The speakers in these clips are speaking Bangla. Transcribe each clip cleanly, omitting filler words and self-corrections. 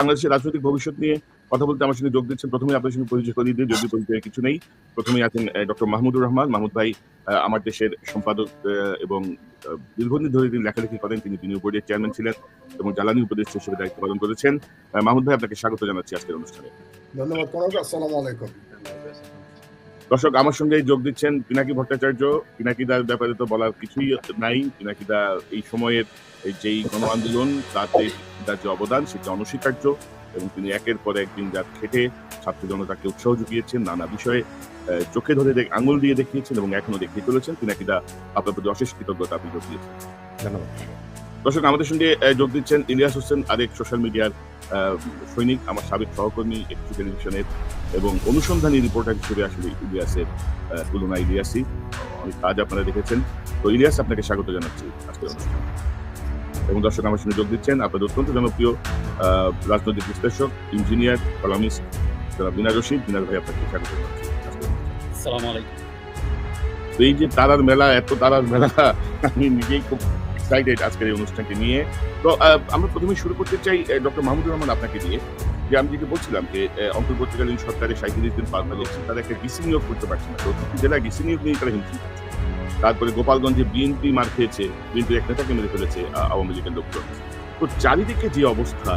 বাংলাদেশের রাজনৈতিক ভবিষ্যৎ নিয়ে কথা বলতে আমার সঙ্গে যোগ দিচ্ছেন। প্রথমেই আপনার সঙ্গে পরিচয় করিয়ে দিই, যদিও পরিচয়ের কিছু নেই। প্রথমেই আছেন ডক্টর মাহমুদুর রহমান। মাহমুদ ভাই আমার দেশের সম্পাদক এবং দীর্ঘদিন ধরে তিনি লেখালেখি করেন। তিনি বিনিয়োগ বোর্ডের চেয়ারম্যান ছিলেন এবং জ্বালানি উপদেষ্টা হিসেবে দায়িত্ব পালন করেছেন। মাহমুদ ভাই, আপনাকে স্বাগত জানাচ্ছি আজকের অনুষ্ঠানে। ধন্যবাদ কনক। আসসালামু আলাইকুম। দর্শক, আমার সঙ্গে যোগ দিচ্ছেন পিনাকি ভট্টাচার্য। পিনাকিদার ব্যাপারে তো বলার কিছুই নাই। পিনাকিদা এই সময়ের যেই গণ আন্দোলন তাতে তার যে অবদান সেটা অনস্বীকার্য, এবং তিনি একের পর এক দিন রাত খেটে ছাত্র জনতাকে উৎসাহ জুগিয়েছেন, নানা বিষয়ে চোখে ধরে আঙুল দিয়ে দেখিয়েছেন এবং এখনো দেখিয়ে চলেছেন। পিনাকিদা, আপনার প্রতি অশেষ কৃতজ্ঞতা আপনি যোগ দিয়েছেন। ধন্যবাদ। দর্শক, আমাদের সঙ্গে যোগ দিচ্ছেন ইলিয়াস হোসেন, আরেক সোশ্যাল মিডিয়ার সৈনিক, আমার সাবেক সহকর্মী একটি টেলিভিশনের, এবং অনুসন্ধানী রিপোর্টার হিসেবে আসলে ইলিয়াসের তুলনা ইলিয়াসই অনেক কাজ আপনারা দেখেছেন। তো ইলিয়াস, আপনাকে স্বাগত জানাচ্ছি আজকের অনুষ্ঠানে। এবং দর্শক, আমার সঙ্গে যোগ দিচ্ছেন আপনাদের অত্যন্ত জনপ্রিয় রাজনৈতিক বিশ্লেষক, ইঞ্জিনিয়ার, কলামিস্ট যারা বিনা রশিদ। বিনার ভাই, আপনাকে স্বাগত জানাচ্ছি। আসসালামু আলাইকুম। তো এই যে তারার মেলা, এত তারার মেলা, আমি নিজেই খুব এক্সাইটেড আজকের এই অনুষ্ঠানকে নিয়ে। তো আমরা প্রথমে শুরু করতে চাই ডক্টর মাহমুদুর রহমান আপনাকে দিয়ে, যে আমি যেটা বলছিলাম যে অন্তর্বর্তীকালীন সরকারের 37 দিন পার হয়ে যাচ্ছে, তারা একটা ডিসি নিয়োগ করতে পারছে না। প্রত্যেকটি জেলায় ডিসি নিয়োগ নিয়ে তারা হিমশিম খাচ্ছে। তারপরে গোপালগঞ্জে বিএনপি মার খেয়েছে, বিএনপির এক নেতাকে মেরে ফেলেছে আওয়ামী লীগের লোকজন। তো চারিদিকে যে অবস্থা,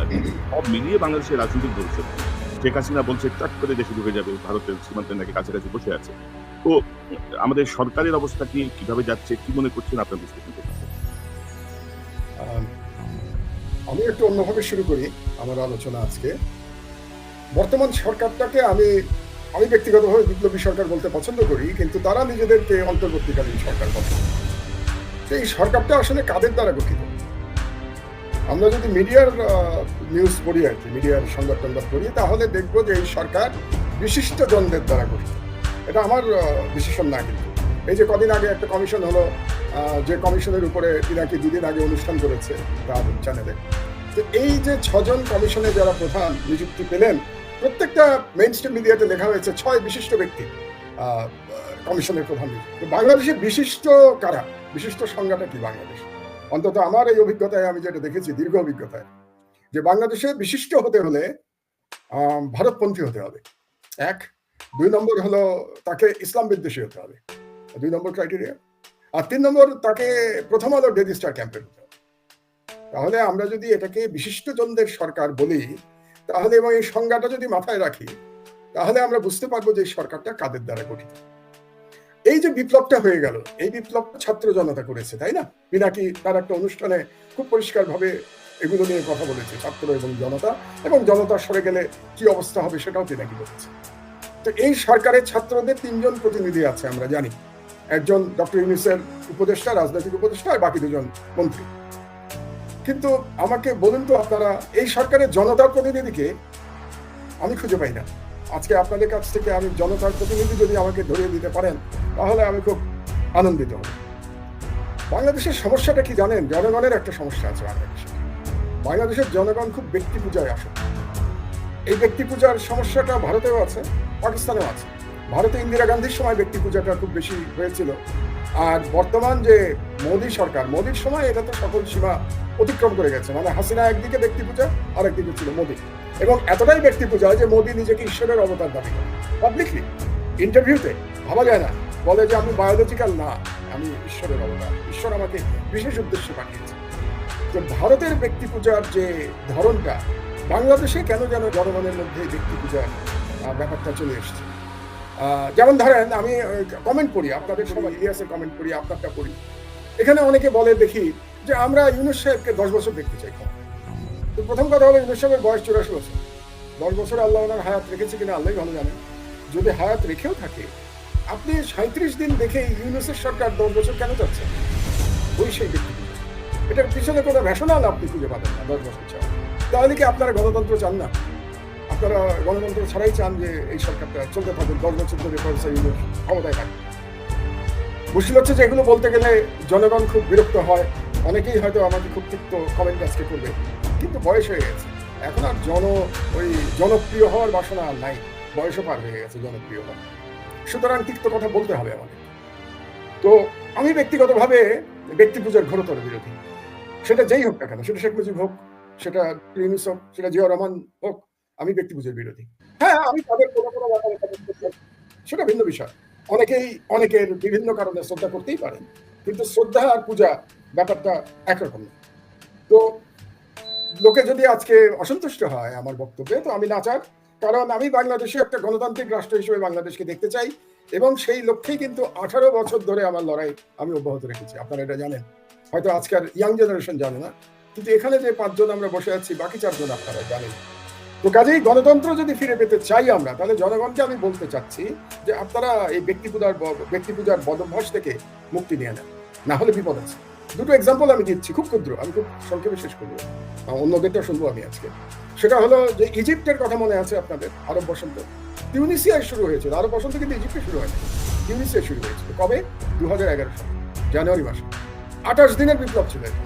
সব মিলিয়ে বাংলাদেশের রাজনৈতিক ভবিষ্যৎ, শেখ হাসিনা বলছে চট করে দেশে ঢুকে যাবে, ভারতের সীমান্তের নাকি কাছাকাছি বসে আছে। তো আমাদের সরকারের অবস্থা কি, কিভাবে যাচ্ছে, কি মনে করছেন আপনার বিশ্লেষণ? আমি একটু অন্যভাবে শুরু করি আমার আলোচনা আজকে। বর্তমান সরকারটাকে আমি ব্যক্তিগতভাবে বিপ্লবী সরকার বলতে পছন্দ করি, কিন্তু তারা নিজেদেরকে অন্তর্বর্তীকালীন সরকার বলে। এই সরকারটা আসলে কাদের দ্বারা গঠিত? আমরা যদি মিডিয়ার নিউজ পড়ি, আর কি মিডিয়ার সংবাদ টংবাদ পড়ি, তাহলে দেখবো যে এই সরকার বিশিষ্ট জনদের দ্বারা গঠিত। এটা আমার বিশেষণ না, কিন্তু এই যে কদিন আগে একটা কমিশন হলো, যে কমিশনের উপরে পিনাকি 2 দিন আগে অনুষ্ঠান করেছে তার চ্যানেলে। তো এই যে 6 জন কমিশনে যারা প্রধান নিযুক্তি পেলেন, প্রত্যেকটা মেইন স্ট্রিম মিডিয়াতে লেখা হয়েছে 6 বিশিষ্ট ব্যক্তি কমিশনের প্রধান। তো বাংলাদেশের বিশিষ্ট কারা, বিশিষ্ট সংজ্ঞাটা কি বাংলাদেশ? অন্তত আমার এই অভিজ্ঞতায় আমি যেটা দেখেছি, দীর্ঘ অভিজ্ঞতায়, যে বাংলাদেশে বিশিষ্ট হতে হলে ভারতপন্থী হতে হবে, 1। 2 নম্বর হলো তাকে ইসলাম বিদ্বেষী হতে হবে, 2 নম্বর ক্রাইটেরিয়া। আর 3 নম্বর, তাকে প্রথম আলো ডেইলি স্টার ক্যাম্পের হতে হবে। তাহলে আমরা যদি এটাকে বিশিষ্ট জনদের সরকার বলি, তাহলে এবং এই সংজ্ঞাটা যদি মাথায় রাখি, তাহলে আমরা বুঝতে পারবো যে এই সরকারটা কাদের দ্বারা গঠিত। এই যে বিপ্লবটা হয়ে গেল, এই বিপ্লব ছাত্র জনতা করেছে, তাই না? পিনাকি তার একটা অনুষ্ঠানে খুব পরিষ্কার ভাবে এগুলো নিয়ে কথা বলেছে, ছাত্র এবং জনতা সরে গেলে কি অবস্থা হবে সেটাও পিনাকি বলেছে। তো এই সরকারের ছাত্রদের 3 জন প্রতিনিধি আছে, আমরা জানি। একজন ডক্টর ইউনূসের উপদেষ্টা, রাজনৈতিক উপদেষ্টা, আর বাকি 2 জন মন্ত্রী। কিন্তু আমাকে বলুন তো আপনারা, এই সরকারের জনতার প্রতিনিধিকে আমি খুঁজে পাই না। আজকে আপনাদের কাছ থেকে আমি জনতার প্রতিনিধি যদি আমাকে ধরিয়ে দিতে পারেন, তাহলে আমি খুব আনন্দিত হব। বাংলাদেশের সমস্যাটা কি জানেন? জনগণের একটা সমস্যা আছে বাংলাদেশের জনগণ খুব ব্যক্তি পূজায় আসে। এই ব্যক্তি পূজার সমস্যাটা ভারতেও আছে, পাকিস্তানেও আছে। ভারতে ইন্দিরা গান্ধীর সময় ব্যক্তি পূজাটা খুব বেশি হয়েছিল, আর বর্তমান যে মোদী সরকার, মোদীর সময় এটা তো সকল সীমা অতিক্রম করে গেছে। মানে হাসিনা একদিকে ব্যক্তি পূজা, আর একদিকে ছিল মোদী, এবং এতটাই ব্যক্তি পূজা যে মোদী নিজেকে ঈশ্বরের অবতার দাবি করে পাবলিকলি ইন্টারভিউতে। ভাবা যায় না, বলে যে আমি বায়োলজিক্যাল না, আমি ঈশ্বরের অবতার, ঈশ্বর আমাকে বিশেষ উদ্দেশ্যে পাঠিয়েছে। তো ভারতের ব্যক্তি পূজার যে ধরনটা, বাংলাদেশে কেন যেন জনগণের মধ্যে ব্যক্তি পূজার ব্যাপারটা চলে এসছে। যেমন ধরেন, আমি কমেন্ট পড়ি, আপনাদের সবাই ইলিয়াসের কমেন্ট পড়ি, আপনারটা পড়ি। এখানে অনেকে বলে দেখি যে আমরা ইউনূস সাহেবকে 10 বছর দেখতে চাই। তো প্রথম কথা হলো, ইউনূস সাহেবের বয়স 84 বছর। 10 বছর আল্লাহ ওনার হায়াত রেখেছে কিনা আল্লাহই ভালো জানেন। যদি হায়াত রেখেও থাকে, আপনি 37 দিন দেখে ইউনূসের সরকার 10 বছর কেন চাচ্ছেন? ওই সেই ব্যক্তি, এটার পিছনে কোনো রেশনাল আপনি খুঁজে পাবেন না 10 বছর চান। তাহলে কি আপনারা গণতন্ত্র চান না? আপনারা গণতন্ত্র ছাড়াই চান যে এই সরকারটা চলতে থাকুন, 10 বছর ধরে প্রফেসর ইউনূস ক্ষমতায় থাকুন। মুশকিল হচ্ছে যে এগুলো বলতে গেলে জনগণ খুব বিরক্ত হয়। অনেকেই হয়তো আমাকে খুব তিক্ত কমেন্ট আজকে করবে, কিন্তু বয়স হয়ে গেছে, এখন আর জনপ্রিয় হওয়ার বাসনা আর নাই, বয়সও পার হয়ে গেছে জনপ্রিয় হওয়ার। সুতরাং তিক্ত কথা বলতে হবে আমাদের। তো আমি ব্যক্তিগতভাবে ব্যক্তি পূজার ঘোরতর বিরোধী। সেটা যেই হোক না কেন, সেটা শেখ মুজিব হোক, সেটা ইউনূস হোক, সেটা জিয়াউর রহমান হোক, আমি ব্যক্তিপূজার বিরোধী। হ্যাঁ, আমি তাদের কোনো ব্যাপারে পদক্ষেপ করব, সেটা ভিন্ন বিষয়। অনেকের বিভিন্ন কারণে শ্রদ্ধা করতেই পারেন। কিন্তু শ্রদ্ধা আর পূজা ব্যাপারটা একরকম না। তো লোকে যদি আজকে অসন্তুষ্ট হয় আমার বক্তব্যে, তো আমি নাচার, কারণ আমি বাংলাদেশে একটা গণতান্ত্রিক রাষ্ট্র হিসেবে বাংলাদেশকে দেখতে চাই এবং সেই লক্ষ্যেই কিন্তু 18 বছর ধরে আমার লড়াই আমি অব্যাহত রেখেছি। আপনারা এটা জানেন, হয়তো আজকের ইয়াং জেনারেশন জানে না, কিন্তু এখানে যে 5 জন আমরা বসে আছি, বাকি 4 জন আপনারা জানেন। তো কাজেই গণতন্ত্র যদি ফিরে পেতে চাই আমরা, তাহলে জনগণকে আমি বলতে চাচ্ছি যে আপনারা এই ব্যক্তিপূজার বদভ্যাস থেকে মুক্তি নিয়ে নেন, না হলে বিপদ আছে। দুটো এক্সাম্পল আমি দিচ্ছি, খুব ক্ষুদ্র, আমি খুব সংক্ষেপে শেষ করবো, অন্যদেরটা শুনবো আমি আজকে। সেটা হলো যে ইজিপ্টের কথা মনে আছে আপনাদের, আরব বসন্ত তিউনিসিয়ায় শুরু হয়েছিল। আরব বসন্ত কিন্তু ইজিপ্টে শুরু হয়নি, তিউনিসিয়ায় শুরু হয়েছিল। কবে? 2011 সালে জানুয়ারি মাসে। 28 দিনের বিপ্লব ছিল এটা।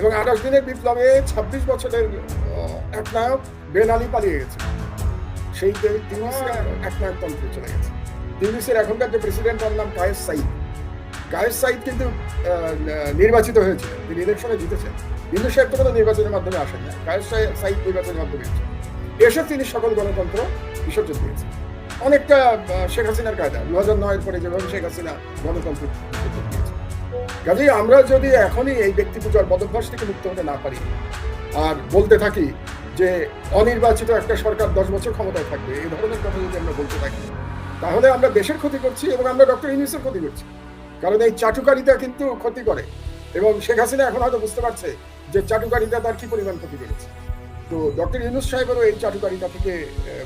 এবং 28 দিনের বিপ্লবে 26 বছরের এক নায়ক বেন আলী পালিয়ে গেছে। সেই তিউনিসিয়া এক নায়কতন্ত্রে চলে গেছে। তিউনিসিয়ার এখনকার যে প্রেসিডেন্ট, তার নাম কায়েস সাইদ। কায়েস সাইদ কিন্তু নির্বাচিত হয়েছিল, তিনি ইলেকশনে জিতেছেন। ইউনূস সাহেব তো কোনো নির্বাচনের মাধ্যমে আসেন না, কায়েস সাইদ নির্বাচনের মাধ্যমে এসে তিনি সকল গণতন্ত্র বিসর্জন দিয়েছেন। অনেকটা শেখ হাসিনার কায়দা, 2009-এর পরে যেভাবে শেখ হাসিনা গণতন্ত্র বিসর্জন দিয়েছে। কাজেই আমরা যদি এখনই এই ব্যক্তিপূজার বদভ্যাস থেকে মুক্ত হতে না পারি আর বলতে থাকি যে অনির্বাচিত একটা সরকার 10 বছর ক্ষমতায় থাকবে, এই ধরনের কথা যদি আমরা বলতে থাকি, তাহলে আমরা দেশের ক্ষতি করছি এবং আমরা ডক্টর ইউনূসের ক্ষতি করছি। কারণ এই চাটুকারিতা কিন্তু ক্ষতি করে, এবং শেখ হাসিনা এখন হয়তো বুঝতে পারছে যে চাটুকারিতা তার কি পরিমাণ ক্ষতি করেছে। তো ডক্টর ইউনূস সাহেবেরও এই চাটুকারিতা থেকে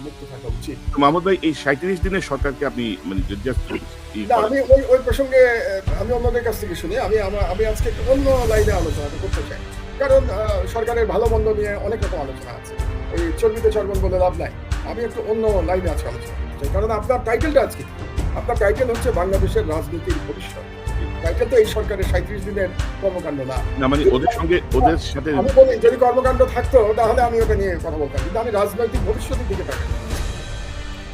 মুক্ত থাকা উচিত। মাহমুদ ভাই, এই 37 দিনের সরকারকে আপনি মানে না, আমি ওই প্রসঙ্গে আমি অন্যদের কাছ থেকে শুনি। আমি আজকে একটু অন্য লাইনে আলোচনা করতে চাই, কারণ সরকারের ভালো মন্দ নিয়ে অনেক রকম আলোচনা আছে, ওই চর্বিত চর্বণ বলে লাভ নাই। আমি একটু অন্য লাইনে আজকে আলোচনা করতে চাই, কারণ আপনার টাইটেলটা আজকে, আপনার টাইটেল হচ্ছে বাংলাদেশের রাজনীতির ভবিষ্যৎ। টাইটেল তো এই সরকারের 37 দিনের কর্মকাণ্ড না। মানে ওদের সাথে আমি বলি, যদি কর্মকাণ্ড থাকতো তাহলে আমি ওটা নিয়ে কথা বলতাম, কিন্তু আমি রাজনৈতিক ভবিষ্যতের দিকে তাকাই।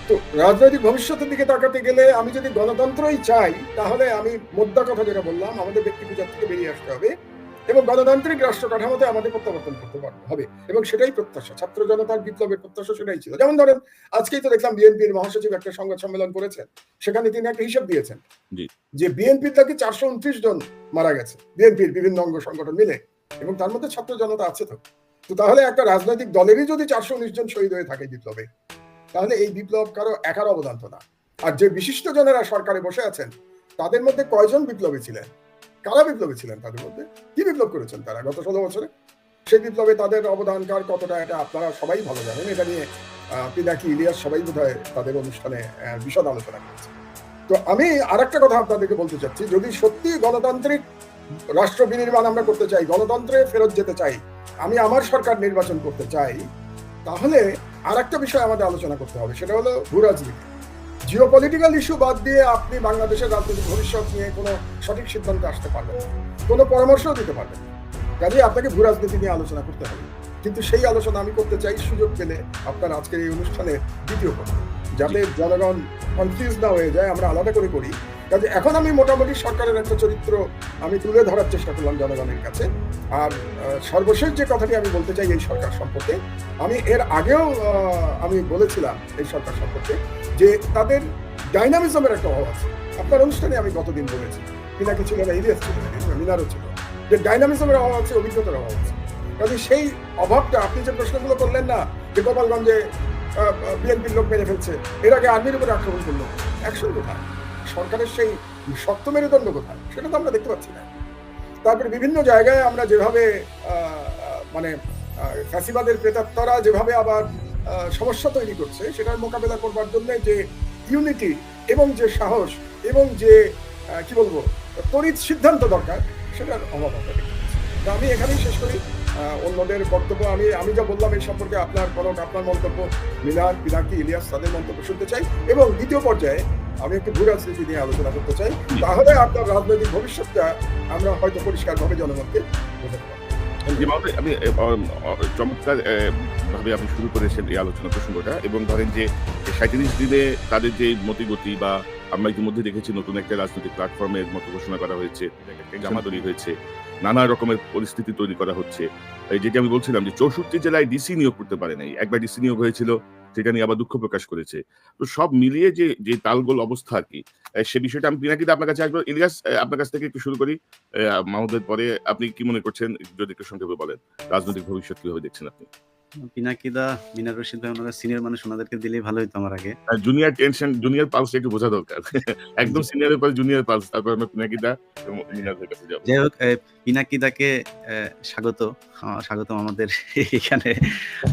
তো রাজনৈতিক ভবিষ্যতের দিকে তাকাতে গেলে আমি যদি গণতন্ত্রই চাই, তাহলে আমি মোদ্দা কথা যেটা বললাম, আমাদের ব্যক্তিপূজার থেকে বেরিয়ে আসতে হবে এবং গণতান্ত্রিক রাষ্ট্র কাঠামোতে আমাদের প্রত্যাবর্তন করতে হবে। এবং সেটাই প্রত্যাশা, ছাত্র জনতার বিপ্লবের প্রত্যাশা সেটাই ছিল। যেমন ধরেন, আজকেই তো দেখলাম বিএনপির মহাসচিব একটা সংবাদ সম্মেলন করেছেন, সেখানে তিনি একটা হিসাব দিয়েছেন যে বিএনপির নাকি 429 জন মারা গেছে, বিএনপির বিভিন্ন অঙ্গ সংগঠন মিলে, এবং তার মধ্যে ছাত্র জনতা আছে। তো তাহলে একটা রাজনৈতিক দলেরই যদি 419 জন শহীদ হয়ে থাকে বিপ্লবে, তাহলে এই বিপ্লব কারো একার অবদান তো না। আর যে বিশিষ্ট জনেরা সরকারে বসে আছেন, তাদের মধ্যে কয়জন বিপ্লবী ছিলেন, কারা বিপ্লবী ছিলেন, তাদের মধ্যে কি বিপ্লব করেছেন তারা গত 16 বছরে? সেই বিপ্লবে তাদের অবদান কার কতটা, এটা আপনারা সবাই ভালো জানেন। এটা নিয়ে পিনাকি, ইলিয়াস সবাই বোধহয় তাদের অনুষ্ঠানে বিশদ আলোচনা করেছে। তো আমি আরেকটা কথা আপনাদেরকে বলতে চাচ্ছি, যদি সত্যি গণতান্ত্রিক রাষ্ট্র বিনির্মাণ আমরা করতে চাই, গণতন্ত্রে ফেরত যেতে চাই, আমি আমার সরকার নির্বাচন করতে চাই, তাহলে আরেকটা বিষয় আমাদের আলোচনা করতে হবে, সেটা হলো ভূরাজনীতি। জিওপলিটিক্যাল ইস্যু বাদ দিয়ে আপনি বাংলাদেশের রাজনৈতিক ভবিষ্যৎ নিয়ে কোনো সঠিক সিদ্ধান্তে আসতে পারবেন না, কোনো পরামর্শও দিতে পারবেন না। কাজেই আপনাকে ভূরাজনীতি নিয়ে আলোচনা করতে হবে। কিন্তু সেই আলোচনা আমি করতে চাই সুযোগ পেলে আপনার আজকের এই অনুষ্ঠানের দ্বিতীয় পর্ব, যাতে জনগণ কনফিউজ না হয়ে যায়, আমরা আলাদা করে করি। কাজে এখন আমি মোটামুটি সরকারের একটা চরিত্র আমি তুলে ধরার চেষ্টা করলাম জনগণের কাছে। আর সর্বশেষ যে কথাটি আমি বলতে চাই এই সরকার সম্পর্কে, আমি এর আগেও আমি বলেছিলাম এই সরকার সম্পর্কে যে তাদের ডাইনামিজমের একটা অভাব আছে। আপনার অনুষ্ঠানে আমি গতদিন বলেছি, পিনাকি ছিল না, ইলিয়াস ছিল না, মিনারও ছিল, যে ডাইনামিজমের অভাব আছে, অভিজ্ঞতার অভাব আছে। কাজে সেই অভাবটা, আপনি যে প্রশ্নগুলো করলেন না, যে গোপালগঞ্জে বিএনপির লোক মেরে ফেলছে, এর আগে আর্মির উপরে আক্রমণ করলো, অ্যাকশন কোথায়? সরকারের সেই শক্ত মেরুদণ্ড কোথায়? সেটা তো আমরা দেখতে পাচ্ছি না। তারপরে বিভিন্ন জায়গায় আমরা যেভাবে মানে ফ্যাসিবাদের প্রেতাত্মারা যেভাবে আবার সমস্যা তৈরি করছে, সেটার মোকাবেলা করবার জন্য যে ইউনিটি এবং যে সাহস এবং যে কি বলবো তড়িৎ সিদ্ধান্ত দরকার, সেটার অভাব আমরা দেখতে পাচ্ছি। তো আমি এখানেই শেষ করি। অন্যদের বক্তব্য আমি যা বললাম এই সম্পর্কে আপনার মন্তব্য, মিলাদ, পিনাকি, ইলিয়াস তাদের মন্তব্য শুনতে চাই, এবং দ্বিতীয় পর্যায়ে আমি একটু ভূরাজনীতি নিয়ে আলোচনা করতে চাই। তাহলে আপনার রাজনৈতিক ভবিষ্যৎটা আমরা হয়তো পরিষ্কারভাবে জনগণকে বোঝাতে পারবো। আমি চমৎকার ভাবে আপনি শুরু করেছেন এই আলোচনা প্রসঙ্গটা, এবং ধরেন যে 37 দিনে তাদের যে মতিগতি বা আমরা ইতিমধ্যে দেখেছি নতুন একটা রাজনৈতিক প্ল্যাটফর্মের মতো ঘোষণা করা হয়েছে, একটা জামা তৈরি হয়েছে, নানা রকমের পরিস্থিতি তৈরি করা হচ্ছে। এই যেটা আমি বলছিলাম যে 64 জেলায় ডিসি নিয়োগ করতে পারে নাই। একবার ডিসি নিয়োগ হয়েছিল, সেটা নিয়ে আবার দুঃখ প্রকাশ করেছে। তো সব মিলিয়ে যে তালগোল অবস্থা আরকি, সে বিষয়টা আমি পিনাকিদা আপনার কাছে আসবো। ইলিয়াস, আপনার কাছ থেকে একটু শুরু করি। মাহমুদের পরে আপনি কি মনে করছেন যদি একটু সংক্ষেপে বলেন? রাজনৈতিক ভবিষ্যৎ কিভাবে দেখছেন আপনি? পিনাকিদা, মিনার রশিদ ভাই ওনারা সিনিয়র মানুষ, ওনাদেরকে দিলেই ভালো হইতো আমার আগে। জুনিয়র টেনশন, জুনিয়র পালস একটু বোঝা দরকার। একদম সিনিয়রের পরে জুনিয়র পালস, তারপর আমরা পিনাকিদা এবং মিনাদের কাছে যাবো। যাই হোক, পিনাকিদাকে স্বাগতম আমাদের এখানে।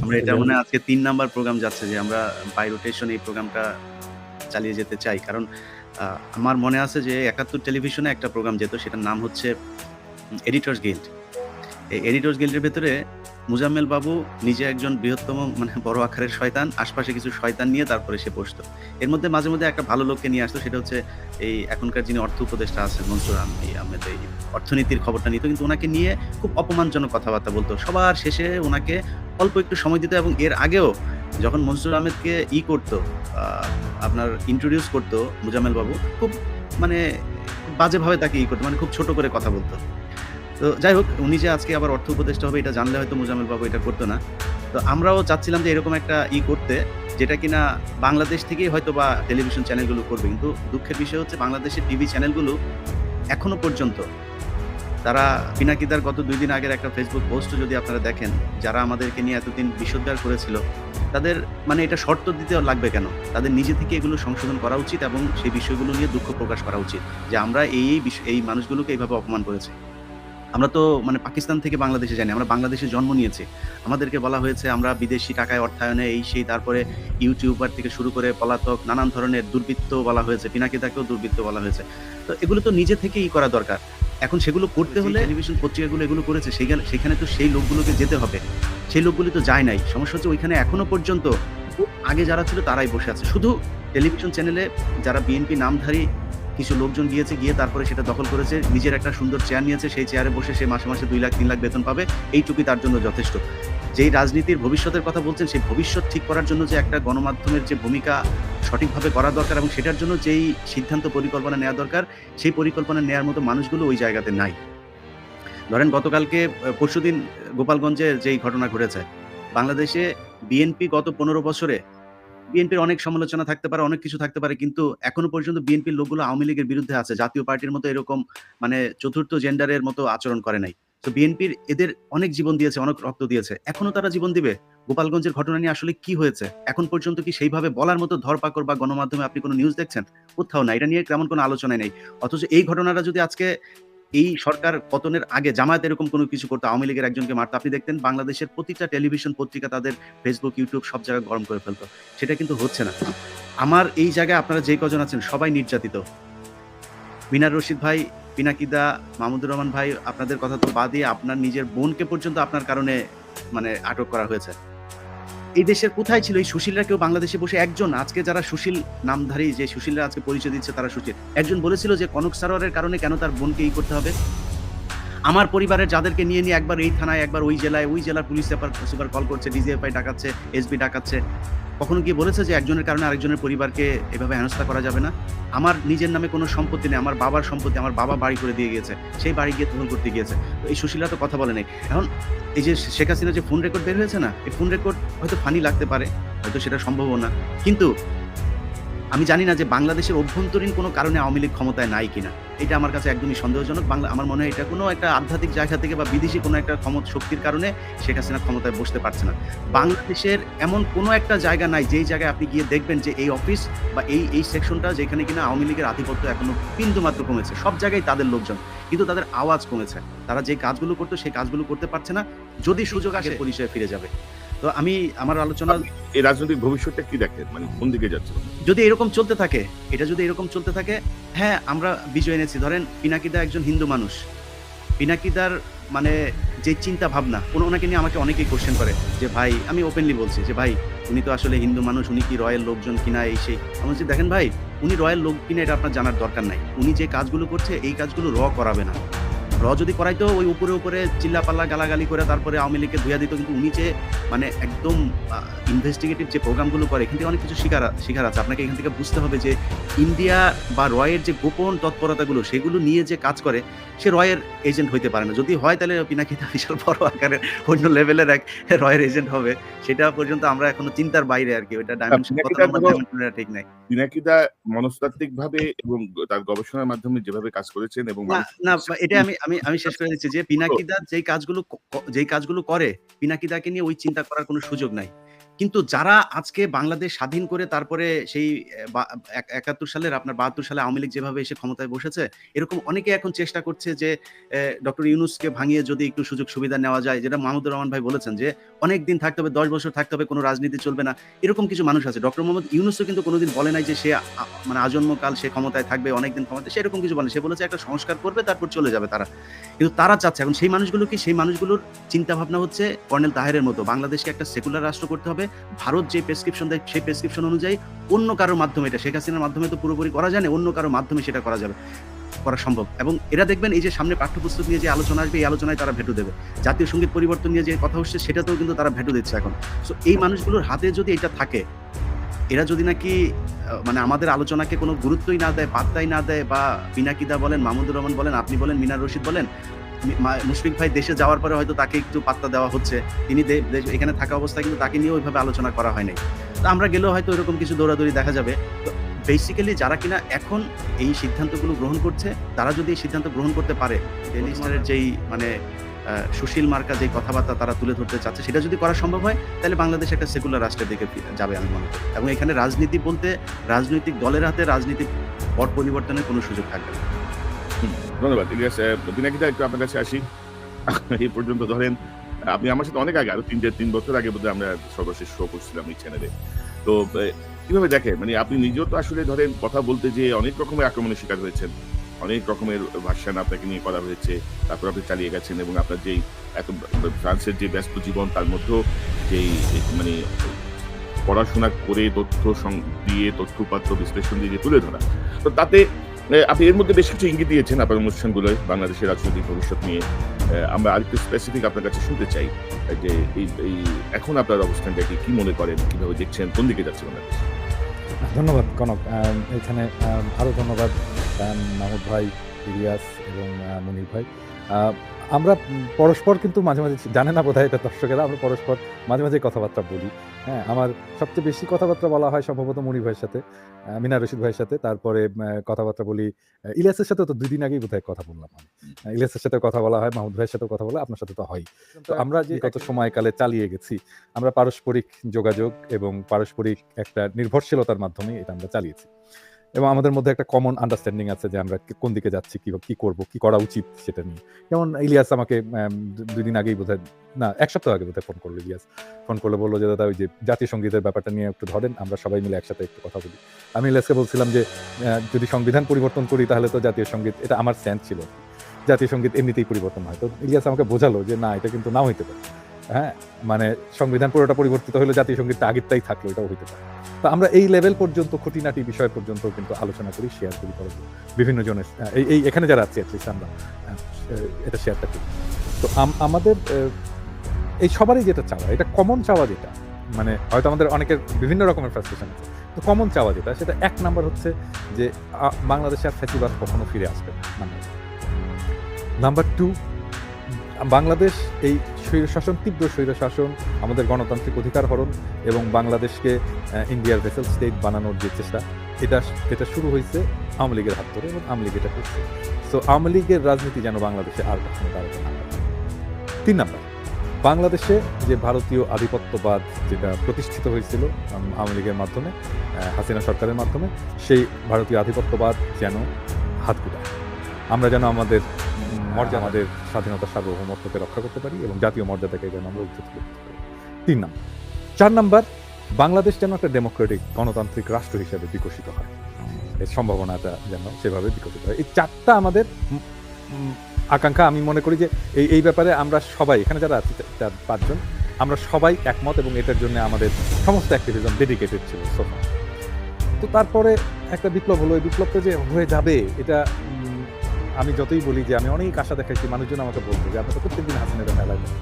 আমরা এটা মনে হয় আজকে ৩ নাম্বার প্রোগ্রাম যাচ্ছে যে আমরা বাই রোটেশন এই প্রোগ্রামটা চালিয়ে যেতে চাই। কারণ আমার মনে আছে যে ৭১ টেলিভিশনে একটা প্রোগ্রাম যেত, সেটার নাম হচ্ছে এডিটর্স গিল্ড। এই এডিটর্স গিল্ডের ভেতরে মুজাম্মেল বাবু নিজে একজন বৃহত্তম মানে বড় আকারের শয়তান, আশপাশে কিছু শয়তান নিয়ে তারপরে সে বসতো। এর মধ্যে মাঝে মধ্যে একটা ভালো লোককে নিয়ে আসতো, সেটা হচ্ছে এই এখনকার যিনি অর্থ উপদেষ্টা আছেন মনসুর আহমেদ, এই অর্থনীতির খবরটা নিত, কিন্তু ওনাকে নিয়ে খুব অপমানজনক কথাবার্তা বলতো। সবার শেষে ওনাকে অল্প একটু সময় দিত, এবং এর আগেও যখন মনসুর আহমেদকে করতো, আপনার ইন্ট্রোডিউস করতো মুজাম্মেল বাবু, খুব মানে বাজেভাবে তাকে করতো, মানে খুব ছোট করে কথা বলতো। তো যাই হোক, উনি যে আজকে আবার অর্থ উপদেষ্টা হবে এটা জানলে হয়তো মুজাম্মেল বাবু এটা করতো না। তো আমরাও চাচ্ছিলাম যে এরকম একটা করতে, যেটা কিনা বাংলাদেশ থেকেই হয়তো বা টেলিভিশন চ্যানেলগুলো করবে। কিন্তু দুঃখের বিষয় হচ্ছে বাংলাদেশের টিভি চ্যানেলগুলো এখনো পর্যন্ত, তারা পিনাকিদার গত ২ দিন আগের একটা ফেসবুক পোস্টও যদি আপনারা দেখেন, যারা আমাদেরকে নিয়ে এতদিন বিষোদ্গার করেছিল, তাদের মানে এটা শর্ত দিতে লাগবে কেন? তাদের নিজে থেকে এগুলো সংশোধন করা উচিত এবং সেই বিষয়গুলো নিয়ে দুঃখ প্রকাশ করা উচিত যে আমরা এই মানুষগুলোকে এইভাবে অপমান করেছি। আমরা তো মানে পাকিস্তান থেকে বাংলাদেশে যাইনি, আমরা বাংলাদেশে জন্ম নিয়েছি। আমাদেরকে বলা হয়েছে আমরা বিদেশি টাকায় অর্থায়নে এই সেই, তারপরে ইউটিউবার থেকে শুরু করে পলাতক, নানান ধরনের দুর্বৃত্ত বলা হয়েছে, পিনাকিদাকেও দুর্বৃত্ত বলা হয়েছে। তো এগুলো তো নিজে থেকেই করা দরকার। এখন সেগুলো করতে হলে টেলিভিশন পত্রিকাগুলো এগুলো করেছে, সেখানে তো সেই লোকগুলোকে যেতে হবে। সেই লোকগুলো তো যায় নাই। সমস্যা হচ্ছে ওইখানে এখনো পর্যন্ত খুব আগে যারা ছিল তারাই বসে আছে। শুধু টেলিভিশন চ্যানেলে যারা বিএনপি নামধারী কিছু লোকজন গিয়ে তারপরে সেটা দখল করেছে, নিজের একটা সুন্দর চেয়ার নিয়েছে, সেই চেয়ারে বসে সে মাসে মাসে ২ লাখ ৩ লাখ বেতন পাবে, এইটুকুই তার জন্য যথেষ্ট। যেই রাজনীতির ভবিষ্যতের কথা বলছেন, সেই ভবিষ্যৎ ঠিক করার জন্য যে একটা গণমাধ্যমের যে ভূমিকা সঠিকভাবে করা দরকার এবং সেটার জন্য যেই সিদ্ধান্ত পরিকল্পনা নেওয়া দরকার, সেই পরিকল্পনা নেওয়ার মতো মানুষগুলো ওই জায়গাতে নাই। ধরেন গতকালকে পরশুদিন গোপালগঞ্জে যেই ঘটনা ঘটেছে, বাংলাদেশে বিএনপি গত ১৫ বছরে বিএনপির অনেক সমালোচনা থাকতে পারে, অনেক কিছু থাকতে পারে, কিন্তু এখনো পর্যন্ত বিএনপির লোকগুলো আওয়ামী লীগের বিরুদ্ধে আছে। জাতীয় পার্টির মতো এরকম মানে চতুর্থ জেন্ডারের মতো আচরণ করে নাই। তো বিএনপির এদের অনেক জীবন দিয়েছে, অনেক রক্ত দিয়েছে। এখনো তারা জীবন দিবে? গোপালগঞ্জের ঘটনা নিয়ে আসলে কি হয়েছে? এখন পর্যন্ত কি সেইভাবে বলার মতো ধরপাকড় বা গণমাধ্যমে আপনি কোনো নিউজ দেখছেন? কোথাও না। এটা নিয়ে তেমন কোনো আলোচনাই নেই। অথচ এই ঘটনাটা যদি আজকে এই সরকার পতনের আগে জামায়াত এরকম কোনো কিছু করতো, আওয়ামী লীগের একজনকে মারতো, আপনি দেখতেন বাংলাদেশের প্রতিটা টেলিভিশন পত্রিকা তাদের ফেসবুক, ইউটিউব সব জায়গায় গরম করে ফেলতো। সেটা কিন্তু হচ্ছে না। আমার এই জায়গায় আপনারা যে কজন আছেন সবাই নির্যাতিত। মিনার রশিদ ভাই, পিনাকিদা, মাহমুদুর রহমান ভাই, আপনাদের কথা তো বাদই, আপনার নিজের বোনকে পর্যন্ত আপনার কারণে মানে আটক করা হয়েছে। এই দেশের কোথায় ছিল এই সুশীলরা? কেউ বাংলাদেশে বসে একজন, আজকে যারা সুশীল নামধারী যে সুশীলরা আজকে পরিচয় দিচ্ছে তারা সুশীল, একজন বলেছিল যে কনক সারোয়ারের কারণে কেন তার বোনকে করতে হবে? আমার পরিবারের যাদেরকে নিয়ে একবার এই থানায়, একবার ওই জেলায়, ওই জেলার পুলিশ সুপার কল করছে, ডিজিএফআই ডাকাচ্ছে, এসবি ডাকাচ্ছে, কখনো গিয়ে বলেছে যে একজনের কারণে আরেকজনের পরিবারকে এভাবে হেনস্থা করা যাবে না? আমার নিজের নামে কোনো সম্পত্তি নেই, আমার বাবার সম্পত্তি, আমার বাবা বাড়ি করে দিয়ে গিয়েছে, সেই বাড়ি গিয়ে দখল করতে গিয়েছে। তো এই সুশীলরা তো কথা বলে নাই। এখন এই যে শেখ হাসিনা যে ফোন রেকর্ড বের হয়েছে না, এই ফোন রেকর্ড হয়তো ফানি লাগতে পারে, হয়তো সেটা সম্ভবও না, কিন্তু আমি জানি না যে বাংলাদেশের অভ্যন্তরীণ কোনো কারণে আওয়ামী লীগ ক্ষমতায় নাই কিনা। এটা আমার কাছে একদমই সন্দেহজনক। আমার মনে হয় এটা কোনো একটা আধ্যাত্মিক জায়গা থেকে বা বিদেশি কোনো একটা শক্তির কারণে শেখ হাসিনা ক্ষমতায় বসতে পারছে না। বাংলাদেশের এমন কোনো একটা জায়গা নাই যেই জায়গায় আপনি গিয়ে দেখবেন যে এই অফিস বা এই সেকশনটা যেখানে কিনা আওয়ামী লীগের আধিপত্য এখনো বিন্দুমাত্র কমেছে। সব জায়গায় তাদের লোকজন, কিন্তু তাদের আওয়াজ কমেছে। তারা যে কাজগুলো করতো সেই কাজগুলো করতে পারছে না। যদি সুযোগ আসে পরিচয়ে ফিরে যাবে। তো আমি আমার আলোচনা, এই রাজনৈতিক ভবিষ্যৎটা কি দেখেন, মানে কোন দিকে যাচ্ছে? যদি এরকম চলতে থাকে, এটা যদি এরকম চলতে থাকে, হ্যাঁ আমরা বিজয় এনেছি। ধরেন পিনাকিদা একজন হিন্দু মানুষ, পিনাকিদার মানে যে চিন্তা ভাবনা, ওনাকে নিয়ে আমাকে অনেকেই কোশ্চেন করে যে ভাই, আমি ওপেনলি বলছি যে ভাই উনি তো আসলে হিন্দু মানুষ, উনি কি রয়্যাল লোকজন কিনা, এই সেই। আমি বলছি দেখেন ভাই, উনি রয়্যাল লোক কিনা এটা আপনার জানার দরকার নাই। উনি যে কাজগুলো করছে এই কাজগুলো করাবে না। যদি করাইতো ওই উপরে চিল্লাপাল্লা গালাগালি করে তারপরে আওয়ামী লীগকে ধুইয়া দিত, কিন্তু উনি যে মানে একদম ইনভেস্টিগেটিভ যে প্রোগ্রামগুলো করে এখান থেকে অনেক কিছু শিখার আছে। আপনাকে এখান থেকে বুঝতে হবে যে ইন্ডিয়া বা রয়ের যে গোপন তৎপরতাগুলো সেগুলো নিয়ে যে কাজ করে সে রয়ের এজেন্ট হইতে পারে না। যদি হয় তাহলে পিনাকিদা বিশাল বড় আকারের অন্য লেভেলের এক রয়ের এজেন্ট হবে, সেটা পর্যন্ত আমরা এখনো চিন্তার বাইরে আর কি। ওইটা ডাইমেনশন ঠিক নাই। পিনাকিদা মনস্তাত্ত্বিকভাবে এবং তার গবেষণার মাধ্যমে যেভাবে কাজ করেছেন এবং না এটা আমি শেষ করে দিচ্ছি যে পিনাকিদা যেই কাজগুলো করে পিনাকিদাকে নিয়ে ওই চিন্তা করার কোনো সুযোগ নাই। কিন্তু যারা আজকে বাংলাদেশ স্বাধীন করে তারপরে সেই ৭১ সালের আপনার ৭২ সালে আওয়ামী লীগ যেভাবে এসে ক্ষমতায় বসেছে, এরকম অনেকে এখন চেষ্টা করছে যে ডক্টর ইউনূসকে ভাঙিয়ে যদি একটু সুযোগ সুবিধা নেওয়া যায়, যেটা মাহমুদুর রহমান ভাই বলেছেন যে অনেক দিন থাকতে হবে, 10 বছর থাকতে হবে, কোনো রাজনীতি চলবে না, এরকম কিছু মানুষ আছে। ডক্টর মোহাম্মদ ইউনূসও কিন্তু কোনোদিন বলে নাই যে সে মানে আজন্মকাল সে ক্ষমতায় থাকবে, অনেকদিন ক্ষমতায়, সে এরকম কিছু বলে। সে বলেছে একটা সংস্কার করবে তারপর চলে যাবে তারা। কিন্তু তারা চাচ্ছে এখন সেই মানুষগুলোর চিন্তা ভাবনা হচ্ছে কর্নেল তাহেরের মতো, বাংলাদেশকে একটা সেকুলার রাষ্ট্র করতে হবে। ভারত যে প্রেসক্রিপশন দেয় সেই প্রেসক্রিপশন অনুযায়ী অন্য কারোর মাধ্যমে, এটা শেখ হাসিনার মাধ্যমে তো পুরোপুরি করা যায় না, অন্য কারোর মাধ্যমে সেটা করা সম্ভব। এবং এরা দেখবেন এই যে সামনে পাঠ্যপুস্তক নিয়ে যে আলোচনা আসবে, এই আলোচনায় তারা ভেটো দেবে। জাতীয় সঙ্গীত পরিবর্তন নিয়ে যে কথা হচ্ছে সেটাতেও কিন্তু তারা ভেটো দিচ্ছে এখন। সো এই মানুষগুলোর হাতে যদি এটা থাকে, এরা যদি নাকি মানে আমাদের আলোচনাকে কোনো গুরুত্বই না দেয়, পাত্তাই না দেয়, বা পিনাকিদা বলেন, মাহমুদুর রহমান বলেন, আপনি বলেন, মিনার রশিদ বলেন, মুশফিক ভাই দেশে যাওয়ার পরে হয়তো তাকে একটু পাত্তা দেওয়া হচ্ছে, তিনি এখানে থাকা অবস্থায় কিন্তু তাকে নিয়ে ওইভাবে আলোচনা করা হয় নাই। তো আমরা গেলেও হয়তো এরকম কিছু দৌড়াদৌড়ি দেখা যাবে। তো বেসিক্যালি যারা কিনা এখন এই সিদ্ধান্তগুলো গ্রহণ করছে, তারা যদি এই সিদ্ধান্ত গ্রহণ করতে পারে, ডেইলি স্টারের যেই মানে সুশীল মার্কা যে কথাবার্তা তারা তুলে ধরতে চাচ্ছে, সেটা যদি করা সম্ভব হয় তাহলে বাংলাদেশ একটা সেকুলার রাষ্ট্রের দিকে যাবে আমি মনে করি। এবং এখানে রাজনীতি বলতে রাজনৈতিক দলের হাতে রাজনীতির পট পরিবর্তনের কোনো সুযোগ থাকবে না। ধন্যবাদ ইলিয়াস। পিনাকিদা, একটু আপনার কাছে আসি। এই পর্যন্ত ধরেন আপনি আমার সাথে অনেক আগে, আরো ৩ বছর আগে বোধহয় আমরা সর্বশেষ শো করছিলাম এই চ্যানেলে। তো কিভাবে দেখেন, মানে আপনি নিজেও তো আসলে ধরেন কথা বলতে যে অনেক রকমের আক্রমণের শিকার হয়েছেন, অনেক রকমের ভার্সন আপনাকে নিয়ে করা হয়েছে, তারপর আপনি চালিয়ে গেছেন এবং আপনার যেই এত ফ্রান্সের যে ব্যস্ত জীবন তার মধ্যেও যেই মানে পড়াশোনা করে দিয়ে তথ্যপাত্র বিশ্লেষণ দিয়ে যে তুলে ধরা, তো তাতে আপনি এর মধ্যে বেশ কিছু ইঙ্গিত দিয়েছেন আপনার অনুষ্ঠানগুলোয় বাংলাদেশের রাজনৈতিক ভবিষ্যৎ নিয়ে। আমরা আরেকটু স্পেসিফিক আপনার কাছে শুনতে চাই যে এই এখন আপনার অবস্থানটা কি মনে করেন, কিভাবে দেখছেন, কোন দিকে যাচ্ছে বাংলাদেশ? ধন্যবাদ কনক। এখানে আরও ধন্যবাদ মাহমুদ ভাই, ইলিয়াস এবং মনির ভাই। আমরা পরস্পর কিন্তু মাঝে মাঝে, জানে না বোধহয় এটা দর্শকেরা, আমরা পরস্পর মাঝে মাঝে কথাবার্তা বলি। হ্যাঁ, আমার সবচেয়ে বেশি কথাবার্তা বলা হয় সম্ভবত মনির ভাইয়ের সাথে, মিনার রশিদ ভাইয়ের সাথে, তারপরে কথাবার্তা বলি ইলিয়াসের সাথে। তো 2 দিন আগেই বোধহয় কথা বললাম আমি। ইলিয়াসের সাথে কথা বলা হয়, মাহমুদ ভাইয়ের সাথে কথা বলা, আপনার সাথে তো হয়। তো আমরা যে কত সময়কালে চালিয়ে গেছি, আমরা পারস্পরিক যোগাযোগ এবং পারস্পরিক একটা নির্ভরশীলতার মাধ্যমে এটা আমরা চালিয়েছি। এবং আমাদের মধ্যে একটা কমন আন্ডারস্ট্যান্ডিং আছে যে আমরা কোন দিকে যাচ্ছি, কি করব, কি করা উচিত সেটা নিয়ে। যেমন ইলিয়াস আমাকে 2 দিন আগেই বোধহয়, না 1 সপ্তাহ আগে বোধহয় ফোন করলো। ইলিয়াস ফোন করলে বললো যে দাদা ওই যে জাতীয় সঙ্গীতের ব্যাপারটা নিয়ে একটু ধরেন, আমরা সবাই মিলে একসাথে একটু কথা বলি। আমি ইলিয়াসকে বলছিলাম যে যদি সংবিধান পরিবর্তন করি তাহলে তো জাতীয় সঙ্গীত, এটা আমার স্ট্যান্ড ছিল, জাতীয় সঙ্গীত এমনিতেই পরিবর্তন হয়। তো ইলিয়াস আমাকে বোঝালো যে না, এটা কিন্তু নাও হইতে পারে। হ্যাঁ, মানে সংবিধান পুরোটা পরিবর্তিত হলে জাতীয় সঙ্গীতটা আগেরটাই থাকলো, এটাও হইতে পারে। তো আমরা এই লেভেল পর্যন্ত, খুঁটিনাটি বিষয় পর্যন্ত কিন্তু আলোচনা করি, শেয়ার করি বিভিন্ন জনের, এই এখানে যারা আছে অ্যাটলিস্ট আমরা এটা শেয়ারটা করি। তো আমাদের এই সবারই যেটা চাওয়া, এটা কমন চাওয়া, যেটা মানে হয়তো আমাদের অনেকের বিভিন্ন রকমের ফ্রাস্ট্রেশন আছে, তো কমন চাওয়া যেটা, সেটা 1 নাম্বার হচ্ছে যে বাংলাদেশে আর ফ্যাসিবাদ কখনো ফিরে আসবে না। নাম্বার 2, বাংলাদেশ এই স্বৈরশাসন, তীব্র স্বৈরশাসন, আমাদের গণতান্ত্রিক অধিকার হরণ এবং বাংলাদেশকে ইন্ডিয়ার ভেসেল স্টেট বানানোর যে চেষ্টা, এটা শুরু হয়েছে আওয়ামী লীগের হাত ধরে এবং আওয়ামী লীগ এটা করছে। সো আওয়ামী লীগের রাজনীতি যেন বাংলাদেশে আর কখনো দাঁড়াতে না পারে। 3 নাম্বার, বাংলাদেশে যে ভারতীয় আধিপত্যবাদ যেটা প্রতিষ্ঠিত হয়েছিল আওয়ামী লীগের মাধ্যমে, হাসিনা সরকারের মাধ্যমে, সেই ভারতীয় আধিপত্যবাদ যেন হাত গুটায়, আমরা যেন আমাদের আমাদের স্বাধীনতা, সার্বভৌমত্বকে রক্ষা করতে পারি এবং জাতীয় মর্যাদাকে যেন আমরা উচ্চত করতে পারি। 3 নাম্বার। 4 নাম্বার, বাংলাদেশ যেন একটা ডেমোক্রেটিক গণতান্ত্রিক রাষ্ট্র হিসেবে বিকশিত হয়, এর সম্ভাবনাটা যেন সেভাবে বিকশিত হয়। এই 4টা আমাদের আকাঙ্ক্ষা। আমি মনে করি যে এই ব্যাপারে আমরা সবাই, এখানে যারা আছি 4-5 জন, আমরা সবাই একমত এবং এটার জন্য আমাদের সমস্ত অ্যাক্টিভিজম ডেডিকেটেড ছিল সোফা। তো তারপরে একটা বিপ্লব হলো, এই বিপ্লবটা যে হয়ে যাবে এটা আমি যতই বলি যে আমি অনেক আশা দেখাইছি, মানুষজন আমাকে বলতো যে আপনি তো প্রত্যেকদিন হাসিনার মেলায় যান।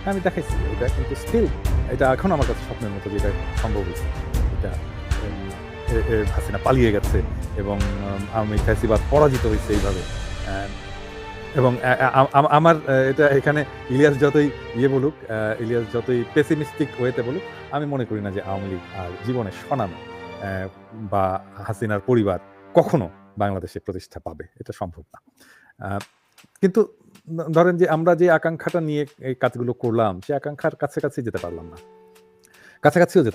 হ্যাঁ, আমি দেখাইছি এটা, কিন্তু স্টিল এটা এখন আমার কাছে স্বপ্নের মতো যে এটা সম্ভব হয়েছে। এটা হাসিনা পালিয়ে গেছে এবং আমি ফ্যাসিবাদ পরাজিত হয়েছে এইভাবে। এবং আমার এটা এখানে ইলিয়াস যতই বলুক, ইলিয়াস যতই পেসিমিস্টিক ওয়েতে বলুক, আমি মনে করি না যে আওয়ামী লীগ আর জীবনে স্বনামে বা হাসিনার পরিবার কখনো বাংলাদেশে প্রতিষ্ঠা পাবে, এটা সম্ভব না। কিন্তু ধরেন যে আমরা যে আকাঙ্ক্ষাটা নিয়ে এই কাজগুলো করলাম, সে আকাঙ্ক্ষার কাছাকাছিও যেতে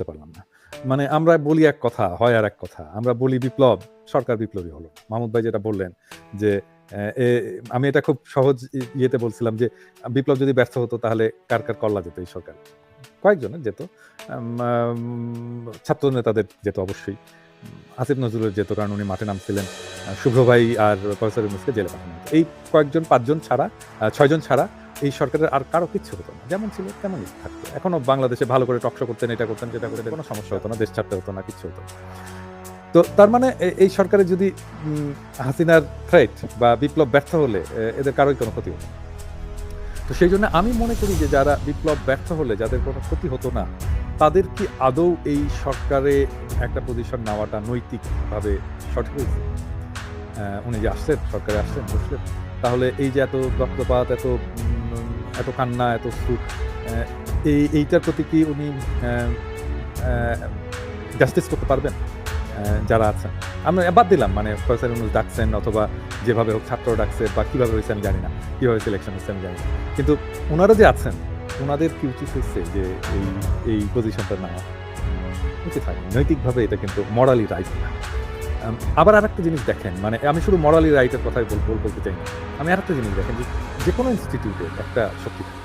পারলাম না। মানে আমরা বলি এক কথা, হয় আর এক কথা। আমরা বলি বিপ্লব, সরকার বিপ্লবী হলো। মাহমুদ ভাই যেটা বললেন যে আমি এটা খুব সহজ ইয়েতে বলছিলাম যে বিপ্লব যদি ব্যর্থ হতো তাহলে কার কল্লা যেত এই সরকার? কয়েকজনের যেত, ছাত্র নেতাদের যেত অবশ্যই, আসিফ নজরুলের যেত, কারণ উনি মাঠে নামছিলেন, শুভ্র ভাই আর প্রফেসর ইউনূসকে জেলে পাঠানো হতো। এই কয়েকজন, 5জন ছাড়া, 6জন ছাড়া এই সরকারের আর কারো কিচ্ছু হতো না। যেমন ছিল তেমনই থাকতো। এখনো বাংলাদেশে ভালো করে টকশো করতেন, এটা করতেন, যেটা করতেন, কোনো সমস্যা হতো না, দেশ ছাড়তে হতো না, কিচ্ছু হতো না। তো তার মানে এই সরকারের যদি হাসিনার থ্রেট বা বিপ্লব ব্যর্থ হলে এদের কারোই কোনো ক্ষতি হতো না। তো সেই জন্য আমি মনে করি যে যারা বিপ্লব ব্যর্থ হলে যাদের কোনো ক্ষতি হতো না, তাদের কি আদৌ এই সরকারে একটা পজিশন নেওয়াটা নৈতিকভাবে সঠিক হয়েছে? উনি যে আসছেন, সরকারে আসছেন, বসলেন, তাহলে এই যে এত রক্তপাত, এত কান্না, এত সুখ, এইটার প্রতি কি উনি জাস্টিস করতে পারবেন? যারা আছেন, আমি বাদ দিলাম মানে প্রফেসর ইউনূস ডাকছেন অথবা যেভাবে হোক ছাত্র ডাকছে বা কীভাবে হয়েছে আমি জানি না, কীভাবে সিলেকশন হচ্ছে আমি জানি না, কিন্তু ওনারা যে আছেন ওনাদের কি উচিত হচ্ছে যে এই পজিশনটা নেওয়া উচিত হয়? নৈতিকভাবে এটা কিন্তু মরালি রাইট না। আবার আরেকটা জিনিস দেখেন, মানে আমি শুধু মরালি রাইটের কথাই বলতে চাই না, আমি আরেকটা জিনিস দেখেন যে কোনো ইনস্টিটিউটের একটা শক্তি থাকে।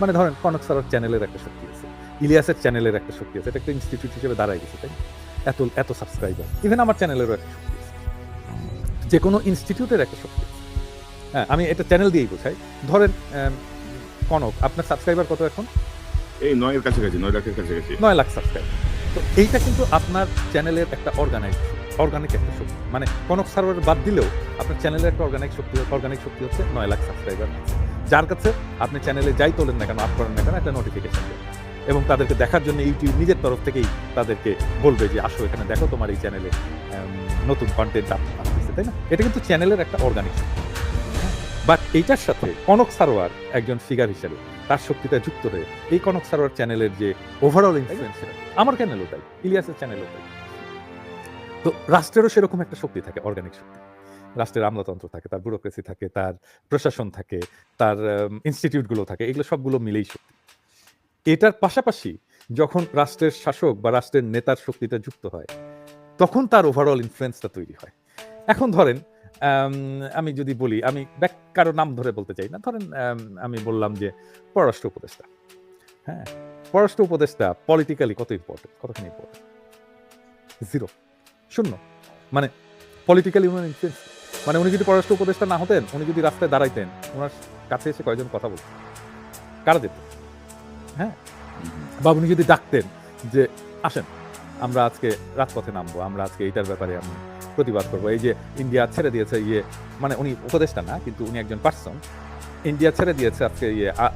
মানে ধরেন কনক স্যারের চ্যানেলের একটা শক্তি আছে, ইলিয়াসের চ্যানেলের একটা শক্তি আছে, এটা একটা ইনস্টিটিউট হিসেবে দাঁড়ায় গেছে, তাই এত সাবস্ক্রাইবার, ইভেন আমার চ্যানেলেরও একটা শক্তি আছে, যে কোনো ইনস্টিটিউটের একটা শক্তি আছে। হ্যাঁ, আমি এটা চ্যানেল দিয়েই বোঝাই। ধরেন কনক, আপনার সাবস্ক্রাইবার কত এখন? এই 9 কাছাকাছি, 9 লাখের কাছাকাছি, 9 লাখ সাবস্ক্রাইবার। তো এইটা কিন্তু আপনার চ্যানেলের একটা অর্গানিক একটা শক্তি। মানে কনক সার্ভার বাদ দিলেও আপনার চ্যানেলের একটা অর্গানিক শক্তি হচ্ছে 9 লাখ সাবস্ক্রাইবার, যার কাছে আপনি চ্যানেলে যাই তোলেন না কেন, আপ করেন না কেন, একটা নোটিফিকেশন দেন, এবং তাদেরকে দেখার জন্য ইউটিউব নিজের তরফ থেকেই তাদেরকে বলবে যে আসো এখানে দেখো, তোমার এই চ্যানেলে নতুন কন্টেন্ট আসতেছে, তাই না? এটা কিন্তু চ্যানেলের একটা অর্গানিক শক্তি। বাট এইটার সাথে কনক সারোয়ার একজন ফিগার হিসেবে তার শক্তিটা যুক্ত হয়ে এই কনক সারোয়ার চ্যানেলের যে ওভারঅল ইনফ্লুয়েন্স, আমার চ্যানেলও তাই, ইলিয়াসের চ্যানেলও তাই। তো রাষ্ট্রেরও সেরকম একটা শক্তি থাকে, অর্গানিক শক্তি। রাষ্ট্রের আমলাতন্ত্র থাকে, তার ব্যুরোক্রেসি থাকে, তার প্রশাসন থাকে, তার ইনস্টিটিউটগুলো থাকে, এগুলো সবগুলো মিলেই শক্তি। এটার পাশাপাশি যখন রাষ্ট্রের শাসক বা রাষ্ট্রের নেতার শক্তিটা যুক্ত হয়, তখন তার ওভারঅল ইনফ্লুয়েন্সটা তৈরি হয়। এখন ধরেন আমি যদি বলি, আমি কারো নাম ধরে বলতে চাই না, ধরেন আমি বললাম যে পররাষ্ট্র উপদেষ্টা, হ্যাঁ, পররাষ্ট্র উপদেষ্টা পলিটিক্যালি কতখানি ইম্পর্টেন্ট? 0, 0। মানে পলিটিক্যালি উনার ইনফ্লুয়েন্স, মানে উনি যদি পররাষ্ট্র উপদেষ্টা না হতেন, উনি যদি রাস্তায় দাঁড়াইতেন, ওনার কাছে এসে কয়জন কথা বলতেন, কারা যেত? হ্যাঁ, বা উনি যদি ডাকতেন যে আসেন আমরা আজকে রাজপথে নামবো, আমরা আজকে এইটার ব্যাপারে আমি প্রতিবাদ করবো, এই যে ইন্ডিয়া ছেড়ে দিয়েছে, মানে উনি উপদেষ্টা না, কিন্তু উনি একজন পার্সন, ইন্ডিয়া ছেড়ে দিয়েছে, আজকে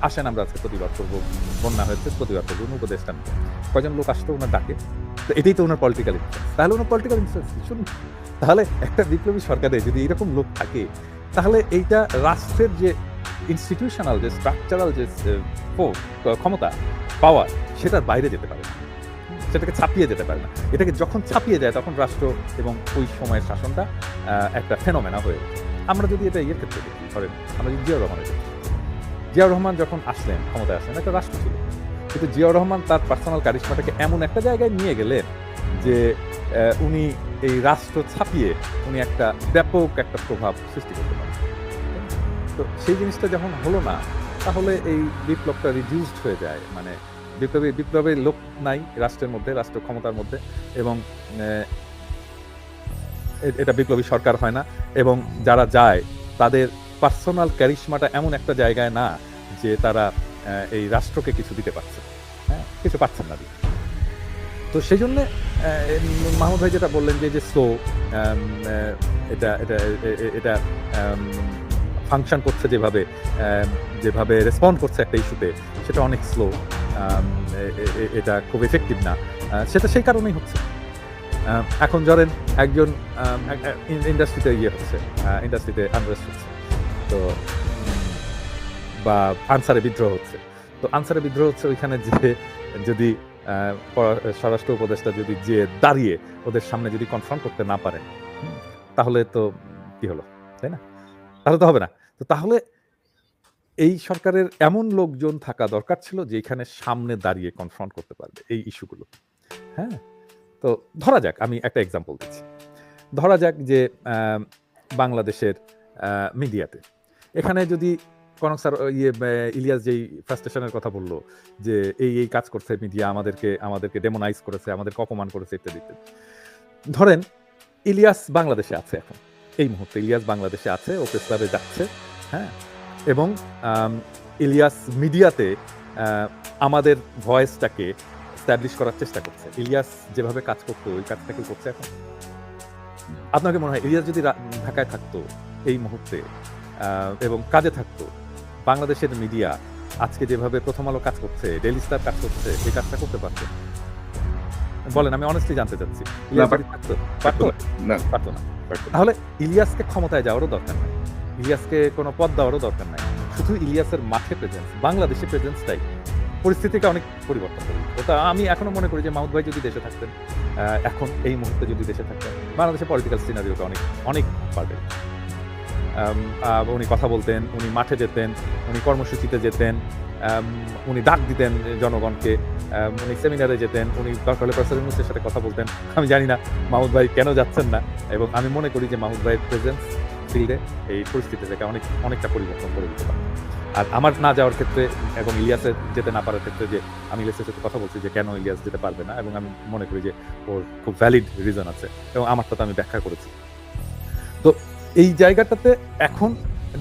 আসেন আমরা আজকে প্রতিবাদ করবো, বন্যা হয়েছে প্রতিবাদ করবো, উনি উপদেষ্টা না, কয়জন লোক আসতো ওনার ডাকে? তো এটাই তো ওনার পলিটিক্যাল ইনফ্লুয়েন্স। তাহলে ওনার পলিটিক্যাল ইনফ্লুয়েন্স শুনুন, তাহলে একটা বিপ্লবী সরকারে যদি এরকম লোক থাকে, তাহলে এইটা রাষ্ট্রের যে ইনস্টিটিউশনাল, যে স্ট্রাকচারাল যে ক্ষমতা, পাওয়ার, সেটার বাইরে যেতে পারে না, সেটাকে ছাপিয়ে যেতে পারে না। এটাকে যখন ছাপিয়ে যায় তখন রাষ্ট্র এবং ওই সময়ের শাসনটা একটা ফেনোমেনা হয়ে ওঠে। আমরা যদি এটা ইয়ের ক্ষেত্রে দেখি, ধরেন আমরা যদি জিয়াউর রহমানের ক্ষেত্রে, জিয়াউর রহমান যখন আসলেন, ক্ষমতায় আসলেন, একটা রাষ্ট্র ছিল, কিন্তু জিয়াউর রহমান তার পার্সোনাল কারিশমাটাকে এমন একটা জায়গায় নিয়ে গেলেন যে উনি এই রাষ্ট্র ছাপিয়ে উনি একটা ব্যাপক একটা প্রভাব সৃষ্টি করতে পারেন। তো সেই জিনিসটা যখন হলো না, তাহলে এই বিপ্লবটা রিডিউসড হয়ে যায়, মানে বিপ্লবের লোক নাই রাষ্ট্রের মধ্যে, রাষ্ট্র ক্ষমতার মধ্যে, এবং এটা বিপ্লবী সরকার হয় না, এবং যারা যায় তাদের পার্সোনাল ক্যারিশমাটা এমন একটা জায়গায় না যে তারা এই রাষ্ট্রকে কিছু দিতে পারছে, হ্যাঁ, কিছু পাচ্ছেন না। তো সেই জন্য মাহমুদ ভাই যেটা বললেন যে স্লো, এটা এটা এটা ফাংশন করছে, যেভাবে রেসপন্ড করছে একটা ইস্যুতে, সেটা অনেক স্লো। এটা খুব এফেক্টিভ না। সেটা সেই কারণেই হচ্ছে। এখন ধরেন একজন ইন্ডাস্ট্রিতে হচ্ছে, ইন্ডাস্ট্রিতে আনরেস্ট হচ্ছে, তো বা আনসারে বিদ্রোহ হচ্ছে। তো আনসারে বিদ্রোহ হচ্ছে, ওইখানে যে যদি স্বরাষ্ট্র উপদেষ্টা যদি যে দাঁড়িয়ে ওদের সামনে যদি কনফ্রন্ট করতে না পারেন, তাহলে তো কি হলো, তাই না? তাহলে তো হবে না। তো তাহলে এই সরকারের এমন লোকজন থাকা দরকার ছিল যে এখানে সামনে দাঁড়িয়ে কনফ্রন্ট করতে পারবে এই ইস্যুগুলো। হ্যাঁ, তো ধরা যাক, আমি একটা এক্সাম্পল দিচ্ছি। ধরা যাক যে বাংলাদেশের মিডিয়াতে এখানে যদি কনক স্যার ইলিয়াস যেই ফ্রাস্ট্রেশনের কথা বললো যে এই কাজ করছে মিডিয়া, আমাদেরকে ডেমোনাইজ করেছে, আমাদেরকে অপমান করেছে ইত্যাদি ইত্যাদি। ধরেন ইলিয়াস বাংলাদেশে আছে, এখন এই মুহূর্তে ইলিয়াস বাংলাদেশে আছে, ও প্রেস ক্লাবে যাচ্ছে, হ্যাঁ, এবং ইলিয়াস মিডিয়াতে আমাদের ভয়েসটাকে এস্টাবলিশ করার চেষ্টা করছে। ইলিয়াস যেভাবে কাজ করতো ওই কাজটা কি করছে এখন? আপনাকে মনে হয় ইলিয়াস যদি ঢাকায় থাকতো এই মুহূর্তে এবং কাজে থাকতো, বাংলাদেশের মিডিয়া আজকে যেভাবে প্রথম আলো কাজ করছে, ডেইলি স্টার কাজ করছে, এই কাজটা করতে পারতো? বলেন, আমি অনেস্টলি জানতে চাচ্ছি। ইলিয়াস যদি থাকতো, পারতো না। তাহলে ইলিয়াসকে ক্ষমতায় যাওয়ারও দরকার নাই, ইলিয়াসকে কোনো পদ দেওয়ারও দরকার নাই। শুধু ইলিয়াসের মাঠে প্রেজেন্স, বাংলাদেশের প্রেজেন্সটাই পরিস্থিতিকে অনেক পরিবর্তন করে। ওটা আমি এখনো মনে করি যে মাহমুদ ভাই যদি দেশে থাকতেন, এখন এই মুহূর্তে যদি দেশে থাকতেন, বাংলাদেশের পলিটিক্যাল সিনারিওটা অনেক পাল্টে। উনি কথা বলতেন, উনি মাঠে যেতেন, উনি কর্মসূচিতে যেতেন, উনি ডাক দিতেন জনগণকে, উনি সেমিনারে যেতেন, উনি দরকার হলে প্রফেসর ইউনূসের সাথে কথা বলতেন। আমি জানি না মাহমুদ ভাই কেন যাচ্ছেন না, এবং আমি মনে করি যে মাহমুদ ভাইয়ের প্রেজেন্স ফিল্ডে এই পরিস্থিতিটাকে অনেকটা পরিবর্তন করে দিতে পারে। আর আমার না যাওয়ার ক্ষেত্রে এবং ইলিয়াসের যেতে না পারার ক্ষেত্রে, যে আমি ইলিয়াসের সাথে কথা বলছি যে কেন ইলিয়াস যেতে পারবে না, এবং আমি মনে করি যে ওর খুব ভ্যালিড রিজন আছে, এবং আমারটা তো আমি ব্যাখ্যা করেছি। তো এই জায়গাটাতে এখন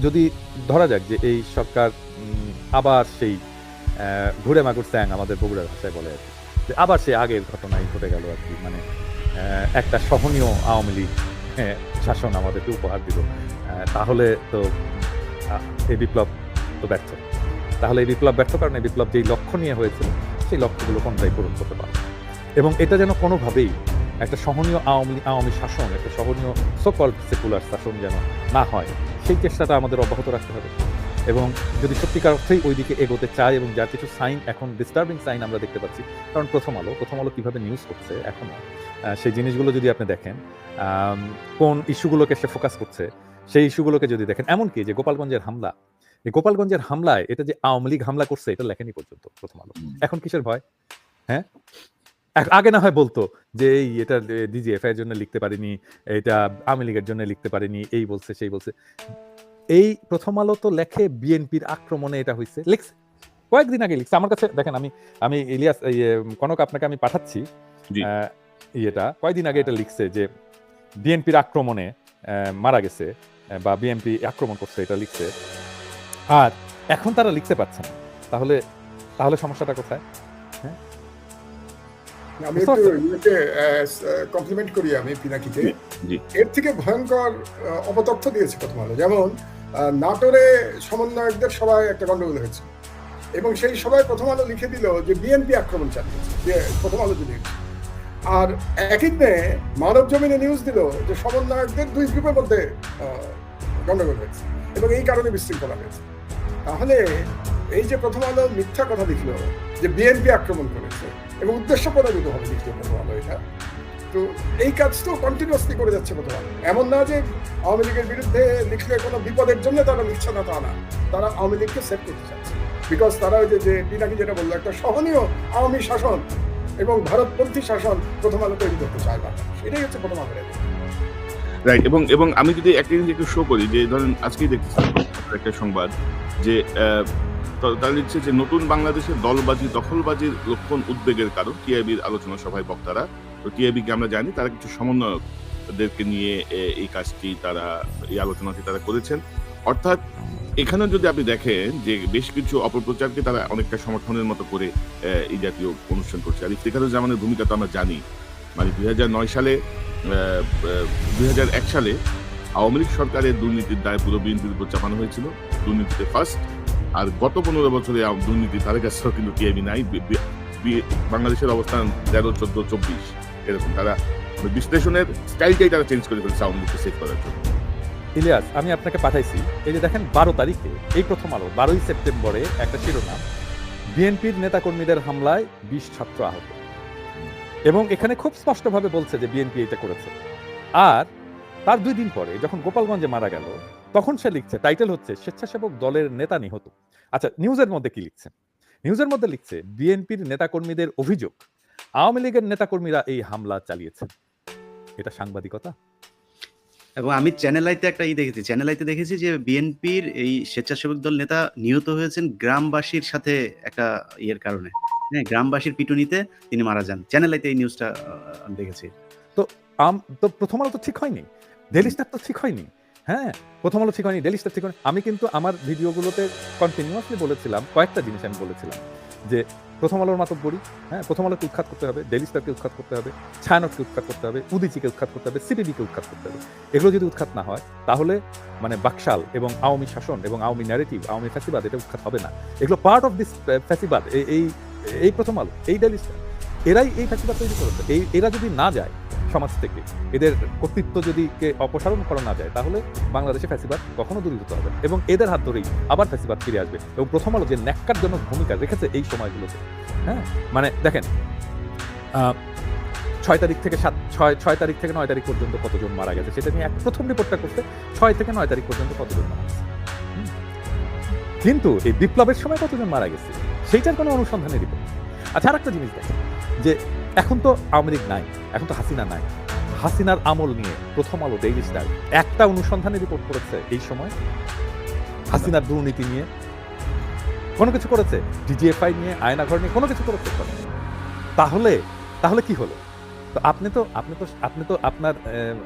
যদি ধরা যাক যে এই সরকার আবার সেই ঘুরে মাগুর স্যাং, আমাদের বগুড়ার ভাষায় বলে আর কি, যে আবার সেই আগের ঘটনাই ঘটে গেল আর কি, মানে একটা সহনীয় আওয়ামী লীগ শাসন আমাদেরকে উপহার দিল, তাহলে তো এই বিপ্লব তো ব্যর্থ। তাহলে এই বিপ্লব ব্যর্থ, কারণ এই বিপ্লব যেই লক্ষ্য নিয়ে হয়েছিল সেই লক্ষ্যগুলো কোনটাই পূরণ করতে পারে, এবং এটা যেন কোনোভাবেই একটা সহনীয় আওয়ামী শাসন, একটা সহনীয় সো-কল্ড সেকুলার শাসন যেন না হয়, সেই চেষ্টাটা আমাদের অব্যাহত রাখতে হবে। এবং যদি সত্যিকার অর্থেই ওই দিকে এগোতে চায়, এবং যার কিছু সাইন, এখন ডিস্টার্বিং সাইন আমরা দেখতে পাচ্ছি, কারণ প্রথম আলো কিভাবে নিউজ করছে এখনো, সেই জিনিসগুলো যদি আপনি দেখেন, কোন ইস্যুগুলোকে সে ফোকাস করছে, সেই ইস্যুগুলোকে যদি দেখেন, এমনকি যে গোপালগঞ্জের হামলা, এই গোপালগঞ্জের হামলায় এটা যে আওয়ামী লীগ হামলা করছে এটা লেখেনি পর্যন্ত প্রথম আলো। এখন কিসের ভয়? হ্যাঁ, আগে না হয় বলতো যে এটা ডিজিএফআই এর জন্য লিখতে পারিনি, এটা আওয়ামী লীগের জন্য লিখতে পারিনি, এই বলছে সেই বলছে। এই প্রথম আলো তো লেখে বিএনপির আক্রমণে এটা হয়েছে, লিখছে কয়েকদিন আগে লিখছে। আমার কাছে দেখেন, আমি ইলিয়াস কনক আপনাকে আমি পাঠাচ্ছি, এটা কয়েকদিন আগে এটা লিখছে যে বিএনপির আক্রমণে মারা গেছে, বা বিএনপি আক্রমণ করছে, এটা লিখছে। আর এখন তারা লিখতে পারছে না, তাহলে সমস্যাটা কোথায়? হ্যাঁ, আমি একটু কমপ্লিমেন্ট করি আমি পিনাকিকে। এর থেকে ভয়ঙ্কর অপতথ্য দিয়েছে প্রথম আলো। যেমন নাটোরে সমন্বয়কদের সবাই একটা গন্ডগোল হয়েছে, এবং সেই সবাই প্রথম আলো লিখে দিল যে বিএনপি আক্রমণ চালিয়েছে, প্রথম আলো যদি। আর একই দিনে মানব জমিনে নিউজ দিল যে সমন্বয়কদের দুই গ্রুপের মধ্যে গন্ডগোল হয়েছে, এবং এই কারণে বিশৃঙ্খলা হয়েছে। তাহলে এই যে প্রথম আলো মিথ্যা কথা লিখলো যে বিএনপি আক্রমণ করেছে, এবং উদ্দেশ্য প্রণোদিত হবে লিখতে প্রথম আলো এটা, তো এই কাজ তো কন্টিনিউয়াসলি করে যাচ্ছে প্রথম আলো। এমন না যে আওয়ামী লীগের বিরুদ্ধে লিখলে কোনো বিপদের জন্য তারা লিখছে না, তা না, তারা আওয়ামী লীগকে সেভ করতে চাচ্ছে, বিকজ তারা ওই যে পিনাকি যেটা বললো, একটা সহনীয় আওয়ামী শাসন এবং ভারতপন্থী শাসন প্রথম আলো তৈরি করতে চায় না, সেটাই হচ্ছে প্রথম আলো। রাইট। এবং আমি যদি একটা জিনিস একটু শো করি, যে ধরেন আজকেই দেখতেছি একটা সংবাদ যে তারা লিখছে যে নতুন বাংলাদেশের দলবাজি দখলবাজির লক্ষণ উদ্বেগের কারণ টিআইবির আলোচনা সভায় বক্তারা। তো টিআইবিকে আমরা জানি তারা কিছু সমন্বয়কদেরকে নিয়ে এই কাজটি, তারা এই আলোচনাটি তারা করেছেন। অর্থাৎ এখানে যদি আপনি দেখেন যে বেশ কিছু অপপ্রচারকে তারা অনেকটা সমর্থনের মতো করে এই জাতীয় অনুষ্ঠান করছে। আর ইফতেখারুজ্জামানের ভূমিকা তো আমরা জানি, মানে 2001 সালে আওয়ামী লীগ সরকারের দুর্নীতির দায় পুরো বিএনপির উপর চাপানো হয়েছিল, দুর্নীতিতে ফার্স্ট। আর গত 15 বছরে দুর্নীতির ধারে কাছেও কিন্তু টিআইবি নাই। বাংলাদেশের অবস্থান 13, 14, 24 এরকম। তারা বিশ্লেষণের স্টাইলটাই তারা চেঞ্জ করে ফেলছে আওয়ামী লীগকে সেভ করার জন্য। ইলিয়াস, আমি আপনাকে পাঠাইছি, এই যে দেখেন 12 তারিখে এই প্রথম আলো 12ই সেপ্টেম্বরে একটা শিরোনাম, বিএনপির নেতাকর্মীদের হামলায় 20 ছাত্র আহত, এবং এখানে খুব স্পষ্টভাবে বলছে যে বিএনপি এটা করেছে। আর তার 2 দিন পরে যখন গোপালগঞ্জে মারা গেল, তখন সে লিখছে, টাইটেল হচ্ছে স্বেচ্ছাসেবক দলের নেতা নিহত। আচ্ছা, নিউজের মধ্যে কি লিখছে? নিউজের মধ্যে লিখছে বিএনপির নেতাকর্মীদের অভিযোগ আওয়ামী লীগের নেতাকর্মীরা এই হামলা চালিয়েছেন। এটা সাংবাদিকতা? এবং আমি চ্যানেল আইতে একটা দেখেছি, চ্যানেল আইতে দেখেছি যে বিএনপির এই স্বেচ্ছাসেবক দল নেতা নিহত হয়েছেন গ্রামবাসীর সাথে একটা ইয়ের কারণে, হ্যাঁ, গ্রামবাসীর পিটুনিতে তিনি মারা যান। চ্যানেল আইতে এই নিউজটা আমি দেখেছি। তো প্রথম আলো তো ঠিক হয়নি, ডেইলি স্টার তো ঠিক হয়নি, হ্যাঁ, প্রথম আলো ঠিক হয়নি, ডেইলি স্টার ঠিক হয়নি। আমি কিন্তু আমার ভিডিওগুলোতে কন্টিনিউয়াসলি বলেছিলাম, কয়েকটা জিনিস আমি বলেছিলাম যে প্রথম আলোর মাতব্বরি, হ্যাঁ, প্রথম আলোকে উৎখাত করতে হবে, ডেইলি স্টারকে উৎখাত করতে হবে, ছায়ানটকে উৎখাত করতে হবে, উদীচিকে উৎখাত করতে হবে, সিপিবিকে উৎখাত করতে হবে। এগুলো যদি উৎখাত না হয় তাহলে মানে বাকশাল এবং আওয়ামী শাসন এবং আওয়ামী ন্যারেটিভ, আওয়ামী ফ্যাসিবাদ, এটা উৎখাত হবে না। এগুলো পার্ট অফ দিস ফ্যাসিবাদ। এই প্রথম আলো, এই ডেইলি স্টার, এরাই এই ফ্যাসিবাদ তৈরি করেছে। এরা যদি না যায় সমাজ থেকে, এদের কর্তৃত্ব যদি অপসারণ করা না যায়, তাহলে বাংলাদেশে ফ্যাসিবাদ কখনো দূরীভূত হবে এবং এদের হাত ধরেই আবার ফ্যাসিবাদ ফিরে আসবে। এবং প্রথম আলো যে ন্যাক্কারজনক ভূমিকা রেখেছে এই সময়গুলোতে, হ্যাঁ, মানে দেখেন 6 তারিখ থেকে 9 তারিখ পর্যন্ত কতজন মারা গেছে সেটা নিয়ে প্রথম রিপোর্টটা করতে 6 থেকে 9 তারিখ পর্যন্ত কতজন মারা গেছে, কিন্তু এই বিপ্লবের সময় কতজন মারা গেছে সেইটার কোনো অনুসন্ধানের রিপোর্ট। আচ্ছা, আর একটা জিনিস দেখেন যে এখন তো আওয়ামী লীগ নাই, এখন তো হাসিনা নাই। হাসিনার আমল নিয়ে প্রথম আলো, ডেইলি স্টার একটা অনুসন্ধানের রিপোর্ট করেছে এই সময়? হাসিনার দুর্নীতি নিয়ে কোনো কিছু করেছে? ডিজিএফআই নিয়ে, আয়নাঘর নিয়ে কোনো কিছু করেছে? তাহলে কি হলো? তো আপনি তো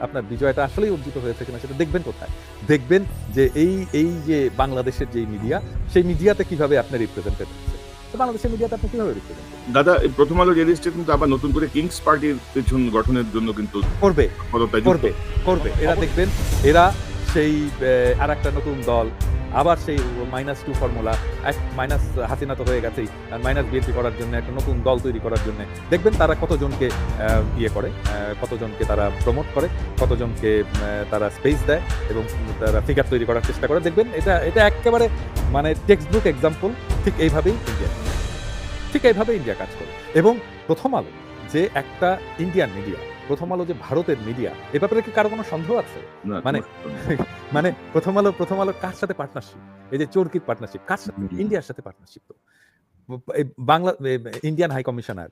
আপনার বিজয়টা আসলেই অর্জিত হয়েছে কিনা সেটা দেখবেন কোথায়? দেখবেন যে এই যে বাংলাদেশের যে মিডিয়া, সেই মিডিয়াতে কিভাবে আপনি রিপ্রেজেন্টেড হচ্ছে। তো বাংলাদেশের মিডিয়াতে আপনি কিভাবে রিপ্রেজেন্ট দাদা, প্রথম আলো ডেইলি স্টার কিন্তু আবার নতুন করে কিংস পার্টির পেছন গঠনের জন্য কিন্তু করবে। এরা দেখবেন, এরা সেই আর একটা নতুন দল, আবার সেই -2 ফর্মুলা, মাইনাস হাসিনা তো হয়ে গেছেই, মাইনাস বিএনপি করার জন্য একটা নতুন দল তৈরি করার জন্য দেখবেন তারা কতজনকে ইয়ে করে, কতজনকে তারা প্রমোট করে, কতজনকে তারা স্পেস দেয় এবং তারা ফিগার তৈরি করার চেষ্টা করে। দেখবেন এটা একেবারে মানে টেক্সট বুক এক্সাম্পল। ঠিক এইভাবেই ইন্ডিয়া কাজ করে। এবং প্রথম আলো যে একটা ইন্ডিয়ান মিডিয়া, প্রথম আলো যে ভারতের মিডিয়া, এ ব্যাপারে কি কারো কোনো সন্দেহ আছে? মানে প্রথম আলো কার সাথে পার্টনারশিপ? এই যে চোরকির পার্টনারশিপ কার সাথে? ইন্ডিয়ার সাথে পার্টনারশিপ। তো ইন্ডিয়ান হাই কমিশনার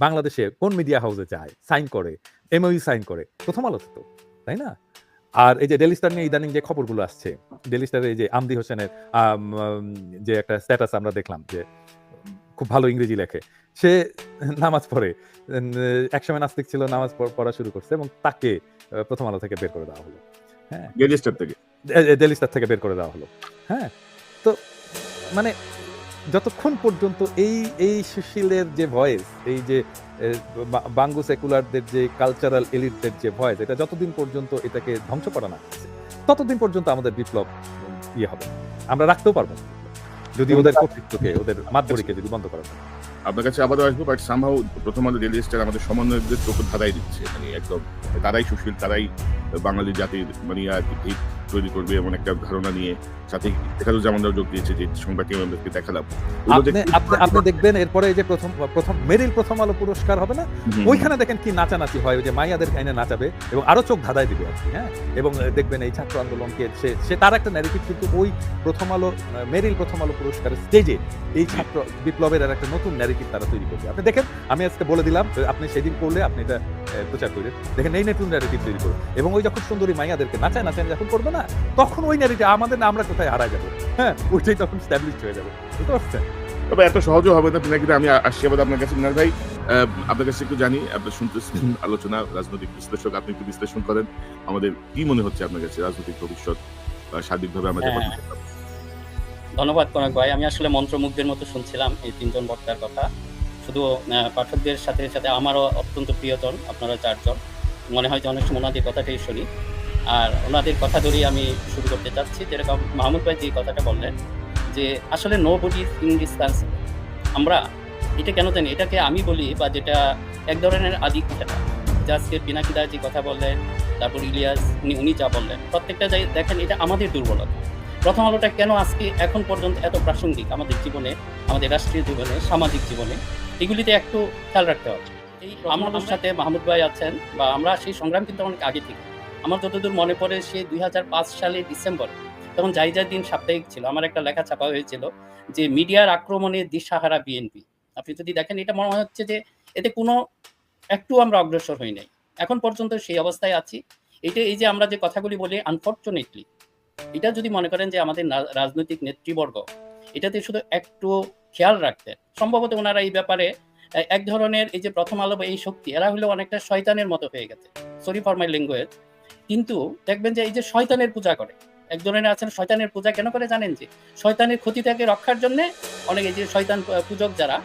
বাংলাদেশে কোন মিডিয়া হাউসে যায়, সাইন করে, এমওইউ সাইন করে? প্রথম আলোতে তো, তাই না? আর এই যে ডেইলি স্টার নিয়ে ইদানিং যে খবরগুলো আসছে, ডেইলি স্টারে এই যে আমদি হোসেনের যে একটা স্ট্যাটাস আমরা দেখলাম, যে খুব ভালো ইংরেজি লেখে, সে নামাজ পড়ে, একসময় নাস্তিক ছিল, নামাজ পড়া শুরু করছে এবং তাকে প্রথম আলো থেকে বের করে দেওয়া হলো, হ্যাঁ, ডেইলি স্টার থেকে বের করে দেওয়া হলো, হ্যাঁ। তো মানে যতক্ষণ পর্যন্ত এই সুশীলের যে ভয়েস, এই যে বাঙ্গু সেকুলারদের যে কালচারাল এলিটদের যে ভয়েস, এটা যতদিন পর্যন্ত এটাকে ধ্বংস করা না হচ্ছে, ততদিন পর্যন্ত আমাদের বিপ্লব ইয়ে হবে, আমরা রাখতেও পারবো না যদি ওদের কর্তৃত্বকে, ওদের মাতবরিকে যদি বন্ধ করা যায়। আপনার কাছে আবারও আসবো, বাট সামহাউ প্রথম আলো ডেইলি স্টার আমাদের সমন্বয়কদের চোখ ধাঁধাই দিচ্ছে, মানে একদম তারাই সুশীল, তারাই বাঙালি জাতির মানে ভিত তৈরি করবে এমন একটা ধারণা নিয়ে, সাথে দেখারুজ্জামানরাও যোগ দিয়েছে, যে সংবাদটি আমাদেরকে দেখালাম। আপনি দেখবেন এরপরে যে প্রথম মেরিল প্রথম আলো পুরস্কার হবে না, ওইখানে দেখেন কি নাচানাচি হয়, ওই যে মাইয়াদের কাইনে নাচাবে এবং আরো চোখ ধাঁধায় দিবে আর কি, হ্যাঁ। এবং দেখবেন এই ছাত্র আন্দোলনকে সে তার একটা ন্যারেটিভ কিন্তু ওই প্রথম আলো মেরিল প্রথম আলো পুরস্কারের স্টেজে এই ছাত্র বিপ্লবের আর একটা নতুন ন্যারেটিভ তারা তৈরি করবে। আপনি দেখেন, আমি আজকে বলে দিলাম, আপনি সেদিন করলে আপনি এটা প্রচার করে দেখেন, এই নতুন ন্যারেটিভ তৈরি করবে এবং ওই যখন সুন্দরী মাইয়াদেরকে নাচায় যখন করবে না, তখন ওই ন্যারেটিভ আমরা কোথায় হারা যাবো, হ্যাঁ, ওইটাই তখন স্ট্যাবলিশড হয়ে যাবে। বুঝতে পারছেন? তবে এত সহজও হবে না কিন্তু আমি আসছি আবার আপনার কাছে। মিনার ভাই, আপনার কাছে একটু জানি, আপনার শুনতেছেন আলোচনা, রাজনৈতিক বিশ্লেষক, আপনি একটু বিশ্লেষণ করেন, আমাদের কি মনে হচ্ছে আপনার কাছে রাজনৈতিক ভবিষ্যৎ সার্বিকভাবে আমাদের? ধন্যবাদ কনক ভাই। আমি আসলে মন্ত্রমুগ্ধের মতো শুনছিলাম এই তিনজন বক্তার কথা। শুধু পাঠকদের সাথে সাথে আমারও অত্যন্ত প্রিয়তর আপনারা চারজন। মনে হয় যে অনেক সময় ওনাদের কথাটাই শুনি। আর ওনাদের কথা ধরেই আমি শুরু করতে চাচ্ছি। যেরকম মাহমুদ ভাই যে কথাটা বললেন যে আসলে নো বডি ইনডিসপেন্সেবল। আমরা এটা কেন জানি, এটাকে আমি বলি বা যেটা এক ধরনের আধিক্যতা। যে আজকে পিনাকিদা যে কথা বললেন, তারপর ইলিয়াস উনি যা বললেন, প্রত্যেকটা দেখেন এটা আমাদের দুর্বলতা। প্রথম আলোটা কেন আজকে এখন পর্যন্ত এত প্রাসঙ্গিক আমাদের জীবনে, আমাদের রাষ্ট্রীয় জীবনে, সামাজিক জীবনে, এগুলিতে একটু খেয়াল রাখতে হবে। এই আমাদের সাথে মাহমুদ ভাই আছেন বা আমরা সেই সংগ্রাম কিন্তু অনেক আগে থেকে। আমার যতদূর মনে পড়ে সে 2005 সালে ডিসেম্বর, তখন যাই দিন সাপ্তাহিক ছিল, আমার একটা লেখা ছাপা হয়েছিল যে মিডিয়ার আক্রমণে দিশাহারা বিএনপি। আপনি যদি দেখেন এটা মনে হচ্ছে যে এতে কোনো একটু আমরা অগ্রসর হই নাই, এখন পর্যন্ত সেই অবস্থায় আছি। এই যে আমরা যে কথাগুলি বলি, আনফর্চুনেটলি এটা যদি মনে করেন যে আমাদের রাজনৈতিক নেতৃবর্গ এটাতে শুধু একটু খেয়াল রাখতেন, সম্ভবত ওনারা এই ব্যাপারে এক ধরনের এই যে প্রথম আলো বা এই শক্তি, এরা হলো অনেকটা শয়তানের মতো হয়ে গেছে, সরি ফর মাই ল্যাঙ্গুয়েজ। কিন্তু দেখবেন যে এই যে শয়তানের পূজা করে, এক ধরনের আছেন শয়তানের পূজা কেন করে জানেন, যে শয়তানের ক্ষতি থেকে রক্ষার জন্য অনেক এই যে শয়তান পূজক যারা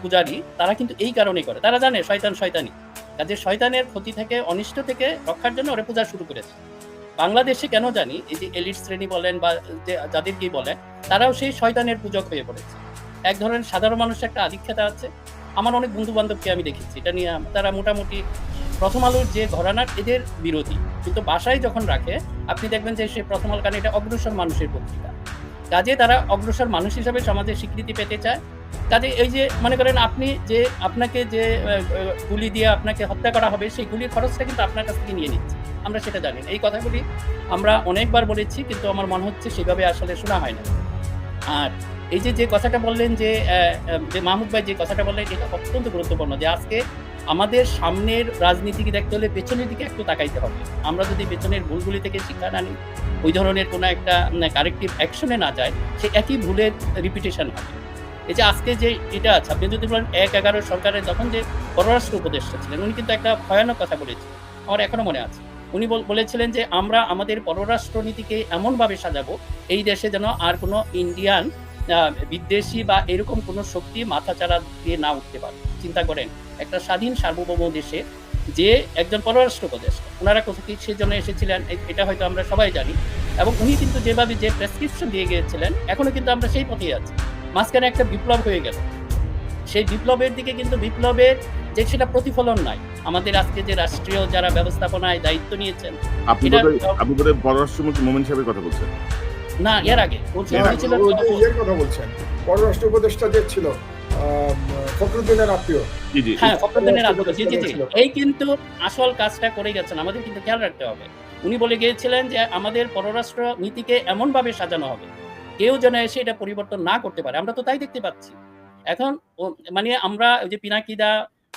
পূজারী, তারা কিন্তু এই কারণেই করে, তারা জানে শয়তানি কাজে শয়তানের ক্ষতি থেকে, অনিষ্ট থেকে রক্ষার জন্য ওরা পূজা শুরু করেছে। বাংলাদেশে কেন জানি এই যে এলিট শ্রেণী বলেন বা যাদেরকেই বলেন, তারাও সেই শয়তানের পূজক হয়ে পড়েছে। এক ধরনের সাধারণ মানুষের একটা আধিক্যতা আছে। আমার অনেক বন্ধু বান্ধবকে আমি দেখেছি এটা নিয়ে, তারা মোটামুটি প্রথম আলোর যে ঘরানার এদের বিরোধী, কিন্তু বাসায় যখন রাখে আপনি দেখবেন যে সে প্রথম আলো, কারণ এটা অগ্রসর মানুষের পত্রিকা, কাজে তারা অগ্রসর মানুষ হিসাবে সমাজে স্বীকৃতি পেতে চায়। কাজে এই যে মনে করেন আপনি যে আপনাকে যে গুলি দিয়ে আপনাকে হত্যা করা হবে, সেই গুলির খরচটা কিন্তু আপনার কাছ থেকে নিয়ে নিচ্ছে, আমরা সেটা জানি না। এই কথাগুলি আমরা অনেকবার বলেছি, কিন্তু আমার মনে হচ্ছে সেভাবে আসলে শোনা হয় না। আর এই যে কথাটা বললেন যে মাহমুদ ভাই যে কথাটা বললেন, এটা অত্যন্ত গুরুত্বপূর্ণ, যে আজকে আমাদের সামনের রাজনীতিকে দেখতে হলে পেছনের দিকে একটু তাকাইতে হবে। আমরা যদি পেছনের ভুলগুলি থেকে শিক্ষা না নিই, ওই ধরনের কোনো একটা কারেক্টিভ অ্যাকশনে না যায়, সে একই ভুলের রিপিটেশন হবে। এই যে আজকে যে এটা আছে, আপনি যদি বলেন 1/11 সরকারের তখন যে পররাষ্ট্র উপদেষ্টা ছিলেন, উনি কিন্তু একটা ভয়ানক কথা বলেছিলেন, আমার এখনো মনে আছে। উনি বলেছিলেন যে আমরা আমাদের পররাষ্ট্র নীতিকে এমনভাবে সাজাবো এই দেশে যেন আর কোনো ইন্ডিয়ান বিদ্বেষী বা এরকম কোনো শক্তি মাথাচাড়া দিয়ে না উঠতে পারে। চিন্তা করেন, একটা স্বাধীন সার্বভৌম দেশে যে একজন পররাষ্ট্র উপদেষ্টা, ওনারা কোথা থেকে সেজন্য এসেছিলেন এটা হয়তো আমরা সবাই জানি। এবং উনি কিন্তু যেভাবে যে প্রেসক্রিপশন দিয়ে গিয়েছিলেন, এখনো কিন্তু আমরা সেই পথেই আছি। মাঝখানে একটা বিপ্লব হয়ে গেল, সেই বিপ্লবের দিকে কিন্তু বিপ্লবের যে সেটা প্রতিফলন নাই। আমাদের আজকে যে রাষ্ট্রীয় যারা ব্যবস্থাপনায় দায়িত্ব নিয়েছেন, আপনি বোধহয় পররাষ্ট্রমন্ত্রী মোমেন সাহেবের কথা বলছেন না, এর আগে এর কথা বলছেন, পররাষ্ট্র উপদেষ্টা যে ছিল ফখরুদ্দিনের আত্মীয়। হ্যাঁ, ফখরুদ্দিনের আত্মীয়, জি। এই কিন্তু আসল কাজটা করে গেছেন, আমাদের কিন্তু খেয়াল রাখতে হবে। উনি বলে গিয়েছিলেন যে আমাদের পররাষ্ট্র নীতিকে এমনভাবে সাজানো হবে কেউ যেন এসে এটা পরিবর্তন না করতে পারে। আমরা তো তাই দেখতে পাচ্ছি এখন। মানে আমরা ওই যে পিনাকিদা,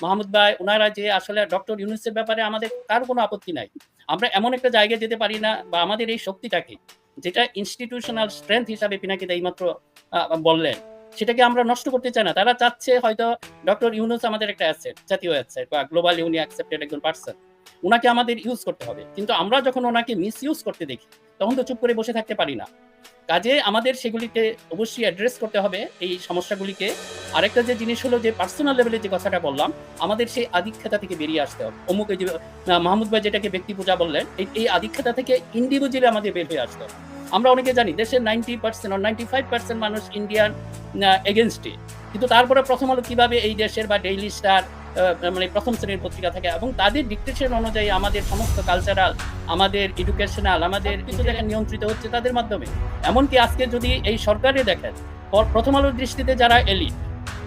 মাহমুদ ভাই, ওনারা যে আসলে ডক্টর ইউনূসের ব্যাপারে আমাদের কার কোনো আপত্তি নাই। আমরা এমন একটা জায়গায় যেতে পারি না, বা আমাদের এই শক্তিটাকে, যেটা ইনস্টিটিউশনাল স্ট্রেংথ হিসাবে পিনাকিদা এইমাত্র বললেন, সেটাকে আমরা নষ্ট করতে চাই না। তারা চাচ্ছে হয়তো ডক্টর ইউনূস আমাদের একটা অ্যাসেট, জাতীয় অ্যাসেট বা গ্লোবাল ইউনি অ্যাকসেপ্টেড একজন পার্সন, ওনাকে আমাদের ইউজ করতে হবে। কিন্তু আমরা যখন ওনাকে মিস ইউজ করতে দেখি, তখন তো চুপ করে বসে থাকতে পারি না। কাজে আমাদের সেগুলিকে অবশ্যই অ্যাড্রেস করতে হবে, এই সমস্যাগুলিকে। আরেকটা যে জিনিস হলো, যে পার্সোনাল লেভেলে যে কথাটা বললাম, আমাদের সেই আধিক্যতা থেকে বেরিয়ে আসতে হবে। অমুক যে মাহমুদ ভাই যেটাকে ব্যক্তি পূজা বললেন, এই আধিক্যতা থেকে ইন্ডিভিজুয়ালি আমাদের বের হয়ে আসতে হবে। আমরা অনেকে জানি দেশের 90% or 95% মানুষ ইন্ডিয়ান এগেনস্টে, কিন্তু তারপরে প্রথম আলো কিভাবে এই দেশের বা ডেইলি স্টার মানে প্রথম শ্রেণীর পত্রিকা থাকে, এবং তাদের ডিকটেশন অনুযায়ী আমাদের সমস্ত কালচারাল, আমাদের এডুকেশনাল, আমাদের কিছু জায়গায় নিয়ন্ত্রিত হচ্ছে তাদের মাধ্যমে। এমনকি আজকে যদি এই সরকারে দেখেন, প্রথম আলোর দৃষ্টিতে যারা এলিট,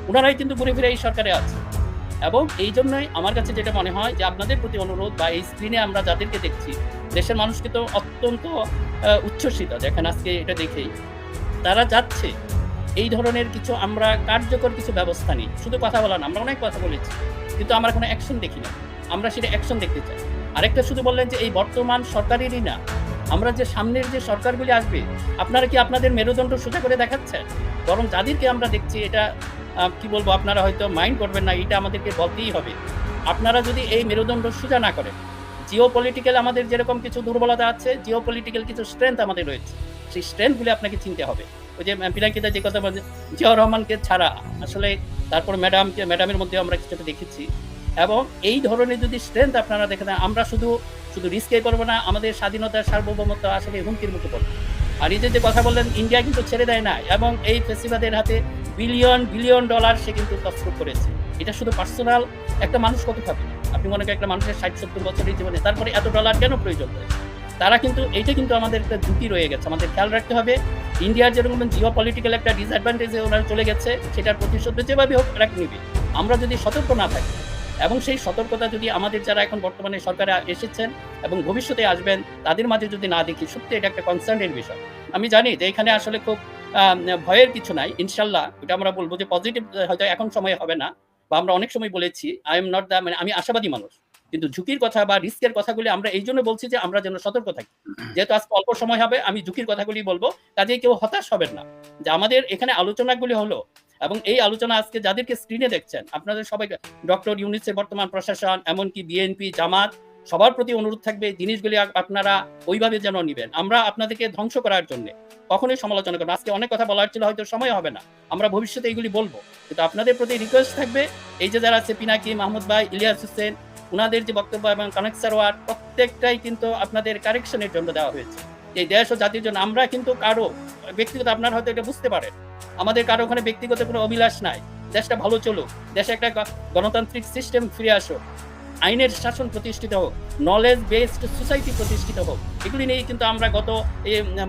ওনারাই কিন্তু ঘুরে ফিরে এই সরকারে আছে। এবং এই জন্যই আমার কাছে যেটা মনে হয়, যে আপনাদের প্রতি অনুরোধ, বা এই স্ক্রিনে আমরা যাদেরকে দেখছি, দেশের মানুষকে তো অত্যন্ত উচ্ছ্বসিত দেখেন আজকে এটা দেখেই, তারা যাচ্ছে এই ধরনের কিছু আমরা কার্যকর কিছু ব্যবস্থা নিই। শুধু কথা বলা না, আমরা অনেক কথা বলেছি, কিন্তু আমরা কোনো অ্যাকশন দেখি না। আমরা সেটা অ্যাকশন দেখতে চাই। আরেকটা শুধু বললেন যে এই বর্তমান সরকারেরই না, আমরা যে সামনের যে সরকারগুলি আসবে, আপনারা কি আপনাদের মেরুদণ্ড সোজা করে দেখাচ্ছেন? বরং যাদেরকে আমরা দেখছি, এটা কি বলবো, আপনারা হয়তো মাইন্ড করবেন না, এটা আমাদেরকে বলতেই হবে। আপনারা যদি এই মেরুদণ্ড সোজা না করেন, জিও পলিটিক্যাল আমাদের যেরকম কিছু দুর্বলতা আছে, জিও পলিটিক্যাল কিছু স্ট্রেংথ আমাদের রয়েছে, সেই স্ট্রেংথগুলি আপনাকে চিনতে হবে। ওই যে পিনাকিদা যে কথা বলছে, জিয়াউর রহমানকে ছাড়া আসলে, তারপর ম্যাডামের মধ্যে আমরা কিছুটা দেখেছি। এবং এই ধরনের যদি স্ট্রেংথ আপনারা দেখেন, আমরা শুধু শুধু রিস্কে পড়বো না, আমাদের স্বাধীনতার সার্বভৌমত্ব আসলে হুমকির মুখে পড়বে। আর এই যে কথা বললেন, ইন্ডিয়া কিন্তু ছেড়ে দেয় না, এবং এই ফেসিবাদের হাতে বিলিয়ন ডলার সে কিন্তু তছরূপ করেছে। এটা শুধু পার্সোনাল, একটা মানুষ কত খাবে? আপনি মনে করেন একটা মানুষের 60-70 বছরের জীবনে তারপরে এত ডলার কেন প্রয়োজন হয়েছে? তারা কিন্তু এইটা কিন্তু আমাদের একটা ঝুঁকি রয়ে গেছে, আমাদের খেয়াল রাখতে হবে। ইন্ডিয়ার যেরকম জিও পলিটিক্যাল একটা ডিসঅ্যাডভান্টেজে ওনারা চলে গেছে, সেটার প্রতিশোধ যেভাবে হোক রাখ নিবে। আমরা যদি সতর্ক না থাকি, এবং সেই সতর্কতা যদি আমাদের যারা এখন বর্তমানে সরকারে এসেছেন এবং ভবিষ্যতে আসবেন তাদের মাঝে যদি না দেখি, সত্যি এটা একটা কনসার্নের বিষয়। আমি জানি যে এখানে আসলে খুব ভয়ের কিছু নাই, ইনশাল্লাহ এটা আমরা বলবো যে পজিটিভ হয়তো এখন সময় হবে না, বা আমরা অনেক সময় বলেছি আই এম নট দ্য, মানে আমি আশাবাদী মানুষ, কিন্তু ঝুঁকির কথা বা রিস্কের কথাগুলি আমরা এই জন্য বলছি যে আমরা যেন সতর্ক থাকি। যেহেতু আজকে অল্প সময় হবে, আমি ঝুঁকির কথাগুলি বলবো, কাজেই কেউ হতাশ হবেন না। যে আমাদের এখানে আলোচনাগুলি হলো, এবং এই আলোচনা আজকে যাদেরকে স্ক্রিনে দেখছেন আপনাদের সবাই, ডক্টর ইউনূসের বর্তমান প্রশাসন, এমনকি বিএনপি, জামাত, সবার প্রতি অনুরোধ থাকবে জিনিসগুলি আপনারা ওইভাবে যেন নিবেন। আমরা আপনাদেরকে ধ্বংস করার জন্য কখনোই সমালোচনা করবো। আজকে অনেক কথা বলার ছিল, হয়তো সময় হবে না, আমরা ভবিষ্যতে এইগুলি বলবো, কিন্তু আপনাদের প্রতি রিকোয়েস্ট থাকবে, এই যে যারা আছে পিনাকি, মাহমুদ ভাই, ইলিয়াস হোসেন, ওনাদের যে বক্তব্য এবং কানেক্ট সারোয়ার, প্রত্যেকটাই কিন্তু আপনাদের কারেকশনের জন্য দেওয়া হয়েছে। এই দেশ ও জাতির জন্য। আমরা কিন্তু কারো ব্যক্তিগত, আপনারা হয়তো এটা বুঝতে পারেন, আমাদের কারো ওখানে ব্যক্তিগত কোনো অভিলাষ নাই। দেশটা ভালো চলুক, দেশে একটা গণতান্ত্রিক সিস্টেম ফিরে আসুক, আইনের শাসন প্রতিষ্ঠিত হোক, নলেজ বেসড সোসাইটি প্রতিষ্ঠিত হোক, এগুলি নিয়েই কিন্তু আমরা গত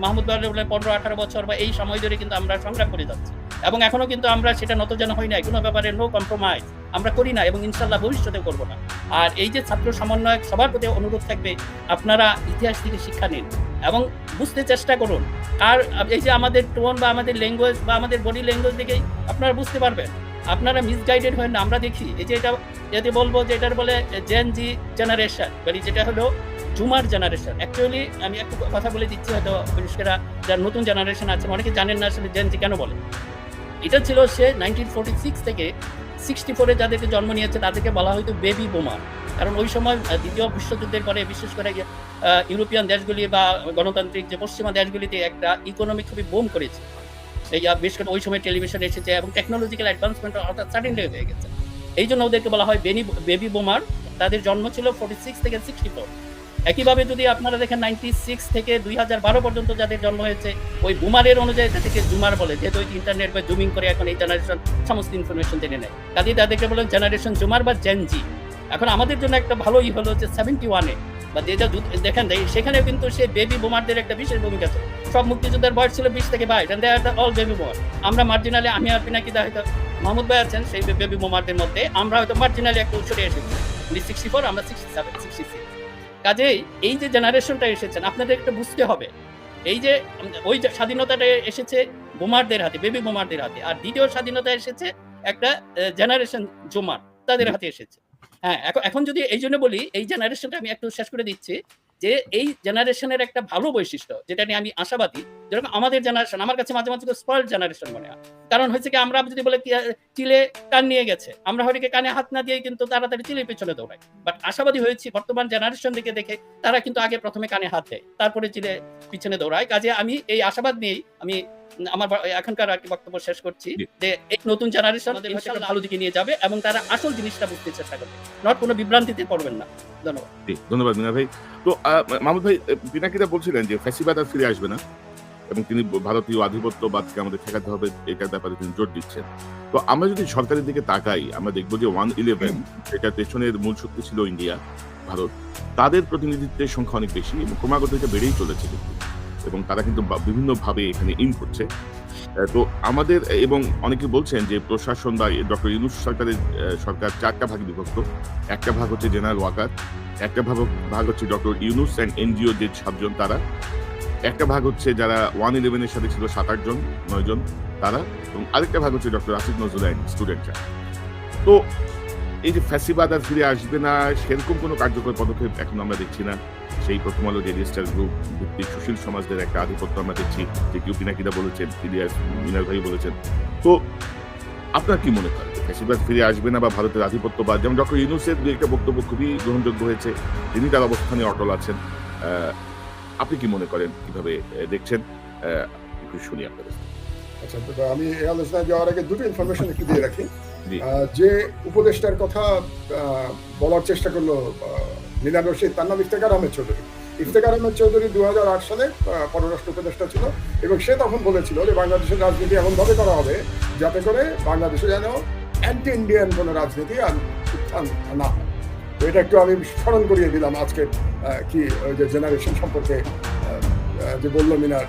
মাহমুদ ভাই 15-18 বছর বা এই সময় ধরে কিন্তু আমরা সংগ্রাম করে যাচ্ছি, এবং এখনো কিন্তু আমরা সেটা নতজান হই নাই, কোনো ব্যাপারে নো কম্প্রোমাইজ আমরা করি না, এবং ইনশাল্লাহ ভবিষ্যতে করবো না। আর এই যে ছাত্র সমন্বয়ক, সবার প্রতি অনুরোধ থাকবে, আপনারা ইতিহাস থেকে শিক্ষা নিন এবং বুঝতে চেষ্টা করুন। আর এই যে আমাদের টোন বা আমাদের ল্যাঙ্গুয়েজ বা আমাদের বডি ল্যাঙ্গুয়েজ দেখেই আপনারা বুঝতে পারবেন, আপনারা মিসগাইডেড হন না। আমরা দেখি এই যে এটা যদি বলবো যে এটার বলে জেন জি জেনারেশন, মানে যেটা হলো জুমার জেনারেশন। অ্যাকচুয়ালি আমি একটু কথা বলে দিচ্ছি, হয়তো বিশেষ যারা নতুন জেনারেশন আছে অনেকে জানেন না আসলে জেন জি কেন বলে। এটা ছিল সে 1946 থেকে 64-এ যাদেরকে জন্ম নিয়েছে তাদেরকে বলা হয়তো বেবি বোমার, কারণ ওই সময় দ্বিতীয় বিশ্বযুদ্ধের পরে বিশেষ করে ইউরোপিয়ান দেশগুলি বা গণতান্ত্রিক যে পশ্চিমা দেশগুলিতে একটা ইকোনমি খুবই বুম করেছে। এই বিশেষ করে ওই সময় টেলিভিশন এসেছে এবং টেকনোলজিক্যাল অ্যাডভান্সমেন্ট অর্থাৎ সাডেনলি হয়ে গেছে, এই জন্য ওদেরকে বলা হয় বেবি বোমার। তাদের জন্ম ছিল 46 থেকে 64। একইভাবে যদি আপনারা দেখেন 96 থেকে 2012 পর্যন্ত যাদের জন্ম হয়েছে, ওই বুমারের অনুযায়ী তাদেরকে জুমার বলে, যেহেতু ইন্টারনেট বা জুমিং করে এখন এই জেনারেশন সমস্ত ইনফরমেশন জেনে নেয়, কাজেই তাদেরকে বলেন জেনারেশন জুমার বা জেনজি। এখন আমাদের জন্য একটা ভালো হলো যে 71-এ বা যেটা দেখেন সেখানে কিন্তু সে বেবি বোমারদের একটা বিশেষ ভূমিকা ছিল। সব মুক্তিযোদ্ধার বয়স ছিল 20 থেকে 22, and they are all baby boomers। আমরা মার্জিনালি, আমি আর পিনাকি দা, হয়তো মাহমুদ ভাই আছেন সেই বেবি বোমারদের মধ্যে, আমরা হয়তো মার্জিনালি একটু সরে এসেছি। উনি 64, আমরা 67, 66। কাজেই এই যে জেনারেশনটা এসেছেন আপনাদের একটু বুঝতে হবে, এই যে ওই স্বাধীনতাটা এসেছে বোমারদের হাতে, বেবি বোমারদের হাতে, আর দ্বিতীয় স্বাধীনতা এসেছে একটা জেনারেশন জুমার, তাদের হাতে এসেছে। হ্যাঁ, এখন যদি এই জন্য বলি, এই জেনারেশনটা আমি একটু শেষ করে দিচ্ছি, যে এই জেনারেশনের একটা ভালো বৈশিষ্ট্য যেটা নিয়ে আমি আশাবাদী, যেরকম আমাদের জেনারেশন আমার কাছে মাঝে মাঝে স্পয়েলড জেনারেশন মনে হয়। কারণ হচ্ছে কি, আমরা যদি বলে চিলে কান নিয়ে গেছে, আমরা হয়তো কানে হাত না দিয়ে কিন্তু তাড়াতাড়ি চিলের পেছনে দৌড়াই, বাট আশাবাদী হয়েছি বর্তমান জেনারেশন দেখে তারা কিন্তু আগে প্রথমে কানে হাত দেয়, তারপরে চিলে পিছনে দৌড়ায়। কাজে আমি এই আশাবাদ নিয়েই আমি আমার এখনকার আর কি বক্তব্য শেষ করছি, যে এই নতুন জেনারেশন ইনশাআল্লাহ ভালো দিকে নিয়ে যাবে এবং তারা আসল জিনিসটা বুঝতে চেষ্টা করবে, নট কোনো বিভ্রান্তিতে পড়বেন না। ধন্যবাদ। ধন্যবাদ মিনা ভাই। তো মাহমুদ ভাই, পিনাকিদা বলছিলেন যে ফ্যাসিবাদ আর ফিরে আসবে না, এবং তিনি ভারতীয় আধিপত্যবাদকে আমাদের ঠেকাতে হবে, এটার ব্যাপারে তিনি জোর দিচ্ছেন। তো আমরা যদি সরকারের দিকে তাকাই, আমরা দেখবো যে 111 যেটা পেছনের মূল শক্তি ছিল ইন্ডিয়া, ভারত, তাদের প্রতিনিধিত্বের সংখ্যা অনেক বেশি এবং ক্রমাগত এটা বেড়েই চলেছে কিন্তু, এবং তারা কিন্তু বিভিন্নভাবে এখানে ইন করছে। তো আমাদের, এবং অনেকে বলছেন যে প্রশাসন বা ডক্টর ইউনূস সরকারের সরকার 4টা ভাগে বিভক্ত। একটা ভাগ হচ্ছে জেনারেল ওয়াকার, একটা ভাগ হচ্ছে ডক্টর ইউনূস অ্যান্ড এনজিও যে 7 জন তারা, একটা ভাগ হচ্ছে যারা 111-এর সাথে ছিল 7-8 জন 9 জন তারা, এবং আরেকটা ভাগ হচ্ছে ডক্টর আসিফ নজরুল অ্যান্ড স্টুডেন্টরা। তো এই যে ফ্যাসিবাদ আর ফিরে আসবে না, সেরকম কোনো কার্যকর পদক্ষেপ এখন আমরা দেখছি না। সেই প্রথম আলো রেজিস্টার গ্রুপ ভিত্তিক সুশীল সমাজদের একটা আধিপত্য আমরা দেখছি, যে কেউ পিনাকিদা বলেছেন, ইলিয়াস, মিনার ভাই বলেছেন। তো আপনার কি মনে হয় ফ্যাসিবাদ ফিরে আসবে না বা ভারতের আধিপত্যবাদ, যেমন ডক্টর ইউনূসের দু একটা বক্তব্য খুবই গ্রহণযোগ্য হয়েছে, তিনি তার অবস্থানে অটল আছেন, আপনি কি মনে করেন, কিভাবে দেখছেন, একটু শুনি আপনাদের। আচ্ছা, আমি এই আলোচনায় যাওয়ার আগে দুটো ইনফরমেশন একটু দিয়ে রাখি। যে উপদেষ্টার কথা বলার চেষ্টা করলো মিনার রশিদ, তার নাম ইফতেখার আহমেদ চৌধুরী। ইফতেখার আহমেদ চৌধুরী 2008 সালে পররাষ্ট্র উপদেষ্টা ছিল, এবং সে তখন বলেছিল যে বাংলাদেশের রাজনীতি এমনভাবে করা হবে যাতে করে বাংলাদেশে যেন অ্যান্টি ইন্ডিয়ান কোনো রাজনীতি আর উত্থান না হয়। তো এটা একটু আমি স্মরণ করিয়ে দিলাম আজকে কি ওই যে জেনারেশন সম্পর্কে যে বললো মিনার,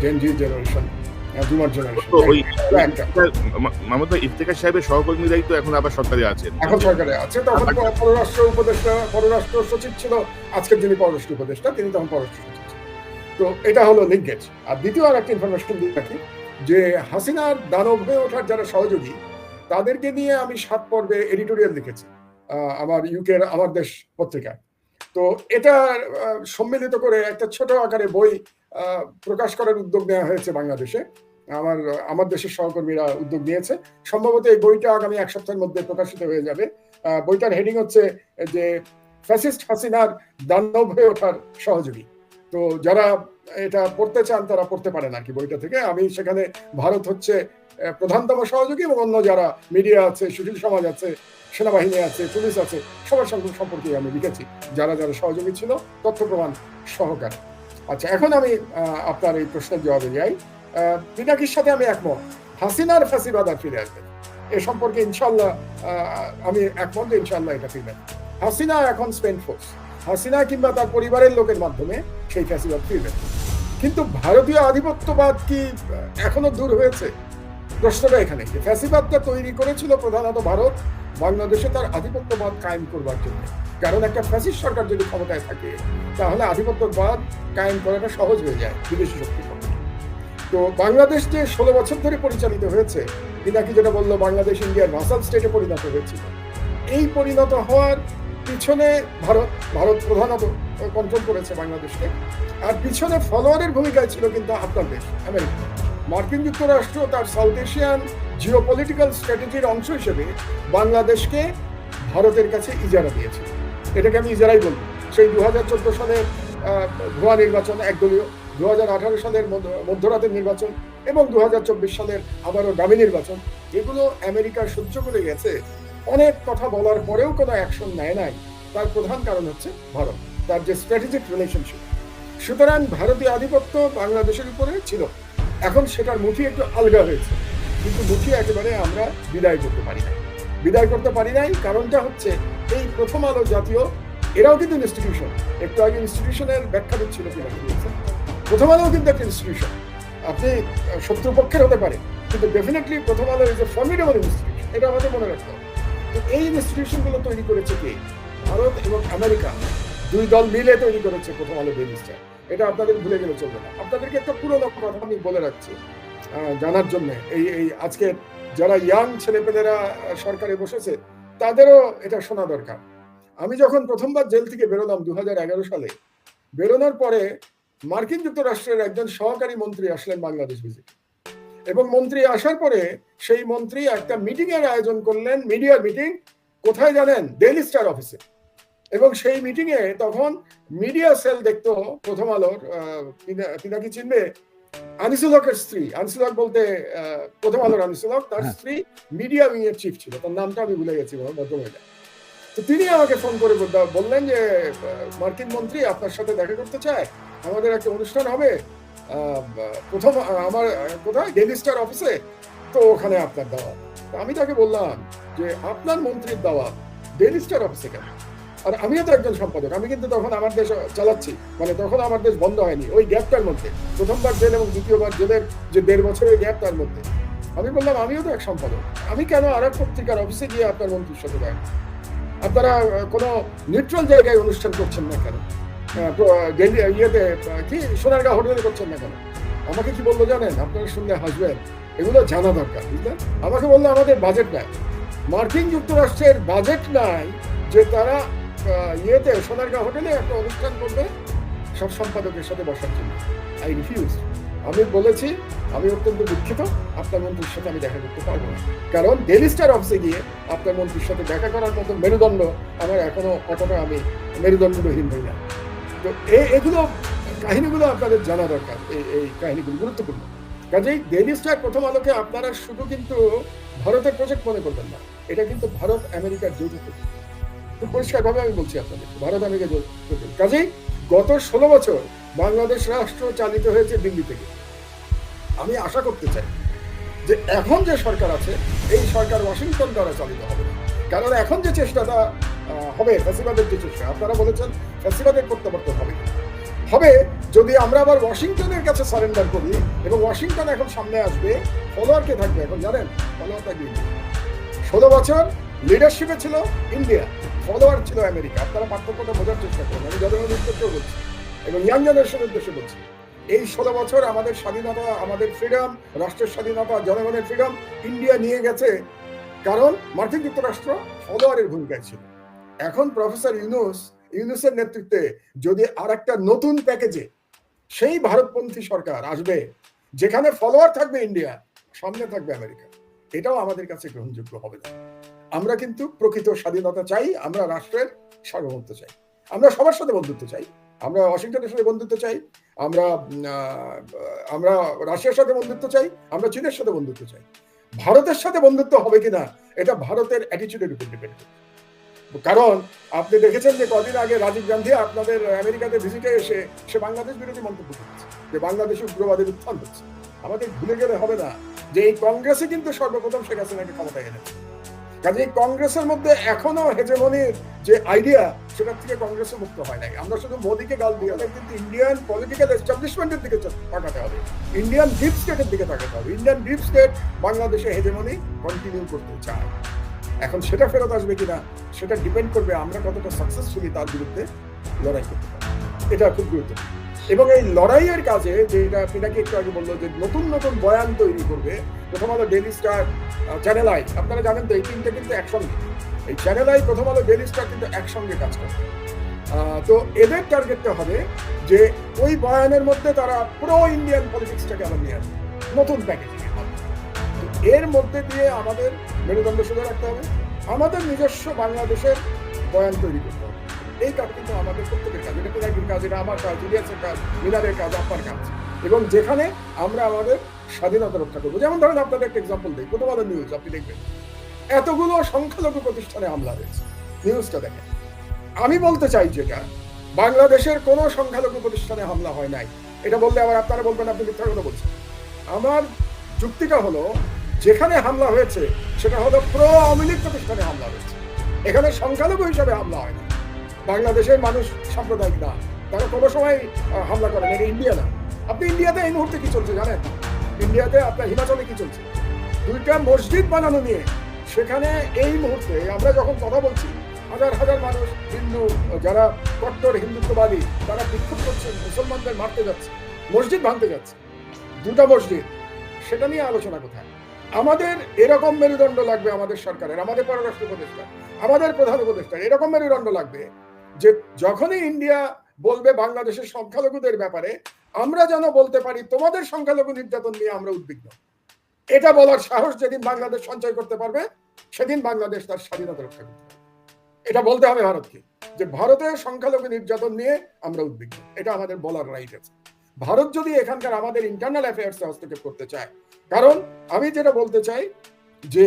জেনজি জেনারেশন, জুমার জেনারেশন। ওই মাহমুদ ভাই, ইফতেখার সাহেবের সহকর্মীরাই তো এখন আবার সরকারে আছেন। এখন সরকারে আছে, তখন পররাষ্ট্র উপদেষ্টা, পররাষ্ট্র সচিব ছিল, আজকের যিনি পররাষ্ট্র উপদেষ্টা তিনি তখন পররাষ্ট্র সচিব ছিলেন। তো এটা হলো লিঙ্কেজ। আর দ্বিতীয় আর একটা ইনফরমেশন দিয়ে রাখি যে হাসিনার দানব হয়ে ওঠার যারা সহযোগী তাদেরকে নিয়ে আমি 7 পর্বে এডিটোরিয়াল লিখেছি আমার ইউকের আমার দেশ পত্রিকায়। তো এটা সম্মিলিত করে একটা ছোট আকারে বই প্রকাশ করার উদ্যোগ নেওয়া হয়েছে বাংলাদেশে। আমার দেশের সহকর্মীরা উদ্যোগ নিয়েছে। সম্ভবত এই বইটা আগামী 1 সপ্তাহের মধ্যে প্রকাশিত হয়ে যাবে। বইটার হেডিং হচ্ছে যে ফ্যাসিস্ট হাসিনার দানব হয়ে ওঠার সহযোগী। তো যারা এটা পড়তে চান তারা পড়তে পারেন আর কি বইটা থেকে। আমি সেখানে ভারত হচ্ছে প্রধানতম সহযোগী, এবং অন্য যারা মিডিয়া আছে, সুশীল সমাজ আছে, সেনাবাহিনী আছে, পুলিশ আছে, সবার সম্পর্কে আমি লিখেছি যারা যারা সহযোগী ছিল, তথ্য প্রমাণ সহকারে। আচ্ছা, এখন আমি আপনার এই প্রশ্নের জবাবে যাই। পিনাকির সাথে আমি একমত, হাসিনার ফ্যাসিবাদ আর ফিরে আসবে এ সম্পর্কে ইনশাল্লাহ আমি একমত, ইনশাল্লাহ এটা ফিরবে। হাসিনা এখন স্পেন্ড ফোর্স, হাসিনা কিংবা তার পরিবারের লোকের মাধ্যমে সেই ফ্যাসিবাদ ফিরবে। কিন্তু ভারতীয় আধিপত্যবাদ কি এখনো দূর হয়েছে? প্রশ্নটা এখানে। ফ্যাসিবাদটা তৈরি করেছিল প্রধানত ভারত বাংলাদেশে তার আধিপত্যবাদ কায়েম করবার জন্য। কারণ একটা ফ্যাসিস্ট সরকার যদি ক্ষমতায় থাকে তাহলে আধিপত্যবাদ কায়েম করাটা সহজ হয়ে যায় বিদেশি শক্তির পক্ষে। তো বাংলাদেশ যে 16 বছর ধরে পরিচালিত হয়েছে, পিনাকি যেটা বললো বাংলাদেশ ইন্ডিয়ার ভাসাল স্টেটে পরিণত হয়েছিল, এই পরিণত হওয়ার পিছনে ভারত প্রধানত কন্ট্রোল করেছে বাংলাদেশকে। আর পিছনে ফলোয়ারের ভূমিকায় ছিল কিন্তু আপনার দেশ আমেরিকা। মার্কিন যুক্তরাষ্ট্র তার সাউথ এশিয়ান জিওপলিটিক্যাল স্ট্র্যাটেজির অংশ হিসেবে বাংলাদেশকে ভারতের কাছে ইজারা দিয়েছে। এটাকে আমি ইজারাই বলবো। সেই 2014 সালের ভুয়া নির্বাচন একদলীয়, 2018 সালের মধ্যরাতের নির্বাচন এবং 2024 সালের আবারও ডামি নির্বাচন, এগুলো আমেরিকা সহ্য করে গেছে। অনেক কথা বলার পরেও কোনো অ্যাকশন নেয় নাই। তার প্রধান কারণ হচ্ছে ভারত, তার যে স্ট্র্যাটেজিক রিলেশনশিপ। সুতরাং ভারতীয় আধিপত্য বাংলাদেশের উপরে ছিল, এখন সেটার মুঠি একটু আলগা হয়েছে, কিন্তু মুঠি একেবারে আমরা বিদায় করতে পারি নাই। কারণটা হচ্ছে এই প্রথম আলো জাতীয়, এরাও কিন্তু ইনস্টিটিউশন। একটু আগে ইনস্টিটিউশনের ব্যাখ্যা দিচ্ছিল কিনা, প্রথম আলো কিন্তু একটা ইনস্টিটিউশন। আপনি শত্রুপক্ষের হতে পারে, কিন্তু ডেফিনেটলি প্রথম আলো ইজ এ ফর্মিডেবল ইনস্টিটিউশন, এটা আমাদের মনে রাখতে হবে। তো এই ইনস্টিটিউশনগুলো তৈরি করেছে কে? ভারত এবং আমেরিকা, দুই দল মিলে তৈরি করেছে প্রথম আলো ডেইলি স্টার। এটা আপনাদের ভুলে গেলে চলবে না। আপনাদেরকে একটা পুরোনো কথা আমি বলে রাখছি জানার জন্য। এই আজকে যারা ইয়াং ছেলেপেলেরা সরকারে বসেছে তাদেরও এটা শোনা দরকার। আমি যখন প্রথমবার জেল থেকে বেরোলাম 2011 সালে, বেরোনোর পরে মার্কিন যুক্তরাষ্ট্রের একজন সহকারী মন্ত্রী আসলেন বাংলাদেশ ভিজিটে, এবং মন্ত্রী আসার পরে সেই মন্ত্রী একটা মিটিং এর আয়োজন করলেন, মিডিয়া মিটিং। কোথায় জানেন? ডেইলি স্টার অফিসে। এবং সেই মিটিং এ তখন মিডিয়া সেল দেখতো প্রথম আলোর, পিনাকি চিনবে, আনিসুল হকের স্ত্রী, আনিসুল হক বলতে প্রথম আলোর আনিসুল হক, তার স্ত্রী মিডিয়া উইং এর চিফ ছিল, তার নামটা আমি ভুলে গেছি ভদ্রমহিলা। তো তিনি আমাকে ফোন করে বললেন যে মার্কিন মন্ত্রী আপনার সাথে দেখা করতে চায়, আমাদের একটা অনুষ্ঠান হবে প্রথম আমার কোথায় ডেইলি স্টার অফিসে, তো ওখানে আপনার দাওয়াত। আমি তাকে বললাম যে আপনার মন্ত্রীর দাওয়াত ডেইলি স্টার অফিসে কেন? আর আমিও তো একজন সম্পাদক, আমি কিন্তু তখন আমার দেশ চালাচ্ছি, মানে তখন আমার দেশ বন্ধ হয়নি। ওই গ্যাপটার মধ্যে প্রথমবার জেল এবং দ্বিতীয়বার জেলের যে 1.5 বছরের গ্যাপ, তার মধ্যে আমি বললাম আমিও তো এক সম্পাদক, আমি কেন আর এক পত্রিকার অফিসে গিয়ে আপনার মন্ত্রীর সাথে দেখা? আপনারা কোনো নিউট্রাল জায়গায় অনুষ্ঠান করছেন না কেন? ইয়েতে কি সোনারগাঁ হোটেলে করছেন না কেন? আমাকে কি বললো জানেন? আপনারা শুনলে হাসবেন, এগুলো জানা দরকার, বুঝলেন? আমাকে বললো আমাদের বাজেট নাই। মার্কিন যুক্তরাষ্ট্রের বাজেট নাই যে তারা ইয়েতে সোনারগাঁ হোটেলে একটা অনুষ্ঠান করবে সব সম্পাদকের সাথে বসার জন্য। I refuse. আমি বলেছি আমি অত্যন্ত দুঃখিত, আপনার মন্ত্রীর সাথে আমি দেখা করতে পারবো না, কারণ ডেইলি স্টার অফিসে গিয়ে আপনার মন্ত্রীর সাথে দেখা করার মতো মেরুদণ্ড আমার এখনো অতটা, আমি মেরুদণ্ডহীন হই না। তো এগুলো কাহিনীগুলো আপনাদের জানা দরকার, এই কাহিনীগুলো গুরুত্বপূর্ণ। কাজেই ডেইলি স্টার প্রথম আলোকে আপনারা শুধু কিন্তু ভারতের প্রজেক্ট মনে করবেন না, এটা কিন্তু ভারত আমেরিকার যৌথ প্রজেক্ট। তো পরিষ্কারভাবে আমি বলছি আপনাদের, ভারত আমেরিকা জোট। কাজেই গত 16 বছর বাংলাদেশ রাষ্ট্র চালিত হয়েছে দিল্লি থেকে। আমি আশা করতে চাই যে এখন যে সরকার আছে এই সরকার ওয়াশিংটন দ্বারা চালিত হবে না। কারণ এখন যে চেষ্টাটা হবে ফ্যাসিবাদের যে চেষ্টা, আপনারা বলেছেন ফ্যাসিবাদের প্রত্যাবর্তন হবে হবে যদি আমরা আবার ওয়াশিংটনের কাছে সারেন্ডার করি, এবং ওয়াশিংটন এখন সামনে আসবে, ফলোয়ার কে থাকবে এখন জানেন? ফলোয়ার থাকবে ইন্ডিয়া। 16 বছর লিডারশিপে ছিল ইন্ডিয়া, ফলোয়ার ছিল আমেরিকা। আপনারা পার্থক্যটা বোঝার চেষ্টা করুন, আমি জনগণের উদ্দেশ্যেও বলছি এবং ইয়াং জেনারেশনের উদ্দেশ্যে বলছি। এই 16 বছর আমাদের স্বাধীনতা, আমাদের ফ্রিডম, রাষ্ট্রের স্বাধীনতা, জনগণের ফ্রিডম ইন্ডিয়া নিয়ে গেছে, কারণ মার্কিন যুক্তরাষ্ট্র ফলোয়ারের ভূমিকায় ছিল। এখন প্রফেসর ইউনূসের নেতৃত্বে যদি আর একটা নতুন প্যাকেজে সেই ভারতপন্থী সরকার আসবে যেখানে ফলোয়ার থাকবে ইন্ডিয়া, সামনে থাকবে আমেরিকা, এটাও আমাদের কাছে গ্রহণযোগ্য হবে না। আমরা কিন্তু প্রকৃত স্বাধীনতা চাই, আমরা রাষ্ট্রের সার্বভৌমত্ব চাই, আমরা সবার সাথে বন্ধুত্ব চাই, আমরা ওয়াশিংটনের সাথে বন্ধুত্ব চাই, আমরা রাশিয়ার সাথে বন্ধুত্ব চাই, আমরা চীনের সাথে বন্ধুত্ব চাই। ভারতের সাথে বন্ধুত্ব হবে কিনা এটা ভারতের অ্যাটিটিউডের উপর ডিপেন্ড করে। কারণ আপনি দেখেছেন যে কদিন আগে রাজীব গান্ধী আপনাদের আমেরিকাতে ভিজিটে এসে সে বাংলাদেশ বিরোধী মন্তব্য করেছে যে বাংলাদেশে উগ্রবাদের উত্থান হচ্ছে। আমাদের ভুলে গেলে হবে না যে এই কংগ্রেসে কিন্তু সর্বপ্রথম শেখ হাসিনাকে ক্ষমতায় এনেছে। কাজে এই কংগ্রেসের মধ্যে এখনো হেজেমনির যে আইডিয়া, সেটার থেকে কংগ্রেসও মুক্ত হয় নাই। আমরা শুধু মোদীকে গাল দিয়ে কিন্তু ইন্ডিয়ান পলিটিক্যাল এস্টাবলিশমেন্টের দিকে তাকাতে হবে, ইন্ডিয়ান ডিপ স্টেটের দিকে তাকাতে হবে। ইন্ডিয়ান ডিপ স্টেট বাংলাদেশে হেজেমনি কন্টিনিউ করতে চায়। এখন সেটা ফেরত আসবে কিনা সেটা ডিপেন্ড করবে আমরা কতটা সাকসেসফুলি তার বিরুদ্ধে লড়াই করতে পারি। এটা খুব গুরুত্বপূর্ণ। এবং এই লড়াইয়ের কাজে যেটা পিনাকি একটু আগে বললো যে নতুন নতুন বয়ান তৈরি করবে, প্রথম আলো, ডেইলি স্টার, চ্যানেল আই, আপনারা জানেন তো এই তিনটে কিন্তু একসঙ্গে, এই চ্যানেল আই, প্রথম আলো, ডেইলি স্টার কিন্তু একসঙ্গে কাজ করে। তো এদের টার্গেটটা হবে যে ওই বয়ানের মধ্যে তারা প্রো ইন্ডিয়ান পলিটিক্সটাকে আবার নিয়ে আসবে নতুন প্যাকেজিং। এর মধ্যে দিয়ে আমাদের মেরুদণ্ড সোজা রাখতে হবে, আমাদের নিজস্ব বাংলাদেশের বয়ান তৈরি করতে হবে। এই কাজ কিন্তু আমাদের প্রত্যেকের কাজ, এটা পিনাকির কাজ, এটা আমার কাজ, ইলিয়াসের কাজ, মিনারের কাজ, আপনার কাজ। এবং যেখানে আমরা আমাদের স্বাধীনতা রক্ষা করবো, যেমন ধরেন আপনাদের একটা এক্সাম্পল দিই, প্রথম আলো নিউজ আপনি দেখবেন এতগুলো সংখ্যালঘু প্রতিষ্ঠানে হামলা হয়েছে, নিউজটা দেখেন। আমি বলতে চাই যেটা বাংলাদেশের কোনো সংখ্যালঘু প্রতিষ্ঠানে হামলা হয় নাই, এটা বললে আবার আপনারা বলবেন আপনি মিথ্যা কথা বলছেন। আমার যুক্তিটা হলো যেখানে হামলা হয়েছে সেটা হলো প্রো আওয়ামী লীগ প্রতিষ্ঠানে হামলা হয়েছে, এখানে সংখ্যালঘু হিসাবে হামলা হয় না। বাংলাদেশের মানুষ সাম্প্রদায়িক না, তারা কোনো সময় হামলা করে না। ইন্ডিয়া না, আপনি ইন্ডিয়াতে এই মুহূর্তে কি চলছে জানেন? ইন্ডিয়াতে আপনার হিমাচলে কি চলছে? 2টা মসজিদ বানানো নিয়ে সেখানে এই মুহূর্তে আমরা যখন কথা বলছি হাজার হাজার মানুষ, হিন্দু যারা কট্টর হিন্দুত্ববাদী, তারা বিক্ষোভ করছেন, মুসলমানদের মারতে যাচ্ছে, মসজিদ ভাঙতে যাচ্ছে, 2টা মসজিদ। সেটা নিয়ে আলোচনা কোথায়? আমাদের এরকম মেরুদণ্ড লাগবে, আমাদের সরকারের, আমাদের পররাষ্ট্র উপদেষ্টা, আমাদের প্রধান উপদেষ্টার এরকম মেরুদণ্ড লাগবে যে যখনই ইন্ডিয়া বলবে বাংলাদেশের সংখ্যালঘুদের ব্যাপারে, আমরা যেন বলতে পারি তোমাদের সংখ্যালঘু নির্যাতন নিয়ে আমরা উদ্বিগ্ন। এটা বলার সাহস যেদিন বাংলাদেশ সঞ্চয় করতে পারবে, সেদিন বাংলাদেশ তার স্বাধীনতা রক্ষা করতে পারবে। এটা বলতে হবে ভারতকে যে ভারতের সংখ্যালঘু নির্যাতন নিয়ে আমরা উদ্বিগ্ন, এটা আমাদের বলার রাইট আছে। ভারত যদি এখানকার আমাদের ইন্টারনাল অ্যাফেয়ার্সে হস্তক্ষেপ করতে চায়, কারণ আমি যেটা বলতে চাই যে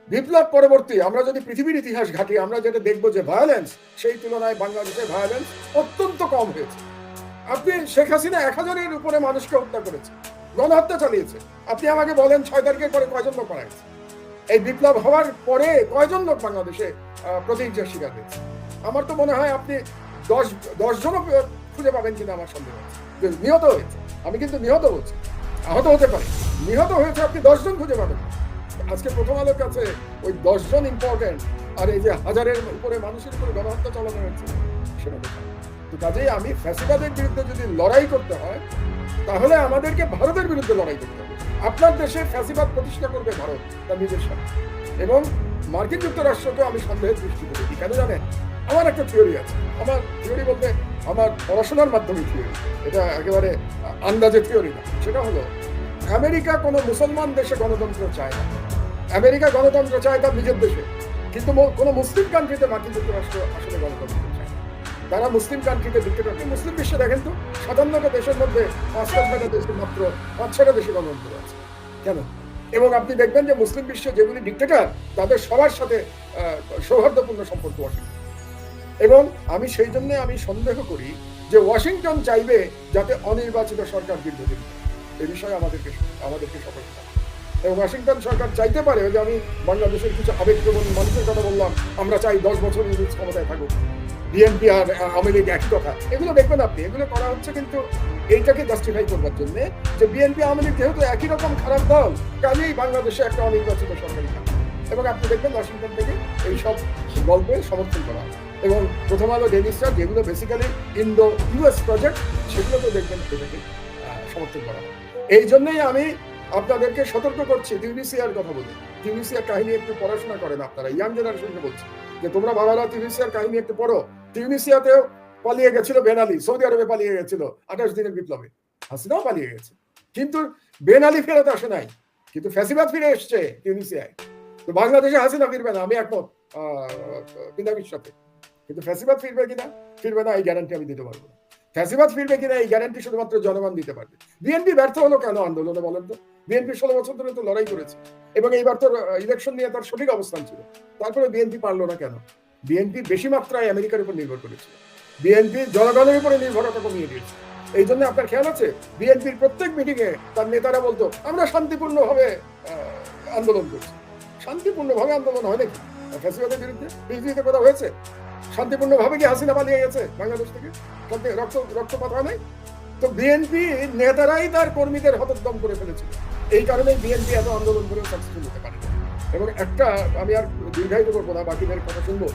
বিপ্লব পরবর্তী আমরা যদি পৃথিবীর ইতিহাস ঘাটি, আমরা যেটা দেখবো যে ভায়োলেন্স, সেই তুলনায় বাংলাদেশের ভায়োলেন্স অত্যন্ত কম হয়েছে। আপনি শেখ হাসিনা 1000-এর উপরে মানুষকে হত্যা করেছে, গণহত্যা চালিয়েছে। আপনি আমাকে বলেন 6 তারিখের পরে কয়জন লোক মারা গেছে? এই বিপ্লব হওয়ার পরে কয়জন লোক বাংলাদেশে প্রতিহিংসার শিকার হয়েছে? আমার তো মনে হয় আপনি 10 জনও খুঁজে পাবেন কিনা আমার সন্দেহ আছে। নিহত হয়েছে, আমি কিন্তু নিহত বলছি, আহত হতে পারে, নিহত হয়েছে আপনি 10 জন খুঁজে পাবেন। আজকে প্রথম আলোর কাছে ওই 10 জন ইম্পর্টেন্ট, আর এই যে হাজারের উপরে মানুষের উপরে গণহত্যা চালানো হয়েছে সেটা কোথায়? তো কাজেই আমি ফ্যাসিবাদের বিরুদ্ধে যদি লড়াই করতে হয়, তাহলে আমাদেরকে ভারতের বিরুদ্ধে লড়াই করতে হবে। আপনার দেশে ফ্যাসিবাদ প্রতিষ্ঠা করবে ভারত তার নিজের সাথে, এবং মার্কিন যুক্তরাষ্ট্রকে আমি সন্দেহের দৃষ্টিতে দেখি। কেন জানেন? আমার একটা থিওরি আছে, আমার থিওরি বলতে আমার পড়াশোনার মাধ্যমে থিওরি, এটা একেবারে আন্দাজে থিওরি না। সেটা হলো আমেরিকা কোনো মুসলমান দেশে গণতন্ত্র চায় না, আমেরিকা গণতন্ত্র চায় তার নিজের দেশে, কিন্তু কোনো মুসলিম কান্ট্রিতে মার্কিন যুক্তরাষ্ট্র আসলে গণতন্ত্র চায়। তারা মুসলিম কান্ট্রিতে ডিক্টেটর, মুসলিম বিশ্বে দেখেন তো 57টা দেশের মধ্যে 5-6টা দেশে মাত্র 5-6টা দেশে গণতন্ত্র আছে। কেন? এবং আপনি দেখবেন যে মুসলিম বিশ্ব যেগুলি ডিক্টেটর তাদের সবার সাথে সৌহার্দ্যপূর্ণ সম্পর্ক ওয়াশিংটন। এবং আমি সেই জন্য আমি সন্দেহ করি যে ওয়াশিংটন চাইবে যাতে অনির্বাচিত সরকার দীর্ঘদিন থাকে। এই বিষয়ে আমাদেরকে সতর্ক থাকতে হবে। এবং ওয়াশিংটন সরকার চাইতে পারে যে আমি বাংলাদেশের কিছু আবেগপ্রবণ মানুষের কথা বললাম, আমরা চাই 10 বছর ইউনিট ক্ষমতায় থাকুক, বিএনপি আর আওয়ামী লীগ একই কথা। এগুলো দেখবেন আপনি, এগুলো করা হচ্ছে কিন্তু এইটাকে জাস্টিফাই করবার জন্য যে বিএনপি আওয়ামী লীগ যেহেতু একই রকম খারাপ দল, কাজেই বাংলাদেশে একটা অনির্বাচিত সরকারি থাকে। এবং আপনি দেখবেন ওয়াশিংটন থেকে এইসব গল্পে সমর্থন করা হয়। এবং প্রথম আলো, ডেইলি স্টার যেগুলো বেসিক্যালি ইন্দো ইউএস প্রজেক্ট, সেগুলোকে দেখবেন এটাকে সমর্থন করা হয়। এই জন্যই আমি আপনাদেরকে সতর্ক করছি তিউনিসিয়ার কথা বলে। তিউনিসিয়ার কাহিনী একটু পড়াশোনা করেন আপনারা, ইয়াং জেনারেশনকে বলছি যে তোমরা বাবারা তিউনিসিয়ার কাহিনী একটু পড়ো। তিউনিসিয়াতেও পালিয়ে গেছিল বেন আলী, সৌদি আরবে পালিয়ে গেছিল 28 দিনের বিপ্লবে, হাসিনাও পালিয়ে গেছে, কিন্তু বেন আলী ফেরত আসে নাই, কিন্তু ফ্যাসিবাদ ফিরে এসছে তিউনিসিয়ায়। তো বাংলাদেশে হাসিনা ফিরবে না, আমি একমত পিনাকির সাথে, কিন্তু ফ্যাসিবাদ ফিরবে কিনা, ফিরবে না এই গ্যারান্টি আমি দিতে পারবো না। ফ্যাসিবাদ ফিরবে কিনা এই গ্যারান্টি শুধুমাত্র জনগণ দিতে পারবে। বিএনপি ব্যর্থ হলো কেন আন্দোলনে বলেন তো? বিএনপি 16 বছর ধরে তো লড়াই করেছে এবং এইবার তো ইলেকশন নিয়ে তার সঠিক অবস্থান ছিল, তারপরে বিএনপি পারলো না কেন? বিএনপি বেশি মাত্রায় আমেরিকার উপর নির্ভর করেছিল, বিএনপি জনগণের উপরে নির্ভরতা কমিয়ে দিয়েছে। এই জন্য আপনার খেয়াল আছে বিএনপির প্রত্যেক মিটিং এ তার নেতারা বলতো আমরা শান্তিপূর্ণভাবে আন্দোলন করছি। শান্তিপূর্ণভাবে আন্দোলন হয় নাকি? ফ্যাসিবাদের বিরুদ্ধে বিরোধিতা করা হয়েছে? শান্তিপূর্ণভাবে কি হাসিনা পালিয়ে গেছে বাংলাদেশ থেকে? রক্তপাত হয় নাই তো? বিএনপি নেতারাই তার কর্মীদের হতোদ্যম করে ফেলেছিল। এই কারণে বিএনপি এত আন্দোলন করে সাকসেসফুল হতে পারে। এবং একটা আমি আর দীর্ঘায়িত করবো না, বাকিদের কথা শুনবো।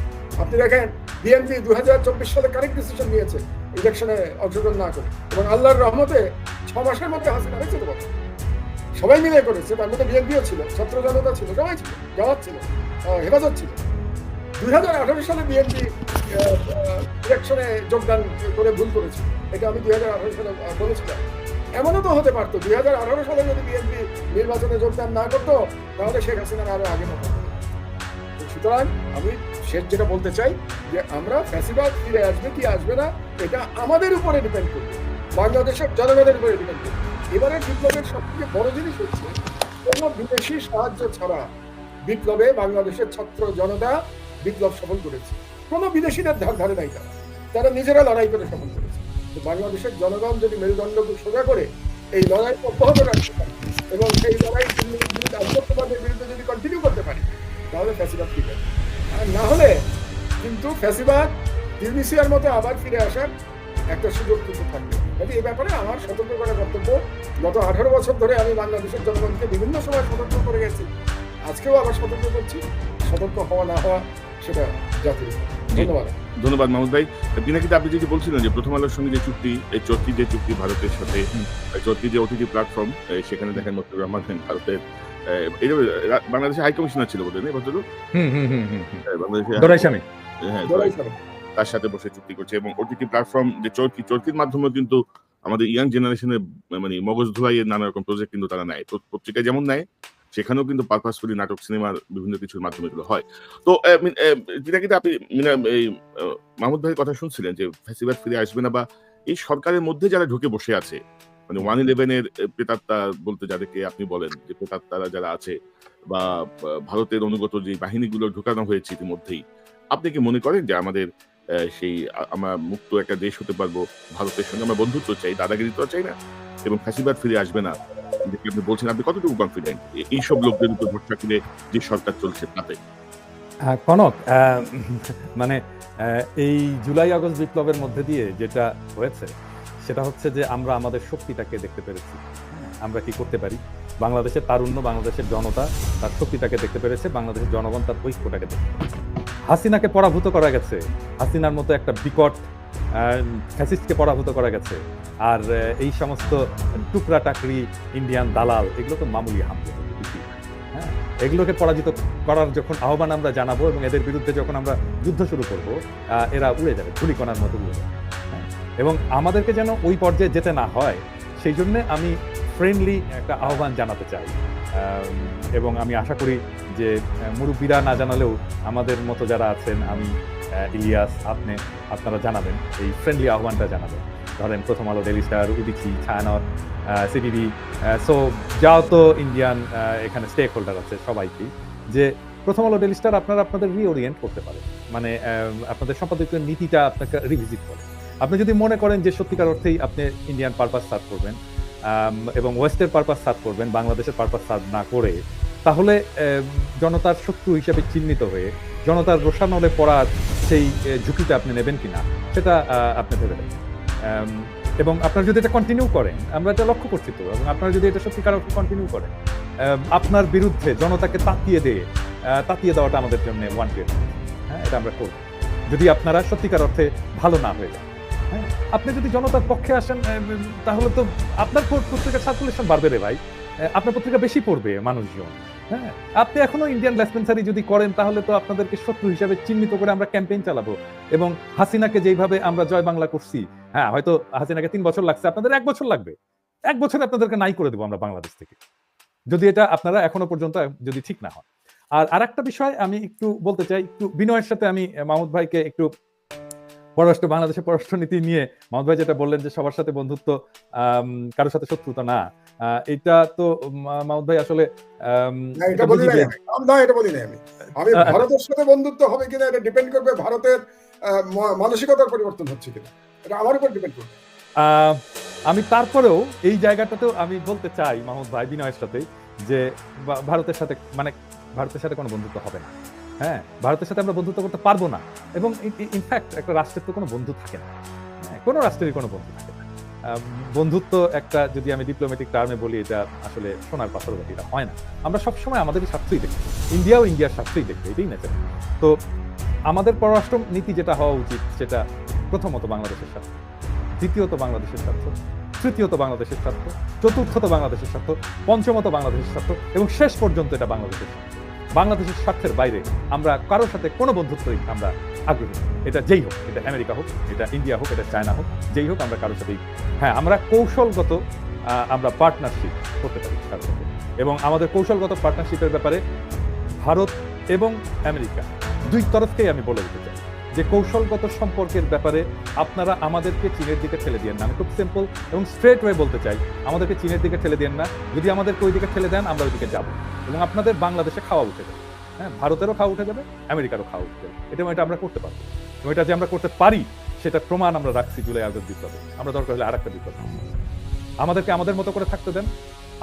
আপনি দেখেন বিএনপি 2024 সালে কারেক্ট ডিসিশন নিয়েছে ইলেকশনে অংশগ্রহণ না করে, এবং আল্লাহর রহমতে 6 মাসের মধ্যে হাসিনা হয়েছে। তো সবাই মিলে করেছে, তার মধ্যে বিএনপিও ছিল, ছাত্র জনতা ছিল, সবাই ছিল, জামাত ছিল, হেফাজত ছিল। 2018 সালে বিএনপি ইলেকশনে যোগদান করে ভুল করেছে, এটা আমি 2018 সালে বলেছিলাম। এমনও তো হতে পারতো 2018 সালে যদি বিএনপি নির্বাচনে যোগদান না করতো তাহলে শেখ হাসিনার আরো আগে মতো। সুতরাং আমি শেষ যেটা বলতে চাই যে আমরা ফ্যাসিবাদ ফিরে আসবে কি আসবে না এটা আমাদের উপরে ডিপেন্ড করবে, বাংলাদেশের জনগণের উপরে ডিপেন্ড করবে। এবারে বিপ্লবের সবথেকে বড় জিনিস হচ্ছে কোনো বিদেশি সাহায্য ছাড়া বিপ্লবে বাংলাদেশের ছাত্র জনতা বিপ্লব সফল করেছে। কোনো বিদেশিদের ধারে নাই, তারা নিজেরা লড়াই করে সফল করেছে। তো বাংলাদেশের জনগণ যদি মেরুদণ্ডকে সোজা করে এই লড়াই অব্যাহত রাখতে পারে এবং সেই লড়াই আধিপত্যবাদের বিরুদ্ধে যদি কন্টিনিউ করতে পারে তাহলে ফ্যাসিবাদ ফিরে, আর না হলে কিন্তু ফ্যাসিবাদ তিউনিসিয়ার মতো আবার ফিরে আসার একটা সুযোগ কিন্তু থাকবে। এই ব্যাপারে আমার সতর্ক করার কর্তব্য। গত 18 বছর ধরে আমি বাংলাদেশের জনগণকে বিভিন্ন সময় সতর্ক করে গেছি, আজকেও আবার সতর্ক করছি। সতর্ক হওয়া না হওয়া সেটা জাতির। ধন্যবাদ মাহমুদ ভাই। পিনাকিতে আপনি যে বলছিলেন যে প্রথম আলোর সঙ্গে যে চুক্তি, এই চর্কি যে চুক্তি ভারতের সাথে, চর্কি যে ওটিটি প্ল্যাটফর্ম, সেখানে দেখেন মতিউর রহমান ভারতের বাংলাদেশের হাই কমিশনার ছিল বোধ হয় ভদ্রলোক, বাংলাদেশের তার সাথে বসে চুক্তি করছে। এবং ওটিটি প্ল্যাটফর্ম যে চর্কির মাধ্যমে কিন্তু আমাদের ইয়াং জেনারেশনের মানে মগজ ধোলাইয়ের নানা রকম প্রজেক্ট কিন্তু তারা নেয়, পত্রিকায় যেমন নেয় সেখানেও কিন্তু পারপাসফুলি নাটক, সিনেমার বিভিন্ন কিছুর মাধ্যমে এগুলো হয়। তো পিনাকিতে আপনি এই মাহমুদ ভাইয়ের কথা শুনছিলেন যে ফ্যাসিবাদ ফিরে আসবে না, বা এই সরকারের মধ্যে যারা ঢুকে বসে আছে, মানে 111-এর প্রেতাত্মা বলতে যাদেরকে আপনি বলেন যে প্রেতাত্মারা যারা আছে, বা ভারতের অনুগত যে বাহিনীগুলো ঢুকানো হয়েছে ইতিমধ্যেই, আপনি কি মনে করেন যে আমাদের সেই আমরা মুক্ত একটা দেশ হতে পারবো, ভারতের সঙ্গে আমরা বন্ধুত্ব চাই, দাদাগিরি তো চাই না, এবং ফ্যাসিবাদ ফিরে আসবে না? আপনি বলছেন, আপনি কতটুকু কনফিডেন্ট এইসব লোকদের উপর ভরসা করে যে সরকার চলছে তাতে? কনক, মানে এই জুলাই আগস্ট বিপ্লবের মধ্যে দিয়ে যেটা হয়েছে সেটা হচ্ছে যে আমরা আমাদের শক্তিটাকে দেখতে পেরেছি, আমরা কি করতে পারি। বাংলাদেশের তারুণ্য, বাংলাদেশের জনতা তার শক্তিটাকে দেখতে পেরেছে, বাংলাদেশের জনগণ তার ঐক্যটাকে দেখতে পেরেছে। হাসিনাকে পরাভূত করা গেছে, হাসিনার মতো একটা বিকট ফ্যাসিস্টকে পরাভূত করা গেছে, আর এই সমস্ত টুকরা টাকরি ইন্ডিয়ান দালাল এগুলো তো মামুলি হামলা। হ্যাঁ, এগুলোকে পরাজিত করার যখন আহ্বান আমরা জানাবো এবং এদের বিরুদ্ধে যখন আমরা যুদ্ধ শুরু করব, এরা উড়ে যাবে, ধুলিকণার মতো উড়ে যাবে। এবং আমাদেরকে যেন ওই পর্যায়ে যেতে না হয় সেই জন্যে আমি ফ্রেন্ডলি একটা আহ্বান জানাতে চাই, এবং আমি আশা করি যে মুরব্বীরা না জানালেও আমাদের মতো যারা আছেন, আমি ইলিয়াস, আপনারা জানাবেন, এই ফ্রেন্ডলি আহ্বানটা জানাবেন। ধরেন প্রথম আলো, daily star, Udichi, Chhayanaut, CTV, so যাও তো ইন্ডিয়ান এখানে স্টেক হোল্ডার আছে সবাইকেই, যে প্রথম আলো, ডেইলি স্টার আপনারা আপনাদের রিওরিয়েন্ট করতে পারেন, মানে আপনাদের সম্পাদকীয় নীতিটা আপনাকে রিভিজিট করে। আপনি যদি মনে করেন যে সত্যিকার অর্থেই আপনি ইন্ডিয়ান পারপাস সার্ভ করবেন এবং ওয়েস্টের পারপাস সার্ভ করবেন, বাংলাদেশের পারপাস সার্ভ না করে, তাহলে জনতার শত্রু হিসেবে চিহ্নিত হয়ে জনতার রোষানলে পড়ার সেই ঝুঁকিটা আপনি নেবেন কিনা সেটা আপনি ভেবে দেখেন। এবং আপনারা যদি এটা কন্টিনিউ করেন, আমরা এটা লক্ষ্য করছি তো, এবং আপনারা যদি এটা সত্যিকার অর্থে কন্টিনিউ করেন, আপনার বিরুদ্ধে জনতাকে তাতিয়ে দেওয়াটা আমাদের জন্য ওয়ান্টেড। হ্যাঁ, এটা আমরা করব যদি আপনারা সত্যিকার অর্থে ভালো না হয়ে যান। হ্যাঁ, আপনি যদি জনতার পক্ষে আসেন, তাহলে তো আপনার পত্রিকার সার্কুলেশন বাড়বে রে ভাই, আপনার পত্রিকা বেশি পড়বে মানুষজন। হ্যাঁ, আপনি এখনো ইন্ডিয়ান লেসপেন্সারি যদি করেন, তাহলে তো আপনাদেরকে শত্রু হিসাবে চিহ্নিত করে আমরা ক্যাম্পেইন চালাবো। এবং হাসিনাকে যেইভাবে আমরা জয় বাংলা করছি, হ্যাঁ হয়তো হাসিনাকে 3 বছর লাগছে, আপনাদের 1 বছর লাগবে, 1 বছরে আপনাদেরকে নাই করে দেবো আমরা বাংলাদেশ থেকে, যদি এটা আপনারা এখনো পর্যন্ত যদি ঠিক না হয়। আর আরেকটা বিষয় আমি একটু বলতে চাই, একটু বিনয়ের সাথে আমি মাহমুদ ভাইকে একটু বাংলাদেশের পররাষ্ট্রনীতি নিয়ে মাহমুদ ভাই যেটা বললেন যে সবার সাথে বন্ধুত্ব, কারোর সাথে শত্রুতা না, এটা তো মাহমুদ ভাই আসলে এটা বলি নাই আমি। আমি ভারতের সাথে বন্ধুত্ব হবে কিনা এটা ডিপেন্ড করবে ভারতের মানসিকতার পরিবর্তন হচ্ছে কিনা, এটা আমার উপর ডিপেন্ড করবে। আমি তারপরেও এই জায়গাটাতেও আমি বলতে চাই মাহমুদ ভাই বিনয়ের সাথে যে ভারতের সাথে কোনো বন্ধুত্ব হবে না। হ্যাঁ, ভারতের সাথে আমরা বন্ধুত্ব করতে পারবো না, এবং ইনফ্যাক্ট একটা রাষ্ট্রের তো কোনো বন্ধু থাকে না, কোনো রাষ্ট্রেরই কোনো বন্ধু থাকে না। বন্ধুত্ব একটা, যদি আমি ডিপ্লোম্যাটিক টার্মে বলি, এটা আসলে সোনার পাথর বাটি, এটা হয় না। আমরা সবসময় আমাদের স্বার্থই দেখি, ইন্ডিয়াও ইন্ডিয়ার স্বার্থই দেখবে, এটাই নেচার। তো আমাদের পররাষ্ট্র নীতি যেটা হওয়া উচিত, সেটা প্রথমত বাংলাদেশের স্বার্থ, দ্বিতীয়ত বাংলাদেশের স্বার্থ, তৃতীয়ত বাংলাদেশের স্বার্থ, চতুর্থত বাংলাদেশের স্বার্থ, পঞ্চমত বাংলাদেশের স্বার্থ, এবং শেষ পর্যন্ত এটা বাংলাদেশের স্বার্থ। বাংলাদেশের স্বার্থের বাইরে আমরা কারোর সাথে কোনো বন্ধুত্বই আমরা আগ্রহী, এটা যেই হোক, এটা আমেরিকা হোক, এটা ইন্ডিয়া হোক, এটা চায়না হোক, যেই হোক, আমরা কারোর সাথেই, হ্যাঁ আমরা কৌশলগত আমরা পার্টনারশিপ করতে পারি কারোর সাথে। এবং আমাদের কৌশলগত পার্টনারশিপের ব্যাপারে ভারত এবং আমেরিকা দুই তরফকেই আমি বলে দিতে চাই যে কৌশলগত সম্পর্কের ব্যাপারে আপনারা আমাদেরকে চীনের দিকে ঠেলে দিয়েন না। আমি খুব সিম্পল এবং স্ট্রেট ওয়ে বলতে চাই, আমাদেরকে চীনের দিকে ঠেলে দিয়েন না। যদি আমাদেরকে ওই দিকে ঠেলে দেন, আমরা ওই দিকে যাবো, এবং আপনাদের বাংলাদেশে খাওয়া উঠে যাবে। হ্যাঁ, ভারতেরও খাওয়া উঠে যাবে, আমেরিকারও খাওয়া উঠে যাবে। এটা আমরা করতে পারবো, এবং এটা যে আমরা করতে পারি সেটা প্রমাণ আমরা রাখছি জুলাই আগস্ট বিপ্লবে। আমরা দরকার হলে আরেকটা বিপ্লব, আমাদেরকে আমাদের মতো করে থাকতে দেন,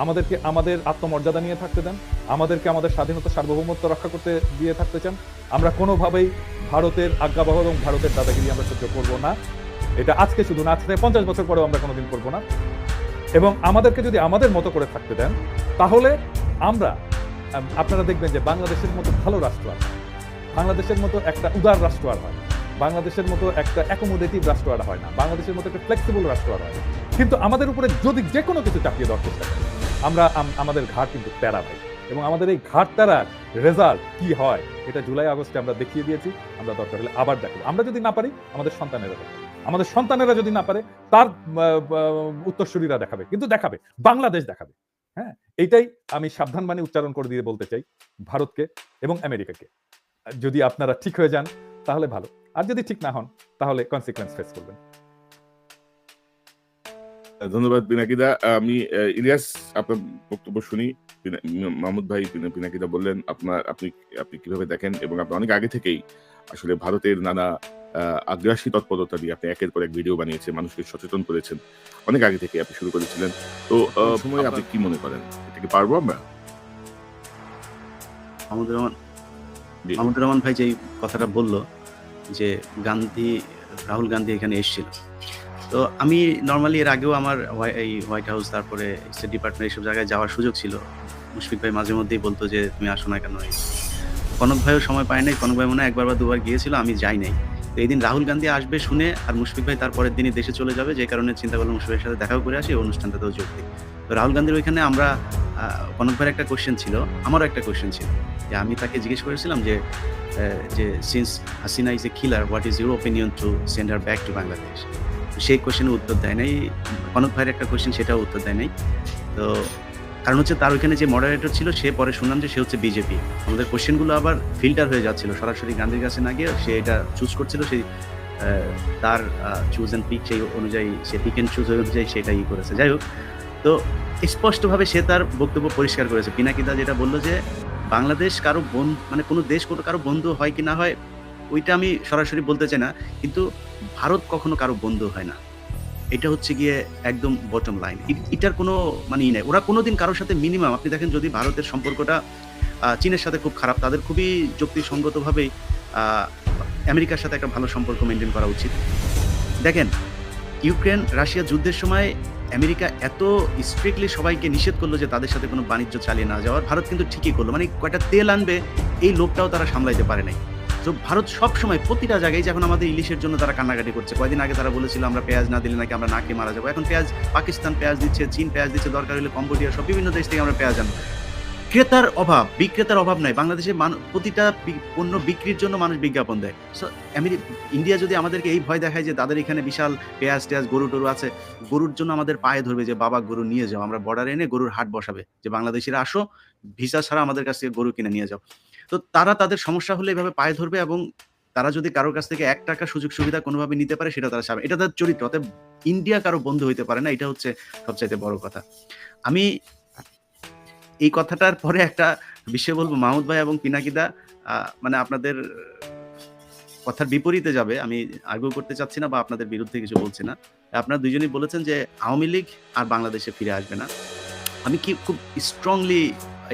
আমাদেরকে আমাদের আত্মমর্যাদা নিয়ে থাকতে দেন, আমাদেরকে আমাদের স্বাধীনতা সার্বভৌমত্ব রক্ষা করতে দিয়ে থাকতে চান। আমরা কোনোভাবেই ভারতের আজ্ঞাবহ এবং ভারতের দাদাগিরি আমরা সহ্য করবো না। এটা আজকে শুধু না, আজ থেকে 50 বছর পরেও আমরা কোনোদিন করবো না। এবং আমাদেরকে যদি আমাদের মতো করে থাকতে দেন, তাহলে আপনারা দেখবেন যে বাংলাদেশের মতো ভালো রাষ্ট্র আর হয়, বাংলাদেশের মতো একটা উদার রাষ্ট্র আর হয়, বাংলাদেশের মতো একটা অ্যাকোমোডেটিভ রাষ্ট্র আর হয় না, বাংলাদেশের মতো একটা ফ্লেক্সিবল রাষ্ট্র আর হয় না। কিন্তু আমাদের উপরে যদি যে কোনো কিছু চাপিয়ে দেওয়ার চেষ্টা করে, আমাদের ঘাট কিন্তু প্যারা ভাই, এবং আমাদের এই ঘাট প্যারার রেজাল্ট কি হয় এটা জুলাই আগস্টে আমরা দেখিয়ে দিয়েছি। আমরা দরকার হলে আবার দেখাবো। আমরা যদি না পারি, আমাদের সন্তানেরা যদি না পারে, তার উত্তরসূরিরা দেখাবে, কিন্তু দেখাবে, বাংলাদেশ দেখাবে। হ্যাঁ, এইটাই আমি সাবধান বাণী উচ্চারণ করে দিয়ে বলতে চাই ভারতকে এবং আমেরিকাকে। যদি আপনারা ঠিক হয়ে যান তাহলে ভালো, আর যদি ঠিক না হন তাহলে কনসিকুয়েন্স ফেস করবেন। ধন্যবাদ পিনাকিদা। আমি ইলিয়াস, আপনার বক্তব্য শুনি। মাহমুদ ভাই পিনাকিদা বললেন আপনি কিভাবে দেখেন, এবং আপনি অনেক আগে থেকেই আসলে ভারতের নানা আগ্রাসী তৎপরতা দিয়ে আপনি একের পর এক ভিডিও বানিয়েছেন, মানুষকে সচেতন করেছেন, অনেক আগে থেকে আপনি শুরু করেছিলেন। তো সময় আপনি কি মনে করেন, এটাকে পারবো আমরা? মাহমুদুর রহমান ভাই যে কথাটা বললো যে রাহুল গান্ধী এখানে এসেছিল, তো আমি নর্মালি এর আগেও আমার এই হোয়াইট হাউস, তারপরে স্টেট ডিপার্টমেন্ট, এইসব জায়গায় যাওয়ার সুযোগ ছিল। মুশফিক ভাই মাঝে মধ্যেই বলতো যে তুমি আসো না কেন। কনক ভাইও সময় পায় নাই, কনক ভাই মনে হয় একবার বা দুবার গিয়েছিল, আমি যাই নাই। তো এই দিন রাহুল গান্ধী আসবে শুনে, আর মুশফিক ভাই তারপরের দিনই দেশে চলে যাবে, যে কারণে চিন্তা করলাম মুশফিকের সাথে দেখাও করে আসি, অনুষ্ঠানটাতেও যোগ দিই। তো রাহুল গান্ধীর ওইখানে আমরা, কনক ভাইয়ের একটা কোয়েশ্চেন ছিল, আমারও একটা কোয়েশ্চেন ছিল, যে আমি তাকে জিজ্ঞেস করেছিলাম যে since Hasina is A killer, what is your opinion to send her back to Bangladesh. সেই কোয়েশ্চেনের উত্তর দেয় নাই। কনক ভাইয়ের একটা কোয়েশ্চেন, সেটাও উত্তর দেয় নাই। তো কারণ হচ্ছে তার ওইখানে যে মডারেটর ছিল সে পরে শুনলাম যে সে হচ্ছে বিজেপি। আমাদের কোশ্চেনগুলো আবার ফিল্টার হয়ে যাচ্ছিল, সরাসরি গান্ধীর কাছে না গিয়ে সে এটা চুজ করছিল, সেই তার চুজ অ্যান্ড পিক সেই অনুযায়ী, সে পিক অ্যান্ড চুজ অনুযায়ী সেটাই করেছে। যাই হোক, তো স্পষ্টভাবে সে তার বক্তব্য পরিষ্কার করেছে। পিনাকিদা যেটা বললো যে বাংলাদেশ কারো মানে কোনো দেশ কারো বন্ধু হয় কি না হয় ওইটা আমি সরাসরি বলতে চাই না, কিন্তু ভারত কখনো কারো বন্ধু হয় না। এটা হচ্ছে গিয়ে একদম বটম লাইন। এটার কোনো মানে নেই। ওরা কোনোদিন কারোর সাথে মিনিমাম, আপনি দেখেন যদি ভারতের সম্পর্কটা চীনের সাথে খুব খারাপ, তাদের খুবই যুক্তিসঙ্গতভাবেই আমেরিকার সাথে একটা ভালো সম্পর্ক মেনটেন করা উচিত। দেখেন, ইউক্রেন রাশিয়া যুদ্ধের সময় আমেরিকা এত স্ট্রিক্টলি সবাইকে নিষেধ করলো যে তাদের সাথে কোনো বাণিজ্য চালিয়ে না যাওয়ার। ভারত কিন্তু ঠিকই করলো, মানে কয়টা তেল আনবে এই লোকটাও তারা সামলাইতে পারে নাই। তো ভারত সবসময় প্রতিটা জায়গায়, যখন আমাদের ইলিশের জন্য তারা কান্নাকাটি করছে, কয়েকদিন আগে তারা বলেছিল আমরা পেঁয়াজ না দিলে নাকি আমরা না খেয়ে মারা যাবো। এখন পেঁয়াজ পাকিস্তান পেঁয়াজ দিচ্ছে, চীন পেঁয়াজ দিচ্ছে, দরকার হলে কম্বোডিয়া, সব বিভিন্ন দেশ থেকে আমরা পেঁয়াজ আনবো। ক্রেতার অভাব, বিক্রেতার অভাব নাই। বাংলাদেশে প্রতিটা পণ্য বিক্রির জন্য মানুষ বিজ্ঞাপন দেয়। সো ইন্ডিয়া যদি আমাদেরকে এই ভয় দেখায় যে তাদের এখানে বিশাল পেঁয়াজ টেয়াজ গরু টরু আছে, গরুর জন্য আমাদের পায়ে ধরবে যে বাবা গরু নিয়ে যাও, আমরা বর্ডারে এনে গরুর হাট বসাবে যে বাংলাদেশিরা আসো, ভিসা ছাড়া আমাদের কাছ থেকে গরু কিনে নিয়ে যাও। তো তারা তাদের সমস্যা হলে এভাবে পায়ে ধরবে, এবং তারা যদি কারোর কাছ থেকে 1 টাকা সুযোগ সুবিধা কোনোভাবে নিতে পারে সেটা তারা চাবে। এটা তাদের চরিত্র। অতএব ইন্ডিয়া কারো বন্ধু হইতে পারে না, এটা হচ্ছে সবচাইতে বড় কথা। আমি এই কথাটার পরে একটা বিষয় বলবো, মাহমুদ ভাই এবং পিনাকিদা মানে আপনাদের কথার বিপরীতে যাবে, আমি আর্গুও করতে চাচ্ছি না বা আপনাদের বিরুদ্ধে কিছু বলছি না। আপনারা দুইজনই বলেছেন যে আওয়ামী লীগ আর বাংলাদেশে ফিরে আসবে না। আমি কি খুব স্ট্রংলি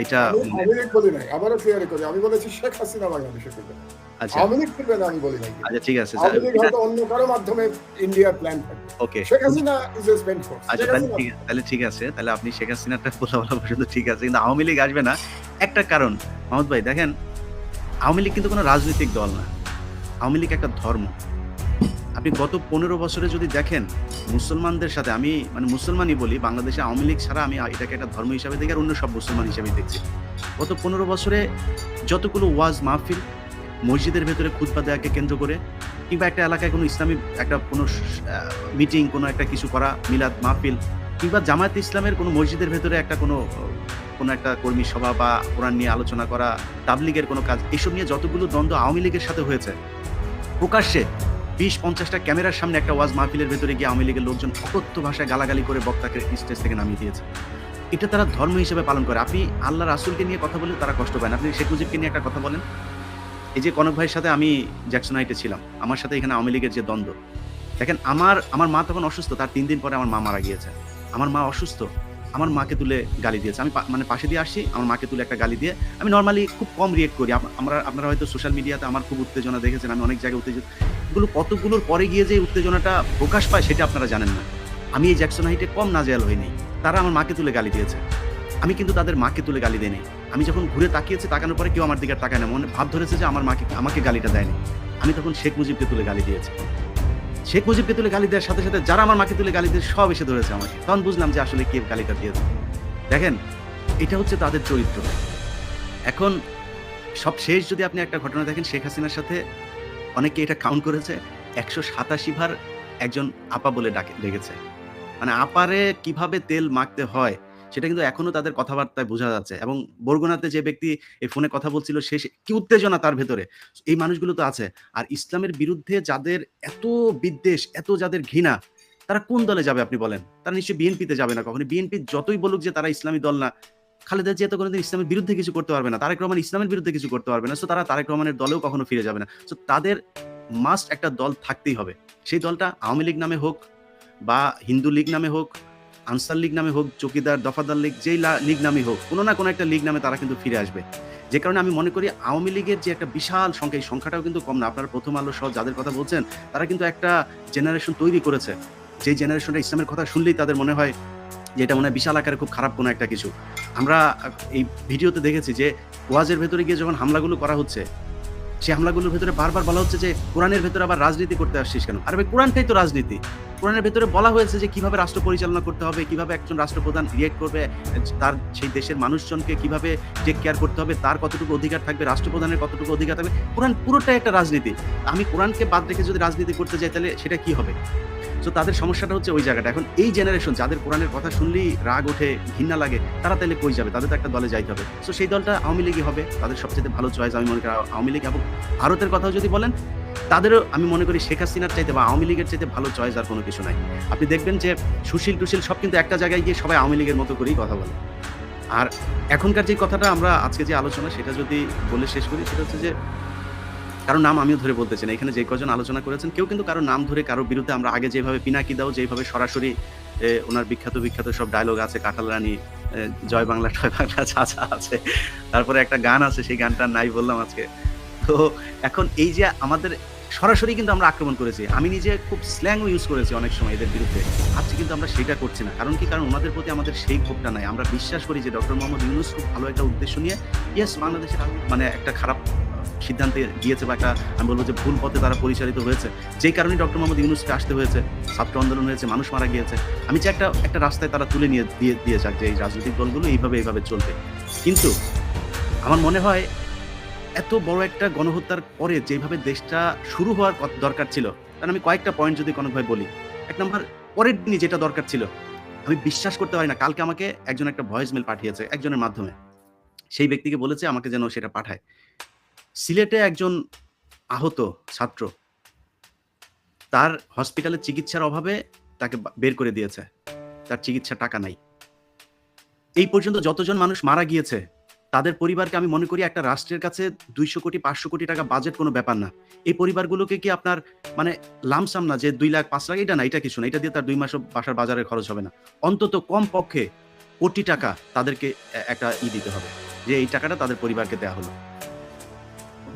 এটা আওয়ামী লীগ বলি নাই, আবারও ক্লিয়ার করি, আমি বলেছি শেখ হাসিনা বাংলাদেশে ফিরবে না। আচ্ছা আওয়ামী লীগ ফিরবে না আমি বলি নাই। আচ্ছা ঠিক আছে, আওয়ামী লীগ হয়তো অন্য কারো মাধ্যমে ইন্ডিয়ার প্ল্যান থাকবে। Okay, Sheikh Hasina is a spent force. আচ্ছা তাহলে ঠিক আছে, তাহলে আপনি শেখ হাসিনাটা বলা পর্যন্ত ঠিক আছে, কিন্তু আওয়ামী লীগ আসবে না একটা কারণ। মাহমুদ ভাই দেখেন, আওয়ামী লীগ কিন্তু কোনো রাজনৈতিক দল না, আওয়ামী লীগ একটা ধর্ম। আপনি গত 15 বছরে যদি দেখেন মুসলমানদের সাথে, আমি মানে মুসলমানই বলি, বাংলাদেশে আওয়ামী লীগ ছাড়া আমি এটাকে একটা ধর্ম হিসাবে দেখি, আর অন্য সব মুসলমান হিসাবে দেখছি। গত 15 বছরে যতগুলো ওয়াজ মাহফিল, মসজিদের ভেতরে খুতবা দেওয়াকে কেন্দ্র করে, কিংবা একটা এলাকায় কোনো ইসলামী একটা কোনো মিটিং, কোনো একটা কিছু করা, মিলাদ মাহফিল, কিংবা জামায়াতে ইসলামের কোনো মসজিদের ভেতরে একটা কোনো একটা কর্মী সভা বা কোরআন নিয়ে আলোচনা করা, তাবলিগের কোনো কাজ, এসব নিয়ে যতগুলো দ্বন্দ্ব আওয়ামী লীগের সাথে হয়েছে, প্রকাশ্যে 20-50টা ক্যামেরার সামনে একটা ওয়াজ মাহফিলের ভেতরে গিয়ে আওয়ামী লীগের লোকজন অকথ্য ভাষায় গালাগালি করে বক্তাকে স্টেজ থেকে নামিয়ে দিয়েছে। এটা তারা ধর্ম হিসেবে পালন করে। আপনি আল্লাহ রাসূলকে নিয়ে কথা বলে তারা কষ্ট পায় না। আপনি শেখ মুজিবকে নিয়ে একটা কথা বলেন। এই যে কনক ভাইয়ের সাথে আমি জ্যাকসনাইটে ছিলাম, আমার সাথে এখানে আওয়ামী লীগের যে দ্বন্দ্ব, দেখেন আমার মা তখন অসুস্থ, তার 3 দিন পরে আমার মা মারা গিয়েছে। আমার মা অসুস্থ, আমার মাকে তুলে গালি দিয়েছে। আমি মানে পাশে দিয়ে আসছি, আমার মাকে তুলে একটা গালি দিয়ে, আমি নর্মালি খুব কম রিয়েক্ট করি। আপনারা হয়তো সোশ্যাল মিডিয়াতে আমার খুব উত্তেজনা দেখেছেন, আমি অনেক জায়গায় উত্তেজিত। এগুলো কতগুলোর পরে গিয়ে যে উত্তেজনাটা প্রকাশ পায় সেটা আপনারা জানেন না। আমি এই জ্যাকসনাইটে কম নাজেহাল হইনি। তারা আমার মাকে তুলে গালি দিয়েছে, আমি কিন্তু তাদের মাকে তুলে গালি দেয়নি। আমি যখন ঘুরে তাকিয়েছি, তাকানোর পরে কেউ আমার দিকে তাকায় না, মনে ভাব ধরেছে যে আমার মাকে আমাকে গালিটা দেয়নি। আমি তখন শেখ মুজিবকে তুলে গালি দিয়েছি। শেখ মুজিবকে তুলে গালি দেওয়ার সাথে সাথে যারা আমার মাকে তুলে গালি দিয়ে সব এসে ধরেছে আমাকে। তখন বুঝলাম যে আসলে কে গালিটা দিয়েছে। দেখেন, এটা হচ্ছে তাদের চরিত্র। এখন সব শেষ যদি আপনি একটা ঘটনা দেখেন, শেখ হাসিনার সাথে অনেকে এটা কাউন্ট করেছে 187 বার একজন আপা বলে ডেকেছে। মানে আপারে কিভাবে তেল মাখতে হয় সেটা কিন্তু এখনো তাদের কথাবার্তায় বোঝা যাচ্ছে। এবং বরগুনাতে যে ব্যক্তি এই ফোনে কথা বলছিল, সে কি উত্তেজনা তার ভেতরে, এই মানুষগুলো তো আছে। আর ইসলামের বিরুদ্ধে যাদের এত বিদ্বেষ, এত যাদের ঘৃণা, তারা কোন দলে যাবে আপনি বলেন? তারা নিশ্চয়ই বিএনপিতে যাবে না কখনো। বিএনপি যতই বলুক যে তারা ইসলামী দল না, খালেদা জিয়া তো কোনোদিন ইসলামের বিরুদ্ধে কিছু করতে পারবে না, তারেক রহমান ইসলামের বিরুদ্ধে কিছু করতে পারবে না। সো তারা তারেক রহমানের দলেও কখনো ফিরে যাবে না। সো তাদের মাস্ট একটা দল থাকতেই হবে। সেই দলটা আওয়ামী লীগ নামে হোক, বা হিন্দু লীগ নামে হোক, আনসার লীগ নামে হোক, চৌকিদার দফাদার লীগ, যেই লীগ নামে হোক, কোনো না কোনো একটা লীগ নামে তারা কিন্তু ফিরে আসবে। যে কারণে আমি মনে করি আওয়ামী লীগের যে একটা বিশাল সংখ্যা, এই সংখ্যাটাও কিন্তু কম না। আপনারা প্রথম আলো সহ যাদের কথা বলছেন, তারা কিন্তু একটা জেনারেশন তৈরি করেছে, যে জেনারেশনটা ইসলামের কথা শুনলেই তাদের মনে হয় যে এটা মনে হয় বিশাল আকারে খুব খারাপ কোনো একটা কিছু। আমরা এই ভিডিওতে দেখেছি যে ওয়াজের ভেতরে গিয়ে যখন হামলাগুলো করা হচ্ছে, সেই হামলাগুলোর ভেতরে বারবার বলা হচ্ছে যে কোরআনের ভেতরে আবার রাজনীতি করতে আসছিস কেন? আরে ভাই, কোরআনটাই তো রাজনীতি। কোরআনের ভেতরে বলা হয়েছে যে কিভাবে রাষ্ট্র পরিচালনা করতে হবে, কিভাবে একজন রাষ্ট্রপ্রধান রিয়েক্ট করবে, তার সেই দেশের মানুষজনকে কিভাবে টেক কেয়ার করতে হবে, তার কতটুকু অধিকার থাকবে, রাষ্ট্রপ্রধানের কতটুকু অধিকার থাকবে। কোরআন পুরোটাই একটা রাজনীতি। আমি কোরআনকে বাদ রেখে যদি রাজনীতি করতে যাই তাহলে সেটা কি হবে? সো তাদের সমস্যাটা হচ্ছে ওই জায়গাটা। এখন এই জেনারেশন যাদের কোরআনের কথা শুনলেই রাগ ওঠে, ঘৃণা লাগে, তারা তাহলে কই যাবে? তাদের তো একটা দলে যাইতে হবে। সো সেই দলটা আওয়ামী লীগই হবে, তাদের সবচেয়ে ভালো চয়েস আমি মনে করি আওয়ামী লীগ। এবং ভারতের কথাও যদি বলেন, তাদেরও আমি মনে করি শেখ হাসিনার চাইতে বা আওয়ামী লীগের চাইতে ভালো চয়েস আর কোনো কিছু নাই। আপনি দেখবেন যে সুশীল টুশীল সব কিন্তু একটা জায়গায় গিয়ে সবাই আওয়ামী লীগের মতো করেই কথা বলে। আর এখনকার যে কথাটা আমরা আজকে যে আলোচনা সেটা যদি বলে শেষ করি, সেটা হচ্ছে যে কারো নাম আমিও ধরে বলতে চাই না। এখানে যে কজন আলোচনা করেছেন কেউ কিন্তু কারো নাম ধরে কারোর বিরুদ্ধে আমরা আগে যেভাবে পিনাকি দাও, যেভাবে সরাসরি ওনার বিখ্যাত সব ডায়লগ আছে, কাঁঠাল রানী, জয় বাংলা টয় বাংলা চাচা আছে, তারপরে একটা গান আছে, সেই গানটা নাই বললাম আজকে। তো এখন এই যে আমাদের সরাসরি কিন্তু আমরা আক্রমণ করেছি, আমি নিজে খুব স্ল্যাংও ইউজ করেছি অনেক সময় এদের বিরুদ্ধে। আজকে কিন্তু আমরা সেটা করছি না। কারণ কি? কারণ ওনাদের প্রতি আমাদের সেই ক্ষোভটা নাই। আমরা বিশ্বাস করি যে ডক্টর মোহাম্মদ ইউনূস খুব ভালো একটা উদ্দেশ্য নিয়ে ইয়েস বাংলাদেশের মানে একটা খারাপ সিদ্ধান্তে গিয়েছে বা একটা আমি বলবো যে ভুল পথে তারা পরিচালিত হয়েছে, যেই কারণে ডক্টর মোহাম্মদ ইউনূসকে আসতে হয়েছে, ছাত্র আন্দোলন হয়েছে, মানুষ মারা গিয়েছে। আমি চাই একটা রাস্তায় তারা তুলে নিয়ে দিয়ে যাক যে এই রাজনৈতিক দলগুলো এইভাবে চলবে। কিন্তু আমার মনে হয় এত বড় একটা গণহত্যার পরে যেভাবে দেশটা শুরু হওয়ার দরকার ছিল, কারণ আমি কয়েকটা পয়েন্ট যদি কনক ভাই বলি। এক নম্বর, পরের দিনই যেটা দরকার ছিল, আমি বিশ্বাস করতে পারি না, কালকে আমাকে একজন একটা ভয়েস মেল পাঠিয়েছে একজনের মাধ্যমে। সেই ব্যক্তিকে বলেছে আমাকে যেন সেটা পাঠায়। সিলেটে একজন আহত ছাত্র, তার হসপিটালে চিকিৎসার অভাবে তাকে বের করে দিয়েছে, তার চিকিৎসার টাকা নাই। এই পর্যন্ত যতজন মানুষ মারা গিয়েছে তাদের পরিবারকে আমি মনে করি একটা রাষ্ট্রের কাছে 200 কোটি 500 কোটি টাকা বাজেট কোনো ব্যাপার না। এই পরিবারগুলোকে কি আপনার মানে লামসাম না যে 2 লাখ 5 লাখ, এটা না, এটা কিছু না, এটা দিয়ে তার 2 মাস বাসার বাজারের খরচ হবে না। অন্তত কম পক্ষে কোটি টাকা তাদেরকে একটা দিতে হবে, যে এই টাকাটা তাদের পরিবারকে দেওয়া হলো।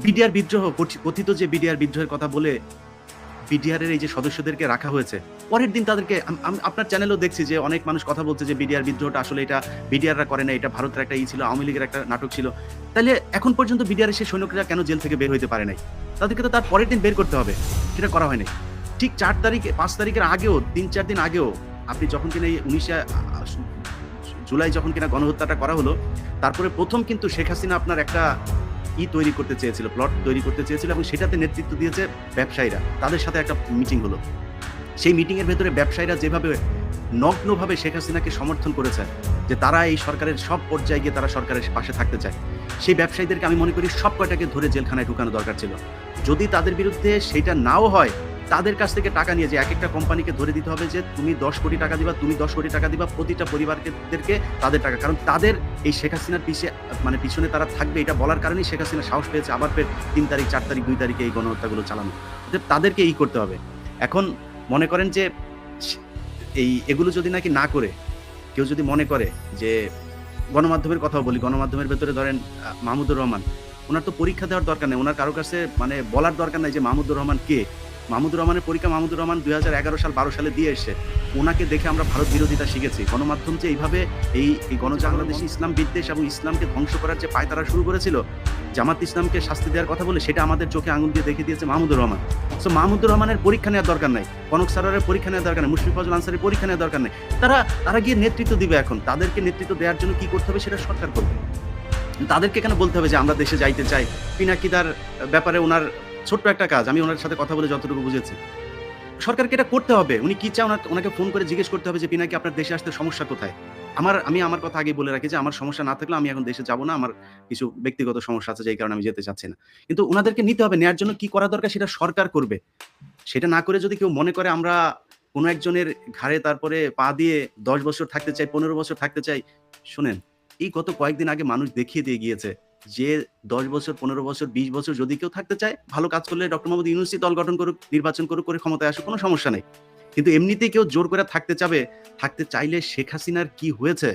বিডিআর বিদ্রোহ, কথিত যে বিডিআর বিদ্রোহের কথা বলে বিডিআরের এই যে সদস্যদেরকে রাখা হয়েছে, পরের দিন তাদেরকে আপনার চ্যানেলেও দেখছি যে অনেক মানুষ কথা বলছে যে বিডিআর বিদ্রোহটা আসলে এটা বিডিআররা করে না, এটা ভারতের একটা ছিল, আওয়ামী লীগের একটা নাটক ছিল। তাহলে এখন পর্যন্ত বিডিআরের সেই সৈনিকরা কেন জেল থেকে বের হইতে পারে নাই? তাদেরকে তো তার পরের দিন বের করতে হবে, সেটা করা হয়নি। ঠিক 4 তারিখ 5 তারিখের আগেও 3-4 দিন আগেও আপনি যখন কিনা এই 19 জুলাই যখন কিনা গণহত্যাটা করা হলো, তারপরে প্রথম কিন্তু শেখ হাসিনা আপনার একটা তৈরি করতে চেয়েছিল, প্লট তৈরি করতে চেয়েছিল, এবং সেটাতে নেতৃত্ব দিয়েছে ব্যবসায়ীরা। তাদের সাথে একটা মিটিং হলো। সেই মিটিং এর ভেতরে ব্যবসায়ীরা যেভাবে নগ্নভাবে শেখ হাসিনাকে সমর্থন করেছে, যে তারা এই সরকারের সব পর্যায়ে গিয়ে তারা সরকারের পাশে থাকতে চায়, সেই ব্যবসায়ীদেরকে আমি মনে করি সব কয়টাকে ধরে জেলখানায় ঢুকানো দরকার ছিল। যদি তাদের বিরুদ্ধে সেটা নাও হয়, তাদের কাছ থেকে টাকা নিয়ে যে এক একটা কোম্পানিকে ধরে দিতে হবে যে তুমি 10 কোটি টাকা দিবা, তুমি 10 কোটি টাকা দিবা, প্রতিটা পরিবারকে তাদের টাকা। কারণ তাদের এই শেখ হাসিনার পিছনে তারা থাকবে, এটা বলার কারণেই শেখ হাসিনা সাহস পেয়েছে আবার ফের 3 তারিখ 4 তারিখ 2 তারিখে এই গণহত্যাগুলো চালানো। তাদেরকে করতে হবে। এখন মনে করেন যে এগুলো যদি নাকি না করে, কেউ যদি মনে করে যে গণমাধ্যমের কথাও বলি, গণমাধ্যমের ভেতরে ধরেন মাহমুদুর রহমান, ওনার তো পরীক্ষা দেওয়ার দরকার নেই, ওনার কারো কাছে মানে বলার দরকার নাই যে মাহমুদুর রহমান কে। মাহমুদুর রহমানের পরীক্ষা মাহমুদুর রহমান 2011 সাল 12 সালে দিয়ে এসে, ওনাকে দেখে আমরা ভারত বিরোধিতা শিখেছি। গণমাধ্যম যে এইভাবে এই গণবাংলাদেশী ইসলাম বিদ্বেষ এবং ইসলামকে ধ্বংস করার যে পায়তারা শুরু করেছিল, জামাত ইসলামকে শাস্তি দেওয়ার কথা বলে, সেটা আমাদের চোখে আঙুল দিয়ে দেখে দিয়েছে মাহমুদুর রহমান। সো মাহমুদুর রহমানের পরীক্ষা নেওয়ার দরকার নাই, কনক সারারের পরীক্ষা নেওয়ার দরকার নেই, মুশফিক ফজল আনসারের পরীক্ষা নেওয়ার দরকার নেই। তারা গিয়ে নেতৃত্ব দিবে। এখন তাদেরকে নেতৃত্ব দেওয়ার জন্য কি করতে হবে সেটা সরকার করবে। তাদেরকে কেন বলতে হবে যে আমরা দেশে যাইতে চাই? পিনাকিদার ব্যাপারে ওনার ছোট্ট একটা কাজ, আমি ওনার সাথে কথা বলে যতটুকু বুঝেছি, সরকারকে এটা করতে হবে। উনি কি চান ওনাকে ফোন করে জিজ্ঞেস করতে হবে যে পিনাকি আপনার দেশে আসতে সমস্যা কোথায়। আমি আমার কথা আগে বলে রাখি যে আমার সমস্যা না থাকলে আমি এখন দেশে যাব না, আমার কিছু ব্যক্তিগত সমস্যা আছে যেই কারণে আমি যেতে চাচ্ছি না। কিন্তু ওনাদেরকে নিতে হবে, নেওয়ার জন্য কি করা দরকার সেটা সরকার করবে। সেটা না করে যদি কেউ মনে করে আমরা কোনো একজনের ঘাড়ে তারপরে পা দিয়ে 10 বছর থাকতে চাই, 15 বছর থাকতে চাই, শুনেন, এই গত কয়েকদিন আগে মানুষ দেখিয়ে দিয়ে গিয়েছে যে 10 বছর 15 বছর 20 বছর যদি কেউ থাকতে চায়, ভালো কাজ করলে ডক্টর মোহাম্মদ ইউনূস দল গঠন করুক, নির্বাচন করুক, করে ক্ষমতায় আসুক, কোনো সমস্যা নেই। কিন্তু এমনিতেই কেউ জোর করে থাকতে চাইলে শেখ হাসিনার কি হয়েছে?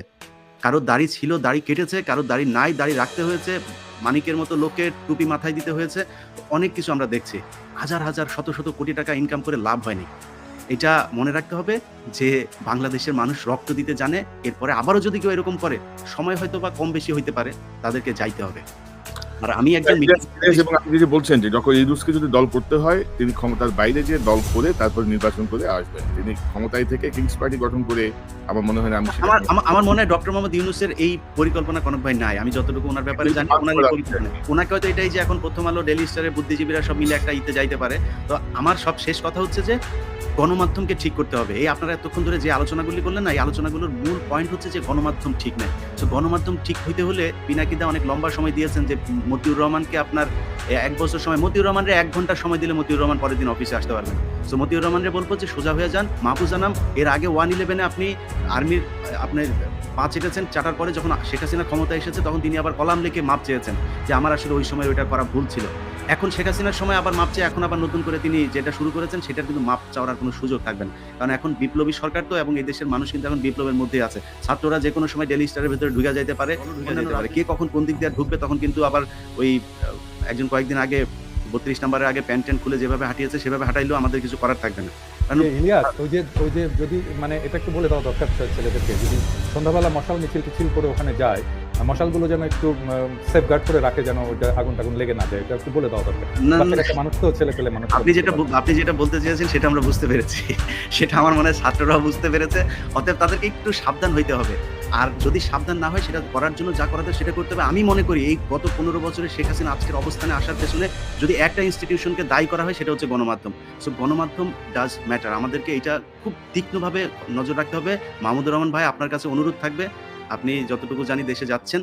কারো দাড়ি ছিল, দাড়ি কেটেছে, কারো দাড়ি নাই, দাড়ি রাখতে হয়েছে, মানিকের মতো লোককে টুপি মাথায় দিতে হয়েছে, অনেক কিছু আমরা দেখছি। হাজার হাজার শত শত কোটি টাকা ইনকাম করে লাভ হয়নি। এটা মনে রাখতে হবে যে বাংলাদেশের মানুষ রক্ত দিতে জানে। এরপরে আবারও যদি কেউ এরকম করে, সময় হয়তো বা কম বেশি হইতে পারে, তাদেরকে যাইতে হবে। আর আমি একজন এবং আপনি যে বলছেন যে ডক্টর ইউনূসকে যদি দল করতে হয় তিনি ক্ষমতার বাইরে যে দল করে তারপর নির্বাচন করে আসবেন। তিনি ক্ষমতায় থেকে কিংস পার্টি গঠন করে আমার মনে হয় না আমি সেটা আমার মনে হয় ডক্টর মোহাম্মদ ইউনূসের এই পরিকল্পনা কনক ভাই নাই। আমি যতটুকু ওনার ব্যাপারে জানি ওনার এই পরিকল্পনা নেই। ওনাকে হয়তো এটাই যে এখন প্রথম আলো, ডেইলি স্টারের বুদ্ধিজীবীরা সব মিলে একটা ইতে যাইতে পারে। তো আমার সব শেষ কথা হচ্ছে যে গণমাধ্যমকে ঠিক করতে হবে। এই আপনারা এতক্ষণ ধরে যে আলোচনাগুলি করলেন না, এই আলোচনাগুলোর মূল পয়েন্ট হচ্ছে যে গণমাধ্যম ঠিক নাই। তো গণমাধ্যম ঠিক হইতে হলে পিনাকিদা অনেক লম্বা সময় দিয়েছেন যে মতিউর রহমানকে আপনার ১ বছর সময়, মতিউর রহমানরে ১ ঘন্টা সময় দিলে মতিউর রহমান পরের দিন অফিসে আসতে পারবেন। সো মতিউর রহমানরে বলবো যে সোজা হয়ে যান, মাহফুজ আনাম এর আগে 111-এ আপনি আর্মির আপনি পা চেটেছেন, চাটার পরে যখন শেখ হাসিনা ক্ষমতায় এসেছে তখন তিনি আবার কলাম লিখে মাপ চেয়েছেন যে আমার আসলে ওই সময় ওইটা করা ভুল ছিল। এখন শেখ হাসিনার সময় আবার মাপ চেয়ে এখন আবার নতুন করে তিনি যেটা শুরু করেছেন সেটার কিন্তু মাপ চাওয়ার আর কোনো সুযোগ থাকবে না। কারণ এখন বিপ্লবী সরকার তো, এবং এই দেশের মানুষ কিন্তু এখন বিপ্লবের মধ্যে আছে। ছাত্ররা যে কোনো সময় ডেইলি স্টারের ভেতরে ঢুকে যাইতে পারে, কে কখন কোন দিক দিয়ে ঢুকবে তখন কিন্তু আবার ওই একজন কয়েকদিন আগে 32 নম্বরের আগে প্যান্ট ট্যান্ট খুলে যেভাবে হাঁটিয়েছে সেভাবে হাঁটাইলেও আমাদের কিছু করার থাকবে না। ইলিয়াস, ওই যে যদি মানে এটা একটু বলে দেওয়া দরকার ছেলেদেরকে, যদি সন্ধ্যাবেলা মশাল মিছিল করে ওখানে যায়, মশালগুলো যেন একটু সেফগার্ড করে রাখে, যেন ওইটা আগুন টাগুন লেগে না যায়, এটা একটু বলে দেওয়া দরকার। একটা মানুষ তো, ছেলে পেলে মানুষ। আপনি যেটা বলতে চেয়েছেন সেটা আমরা বুঝতে পেরেছি, সেটা আমার মনে হয় ছাত্ররাও বুঝতে পেরেছে। অতএব তাদেরকে একটু সাবধান হইতে হবে। আর যদি সাবধান না হয় সেটা করার জন্য যা করাতে সেটা করতে হবে। আমি মনে করি এই গত 15 বছরে শেখ হাসিনা আজকের অবস্থানে আসার পেছনে যদি একটা ইনস্টিটিউশনকে দায়ী করা হয় সেটা হচ্ছে গণমাধ্যম। সো গণমাধ্যম ডাজ ম্যাটার। আমাদেরকে এটা খুব তীক্ষ্ণভাবে নজর রাখতে হবে। মাহমুদুর রহমান ভাই, আপনার কাছে অনুরোধ থাকবে, আপনি যতটুকু জানি দেশে যাচ্ছেন,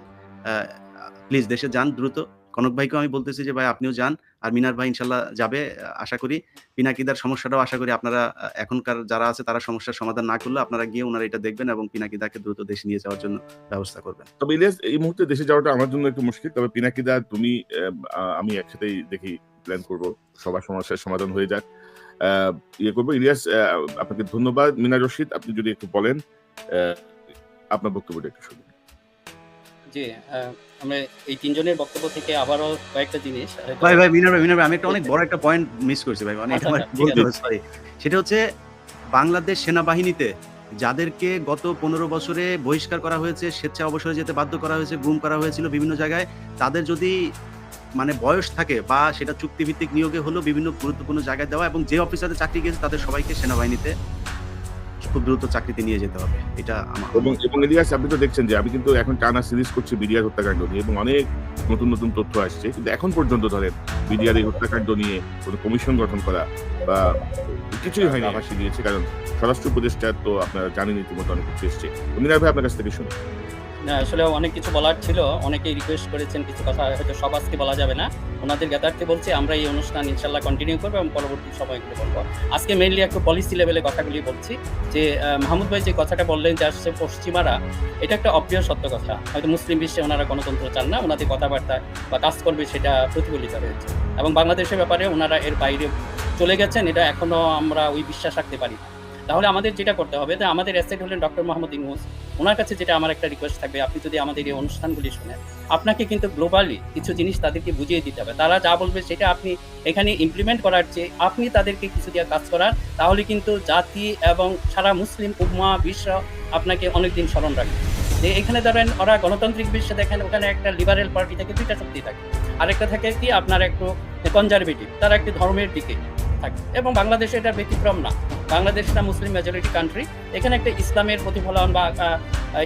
প্লিজ দেশে যান দ্রুত। কনক ভাইকেও আমি বলতেছি যে ভাই আপনিও যান, আর মিনার ভাই ইনশাল্লাহ যাবে আশা করি। পিনাকিদার সমস্যাটাও আশা করি আপনারা এখনকার যারা আছে তারা সমস্যার সমাধান না করলে আপনারা গিয়ে ওনারা এটা দেখবেন এবং পিনাকিদাকে দ্রুত দেশে নিয়ে যাওয়ার জন্য ব্যবস্থা করবেন। তবে ইলিয়াস, এই মুহূর্তে দেশে যাওয়াটা আমার জন্য একটু মুশকিল। তবে পিনাকিদা, তুমি আমি একসাথেই দেখি প্ল্যান করব, সবার সমস্যার সমাধান হয়ে যাক, ইয়ে করবো। ইলিয়াস, আপনাকে ধন্যবাদ। মিনা রশিদ, আপনি যদি একটু বলেন আপনার বক্তব্যটা একটু শুনুন। জি, আমরা এই তিনজনের বক্তব্য থেকে আবারও কয়েকটা জিনিস ভাই মিনার ভাই আমি একটা অনেক বড় একটা পয়েন্ট মিস করছি ভাই, মানে এটা আমার বলতে হবে, সরি। সেটা হচ্ছে বাংলাদেশ সেনাবাহিনীতে যাদেরকে গত 15 বছরে বহিষ্কার করা হয়েছে, স্বেচ্ছা অবসরে যেতে বাধ্য করা হয়েছে, গুম করা হয়েছিল বিভিন্ন জায়গায়, তাদের যদি মানে বয়স থাকে বা সেটা চুক্তিভিত্তিক নিয়োগে হলো বিভিন্ন গুরুত্বপূর্ণ জায়গায় দেওয়া, এবং যে অফিসারে চাকরি গেছে তাদের সবাইকে সেনাবাহিনীতে খুব দ্রুত চাকরিতে নিয়ে যেতে হবে। এটা এবং ইলিয়াস, আপনি তো দেখছেন যে আমি কিন্তু এখন টানা সিরিজ করছি বিডিআর হত্যাকাণ্ড নিয়ে, এবং অনেক নতুন তথ্য আসছে, কিন্তু এখন পর্যন্ত ধরেন বিডিআর এই হত্যাকাণ্ড নিয়ে কোনো কমিশন গঠন করা বা কিছুই হয়নি, আভাসই দিয়েছে। কারণ স্বরাষ্ট্র উপদেষ্টা তো আপনারা জানেন ইতিমধ্যে অনেক কিছু এসছে। মিনার ভাই, আপনার কাছ থেকে শুনুন। না, আসলে অনেক কিছু বলার ছিল, অনেকেই রিকোয়েস্ট করেছেন, কিছু কথা হয়তো সব আজকে বলা যাবে না। ওনাদের জ্ঞাতার্থে বলছি, আমরা এই অনুষ্ঠান ইনশাল্লাহ কন্টিনিউ করবো এবং পরবর্তী সময়গুলো বলবো। আজকে মেইনলি একটু পলিসি লেভেলে কথাগুলি বলছি। যে মাহমুদ ভাই যে কথাটা বললেন যে আসছে পশ্চিমারা, এটা একটা অপ্রিয় সত্য কথা। হয়তো মুসলিম বিশ্বে ওনারা গণতন্ত্র চান না, ওনাদের কথাবার্তা বা কাজ করবে সেটা প্রতিফলিত হয়েছে, এবং বাংলাদেশের ব্যাপারে ওনারা এর বাইরে চলে গেছেন, এটা এখনো আমরা ওই বিশ্বাস রাখতে পারি না। তাহলে আমাদের যেটা করতে হবে, যে আমাদের অ্যাসেট হলেন ডক্টর মোহাম্মদ ইউনূস। ওনার কাছে যেটা আমার একটা রিকোয়েস্ট থাকবে, আপনি যদি আমাদের এই অনুষ্ঠানগুলি শুনেন, আপনাকে কিন্তু গ্লোবালি কিছু জিনিস তাদেরকে বুঝিয়ে দিতে হবে। তারা যা বলবে সেটা আপনি এখানে ইমপ্লিমেন্ট করার চেয়ে আপনি তাদেরকে কিছু দিয়ে কাজ করার, তাহলে কিন্তু জাতি এবং সারা মুসলিম উম্মাহ বিশ্ব আপনাকে অনেকদিন স্মরণ রাখবে। যে এখানে ধরেন ওরা গণতান্ত্রিক বিশ্বে দেখেন, ওখানে একটা লিবারেল পার্টি থেকে দুইটা শক্তি থাকে, আরেকটা থাকে কি আপনার একটু কনজারভেটিভ, তারা একটি ধর্মের দিকে থাকে, এবং বাংলাদেশে এটা ব্যতিক্রম না। বাংলাদেশটা মুসলিম মেজরিটি কান্ট্রি, এখানে একটা ইসলামের প্রতিফলন বা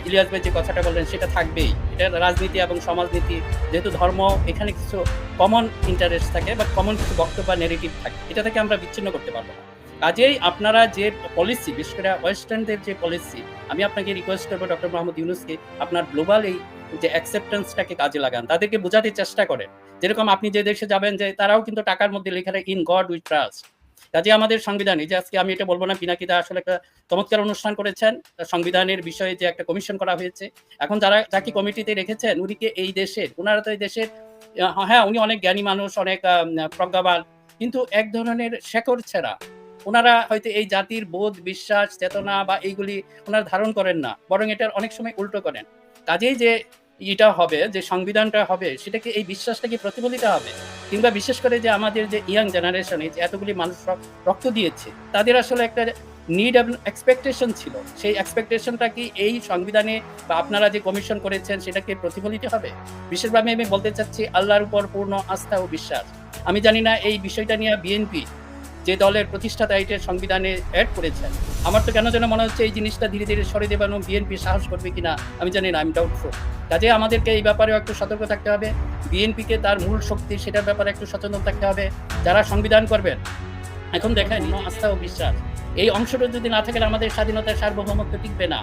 ইলিয়াস ভাই যে কথাটা বললেন সেটা থাকবেই। এটা রাজনীতি এবং সমাজনীতি, যেহেতু ধর্ম, এখানে কিছু কমন ইন্টারেস্ট থাকে বা কমন কিছু বক্তব্য বা নেগেটিভ থাকে, এটা থেকে আমরা বিচ্ছিন্ন করতে পারবো না। কাজেই আপনারা যে পলিসি, বিশেষ করে ওয়েস্টার্নদের যে পলিসি, আমি আপনাকে রিকোয়েস্ট করবো ডক্টর মোহাম্মদ ইউনূসকে আপনার গ্লোবাল এই যে অ্যাকসেপ্টেন্সটাকে কাজে লাগান, তাদেরকে বোঝাতে চেষ্টা করেন। যেরকম আপনি যে দেশে যাবেন, যে তারাও কিন্তু টাকার মধ্যে লেখা ইন গড উই ট্রাস্ট। কাজে আমাদের সংবিধান, এই যে আজকে আমি এটা বলবো না, পিনাকিদা আসলে একটা চমৎকার অনুষ্ঠান করেছেন, সংবিধানের বিষয়ে যে একটা কমিশন করা হয়েছে, এখন যাকে কমিটিতে রেখেছেন উনি কি এই দেশের, ওনারা তো এই দেশের, হ্যাঁ উনি অনেক জ্ঞানী মানুষ, অনেক প্রজ্ঞাবান, কিন্তু এক ধরনের শেকড় ছেঁড়া। ওনারা হয়তো এই জাতির বোধ, বিশ্বাস, চেতনা বা এইগুলি ওনারা ধারণ করেন না, বরং এটার অনেক সময় উল্টো করেন। কাজেই যে এটা হবে, যে সংবিধানটা হবে, সেটাকে এই বিশ্বাসটাকে প্রতিফলিত হবে, কিংবা বিশেষ করে যে আমাদের যে ইয়াং জেনারেশন, এতগুলি মানুষ রক্ত দিয়েছে, তাদের আসলে একটা নিড এবং এক্সপেকটেশন ছিল, সেই এক্সপেকটেশনটা কি এই সংবিধানে বা আপনারা যে কমিশন করেছেন সেটাকে প্রতিফলিত হবে? বিশেষভাবে আমি বলতে চাচ্ছি আল্লাহর উপর পূর্ণ আস্থা ও বিশ্বাস। আমি জানি না এই বিষয়টা নিয়ে বিএনপি যে দলের প্রতিষ্ঠাতা এটা সংবিধানে অ্যাড করেছেন, আমার তো কেন যেন মনে হচ্ছে এই জিনিসটা ধীরে ধীরে সরে দেবে এবং বিএনপি সাহস করবে কিনা আমি জানি না, আমি ডাউটফুল। কাজে আমাদেরকে এই ব্যাপারেও একটু সতর্ক থাকতে হবে। বিএনপিকে তার মূল শক্তি সেটার ব্যাপারে একটু সচেতন থাকতে হবে। যারা সংবিধান করবেন এখন দেখেন আস্থা ও বিশ্বাস এই অংশটা যদি না থাকে আমাদের স্বাধীনতার সার্বভৌমত্ব টিকবে না।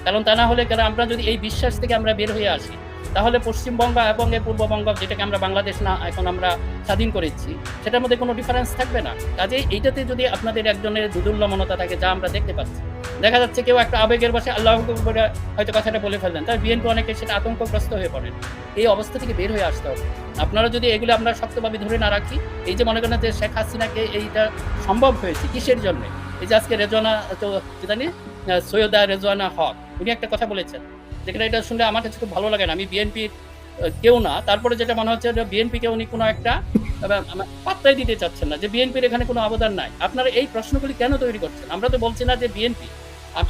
কারণ তা না হলে কারণ আমরা যদি এই বিশ্বাস থেকে আমরা বের হয়ে আসি তাহলে পশ্চিমবঙ্গ এবং পূর্ববঙ্গ যেটাকে আমরা বাংলাদেশ না এখন আমরা স্বাধীন করেছি সেটার মধ্যে কোনো ডিফারেন্স থাকবে না। কাজেই এইটাতে যদি আপনাদের একজনের দুদুল্যমনতা থাকে যা আমরা দেখতে পাচ্ছি, দেখা যাচ্ছে কেউ একটা আবেগের বসে আল্লাহ করে হয়তো কথাটা বলে ফেললেন, তার বিএনপি অনেকে সেটা আতঙ্কগ্রস্ত হয়ে পড়েন। এই অবস্থা থেকে বের হয়ে আসতে হবে। আপনারা যদি এগুলো আমরা শক্তভাবে ধরে না রাখি, এই যে মনে করেন যে শেখ হাসিনাকে এইটা সম্ভব হয়েছে কিসের জন্য? এই যে আজকে রেজওয়ানা তো জানি সৈয়দা রেজওয়ানা হক উনি একটা কথা বলেছেন যেখানে এটা শুনলে আমার কাছে খুব ভালো লাগে না। আমি বিএনপির কেউ না, তারপরে যেটা মনে হচ্ছে যে বিএনপিকে উনি কোনো একটা পাত্তাই দিতে চাচ্ছেন না যে বিএনপির এখানে কোনো অবদান নাই। আপনারা এই প্রশ্নগুলি কেন তৈরি করছেন? আমরা তো বলছি না যে বিএনপি,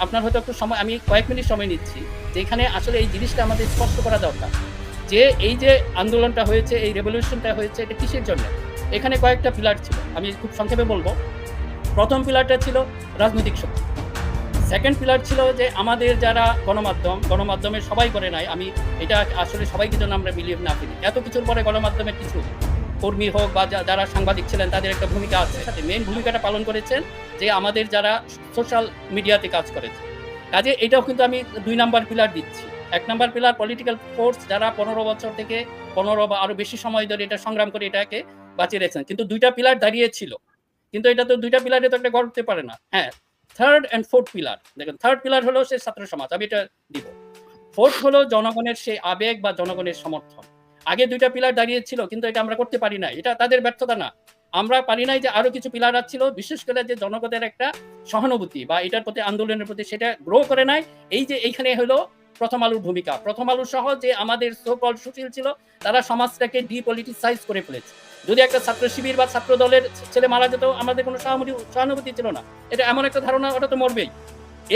আপনার হয়তো একটু সময়, আমি কয়েক মিনিট সময় নিচ্ছি যে এখানে আসলে এই জিনিসটা আমাদের স্পষ্ট করা দরকার যে এই যে আন্দোলনটা হয়েছে, এই রেভলিউশনটা হয়েছে, এটা কিসের জন্য? এখানে কয়েকটা পিলার ছিল, আমি খুব সংক্ষেপে বলবো। প্রথম পিলারটা ছিল রাজনৈতিক শক্তি। সেকেন্ড পিলার ছিল যে আমাদের যারা গণমাধ্যমে সবাই করে নাই, আমি এটা আসলে সবাইকে জন্য আমরা বিলিভ না করি, এত কিছুর পরে গণমাধ্যমের কিছু কর্মী হোক বা যারা সাংবাদিক ছিলেন তাদের একটা ভূমিকা আছে, সাথে মেইন ভূমিকাটা পালন করেছেন যে আমাদের যারা সোশ্যাল মিডিয়াতে কাজ করেছে। কাজে এটাও কিন্তু আমি 2 নাম্বার পিলার দিচ্ছি। 1 নাম্বার পিলার পলিটিক্যাল ফোর্স যারা 15 বছর থেকে 15 বা আরো বেশি সময় ধরে এটা সংগ্রাম করে এটাকে বাঁচিয়ে রেখেছেন। কিন্তু 2টা পিলার দাঁড়িয়েছিল, কিন্তু এটা তো 2টা পিলারে তো একটা গড়তে পারে না। হ্যাঁ, থার্ড অ্যান্ড ফোর্থ পিলার দেখেন, থার্ড পিলার হলো সে ছাত্র সমাজ, আমি এটা দিব। ফোর্থ হলো জনগণের সেই আবেগ বা জনগণের সমর্থন। আগে 2টা পিলার দাঁড়িয়েছিল কিন্তু এটা আমরা করতে পারি না, এটা তাদের ব্যর্থতা না, আমরা পারি নাই যে আরো কিছু পিলার ছিল, বিশেষ করে যে জনগণের একটা সহানুভূতি বা এটার প্রতি আন্দোলনের প্রতি সেটা গ্রো করে নাই। এই যে এইখানে হলো প্রথম আলোর ভূমিকা, প্রথম আলো সহ যে আমাদের সোকল সুশীল ছিল তারা সমাজটাকে ডিপলিটিসাইজ করে ফেলেছে। যদি একটা ছাত্র শিবির বা ছাত্র দলের ছেলে মারা যেত আমাদের কোনো সহানুভূতি ছিল না, এটা এমন একটা ধারণা, ওটা তো মরবেই।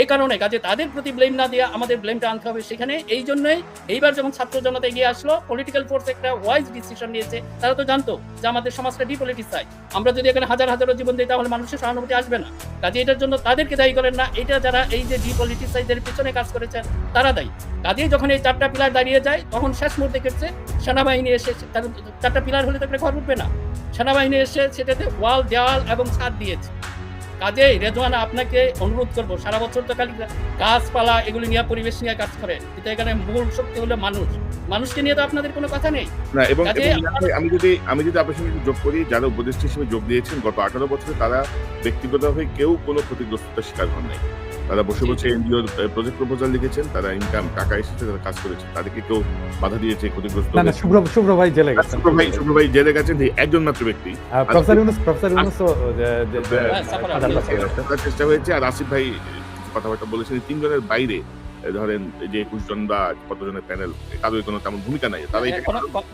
এই কারণে কাজে তাদের প্রতি ব্লেম না দিয়ে আমাদের ব্লেমটা আনতে হবে সেখানে। এই জন্যই এইবার যখন ছাত্র জনতা এগিয়ে আসলো, পলিটিক্যাল ফোর্স একটা ওয়াইজ ডিসিশন নিয়েছে, তারা তো জানতো যে আমাদের সমাজটা ডিপলিটিসাইজ, আমরা যদি এখানে হাজারো জীবন দিই তাহলে মানুষের সহানুভূতি আসবে না। কাজে এটার জন্য তাদেরকে দায়ী করেন না, এটা যারা এই যে ডিপলিটিসাইজের পিছনে কাজ করেছেন তারা দায়ী। কাজেই যখন এই 4টা পিলার দাঁড়িয়ে যায় তখন শেষ মুহূর্তে ক্ষেত্রে সেনাবাহিনী এসে, 4টা পিলার হলে তো একটা ঘর উঠবে না, সেনাবাহিনী এসে সেটাতে ওয়াল, দেওয়াল এবং ছাদ দিয়েছে। কাজেই রেজওয়ানা আপনাকে অনুরোধ করবো, সারা বছর তো খালি গাছপালা এগুলি নিয়ে পরিবেশ নিয়ে কাজ করেন, কিন্তু এখানে মূল শক্তি হলো মানুষকে নিয়ে তো আপনাদের কোনো কথা নেই না। এবং আমি যদি আপনার সঙ্গে যোগ করি, যারা উপদেষ্টা হিসেবে যোগ দিয়েছেন গত 18 বছরে তারা ব্যক্তিগতভাবে কেউ কোনো ক্ষতিগ্রস্ততার শিকার হন নাই। তারা বসে এনজিওর প্রজেক্ট প্রপোজাল লিখেছেন, তারা ইনকাম টাকা এসেছে, তারা কাজ করেছে, তাদেরকে কেউ বাধা দিয়েছে ক্ষতিগ্রস্ত? না, শুভ্র ভাই জেলে গেছেন। শুভ্র ভাই জেলে গেছেন, একজন মাত্র ব্যক্তি। প্রফেসর ইউনূস চেষ্টা হয়েছে। আর আসিফ ভাই কথাবার্তা বলেছেন, 3 জনের বাইরে ধরেন যে 21 জন বা কতজনের প্যানেল, তাদের কোনো তেমন ভূমিকা নাই, তারা এটা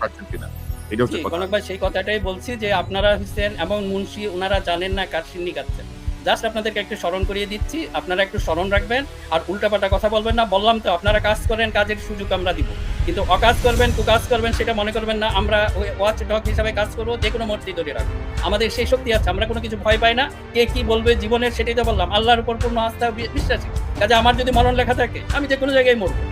পারছেন কিনা, এটা হচ্ছে কথা। কনক ভাই সেই কথাটাই বলছি যে আপনারা হচ্ছেন এবং মুন্সি, ওনারা জানেন না কার সিন্নি কাটছেন। জাস্ট আপনাদেরকে একটু স্মরণ করিয়ে দিচ্ছি, আপনারা একটু স্মরণ রাখবেন আর উল্টাপাল্টা কথা বলবেন না। বললাম তো আপনারা কাজ করেন, কাজের সুযোগ আমরা দিব, কিন্তু অকাজ করবেন, কুকাজ করবেন সেটা মনে করবেন না আমরা ওয়াচ ডগ হিসাবে কাজ করবো, যে কোনো মূর্তি ধরে রাখবো। আমাদের সেই শক্তি আছে, আমরা কোনো কিছু ভয় পাই না। কে কি বলবে জীবনের সেটাই তো বললাম, আল্লাহর উপর পূর্ণ আস্থা বিশ্বাসী। কাজে আমার যদি মরণ লেখা থাকে আমি যে কোনো জায়গায় মরবো,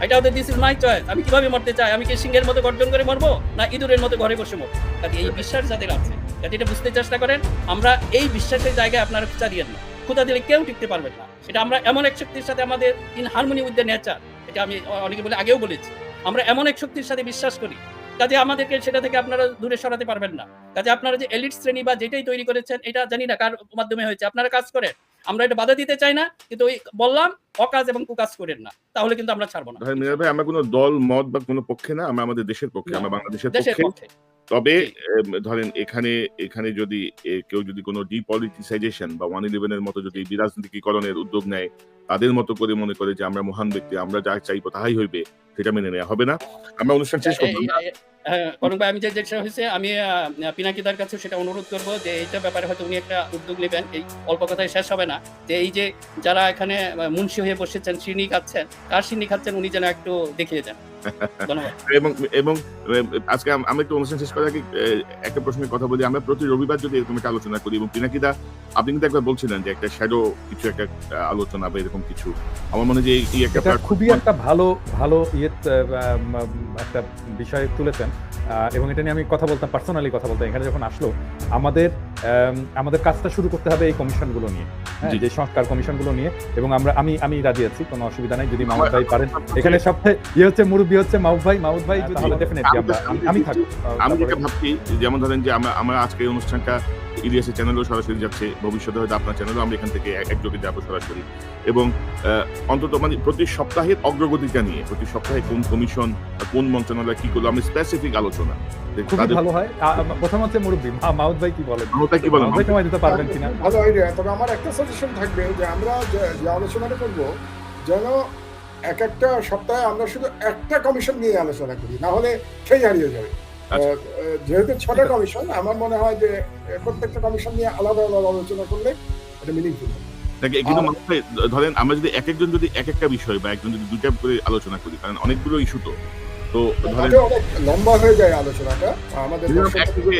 এটা ওদের দিস ইজ মাই চয়েস। আমি কিভাবে মরতে চাই, আমি কি সিংহের মতো গর্জন করে মরবো না ইঁদুরের মতো ঘরে বসে মরবো? কাজে এই বিশ্বাস যাদের আছে এটা বুঝতে চেষ্টা করেন। আমরা এই বিশ্বাসের জায়গায় আপনারা খুঁজা দিয়েন না, খুঁজা দিলে কেউ টিকতে পারবেন না। এটা আমরা এমন এক শক্তির সাথে, আমাদের in harmony with the nature, এটা আমি অনেকে বলে আগেও বলেছি, আমরা এমন এক শক্তির সাথে বিশ্বাস করি, কাজে আমাদেরকে সেটা থেকে আপনারা দূরে সরাতে পারবেন না। কাজে আপনারা যে এলিট শ্রেণী বা যেটাই তৈরি করেছেন, এটা জানি না কার মাধ্যমে হয়েছে, আপনারা কাজ করেন, আমরা এটা বাধা দিতে চাই না, কিন্তু ওই বললাম অকাজ এবং কুকাজ করেন না, তাহলে কিন্তু আমরা ছাড়বো না। মিনার ভাই, আমরা কোনো দল মত বা কোনো পক্ষে না, আমরা আমাদের দেশের পক্ষে, আমরা বাংলাদেশের পক্ষে। তবে ধরেন এখানে যদি কেউ যদি কোনো ডিপলিটিসাইজেশন বা 111 এর মতো যদি বিরাজনীতিকরণের উদ্যোগ নেয়, তাদের মতো করে মনে করে যে আমরা মহান ব্যক্তি, আমরা যা চাইবো তাহাই হইবে, সেটা মেনে নেওয়া হবে না। আমরা অনুষ্ঠান শেষ করব। কনক ভাই, আমি যেটা হয়েছে আমি পিনাকিদার কাছে সেটা অনুরোধ করব যে এইটা ব্যাপারে হয়তো উনি একটা উদ্যোগ নেবেন। এই অল্প কথায় শেষ হবে না, যে এই যে যারা এখানে মুন্সি হয়ে বসেছেন, সিন্নি খাচ্ছেন, কার সিন্নি খাচ্ছেন উনি যেন একটু দেখিয়ে দেন। ধন্যবাদ। এবং এবং আজকে আমি একটু অনুষ্ঠান শেষ করার আগে একটা প্রসঙ্গে কথা বলি। আমরা প্রতি রবিবার যদি এরকম একটা আলোচনা করি, এবং পিনাকিদা আপনি কিন্তু একবার বলছিলেন যে একটা শ্যাডো কিছু একটা আলোচনা বা এরকম কিছু, আমার মনে হয় যে এই একটা এটা খুবই একটা ভালো একটা বিষয় তুলেছেন, এবং এটা নিয়ে আমি কথা বলতাম, পার্সোনালি কথা বলতাম এখানে যখন আসলো। আমাদের কাজটা শুরু করতে হবে এই কমিশনগুলো নিয়ে, হ্যাঁ, জি। যে সংস্কার কমিশনগুলো নিয়ে। এবং আমি রাজি আছি, কোনো অসুবিধা নাই যদি মাহমুদ ভাই পারেন। এখানে সবথেকে হচ্ছে মুরব্বী হচ্ছে মাহমুদ ভাই যদি তাহলে ডেফিনেটলি আমি থাকবো। আমি যেটা ভাবছি, যেমন ধরেন যে আমরা আজকে এই অনুষ্ঠানটা ইলিয়াসের চ্যানেলেও সরাসরি যাচ্ছে, ভবিষ্যতে হয়তো আপনার চ্যানেলেও আমরা এখান থেকে একযোগে যাবো সরাসরি। এবং অন্তত মানে প্রতি সপ্তাহের অগ্রগতিটা নিয়ে, প্রতি সপ্তাহে কোন কমিশন, কোন মন্ত্রণালয় কি করলো, আমি স্পেসিফিক আলোচনা খুবই ভালো হয়। প্রথম হচ্ছে মুরব্বী মাহমুদ ভাই কি বলেন, মাহমুদ ভাই কি বলেন? মাহমুদ ভাই সময় দিতে পারবেন কিনা? ভালো আইডিয়া। তবে আমার একটা সাজেশন থাকবে যে আমরা যে আলোচনাটা করব, যেন এক একটা সপ্তাহে আমরা শুধু একটা কমিশন নিয়ে আলোচনা করি, না হলে সেই হারিয়ে যাবে। আচ্ছা। যেহেতু 6টা কমিশন, আমার মনে হয় যে প্রত্যেকটা কমিশন নিয়ে আলাদা আলাদা আলোচনা করলে এটা মিনিংফুল হবে। কিন্তু মাহমুদ ভাই, ধরেন আমরা যদি একজন যদি এক একটা বিষয় বা একজন যদি দুইটা করে আলোচনা করি, কারণ অনেকগুলো ইস্যু তো ধরেন তাতে অনেক লম্বা হয়ে যায় আলোচনাটা। আমাদের মানে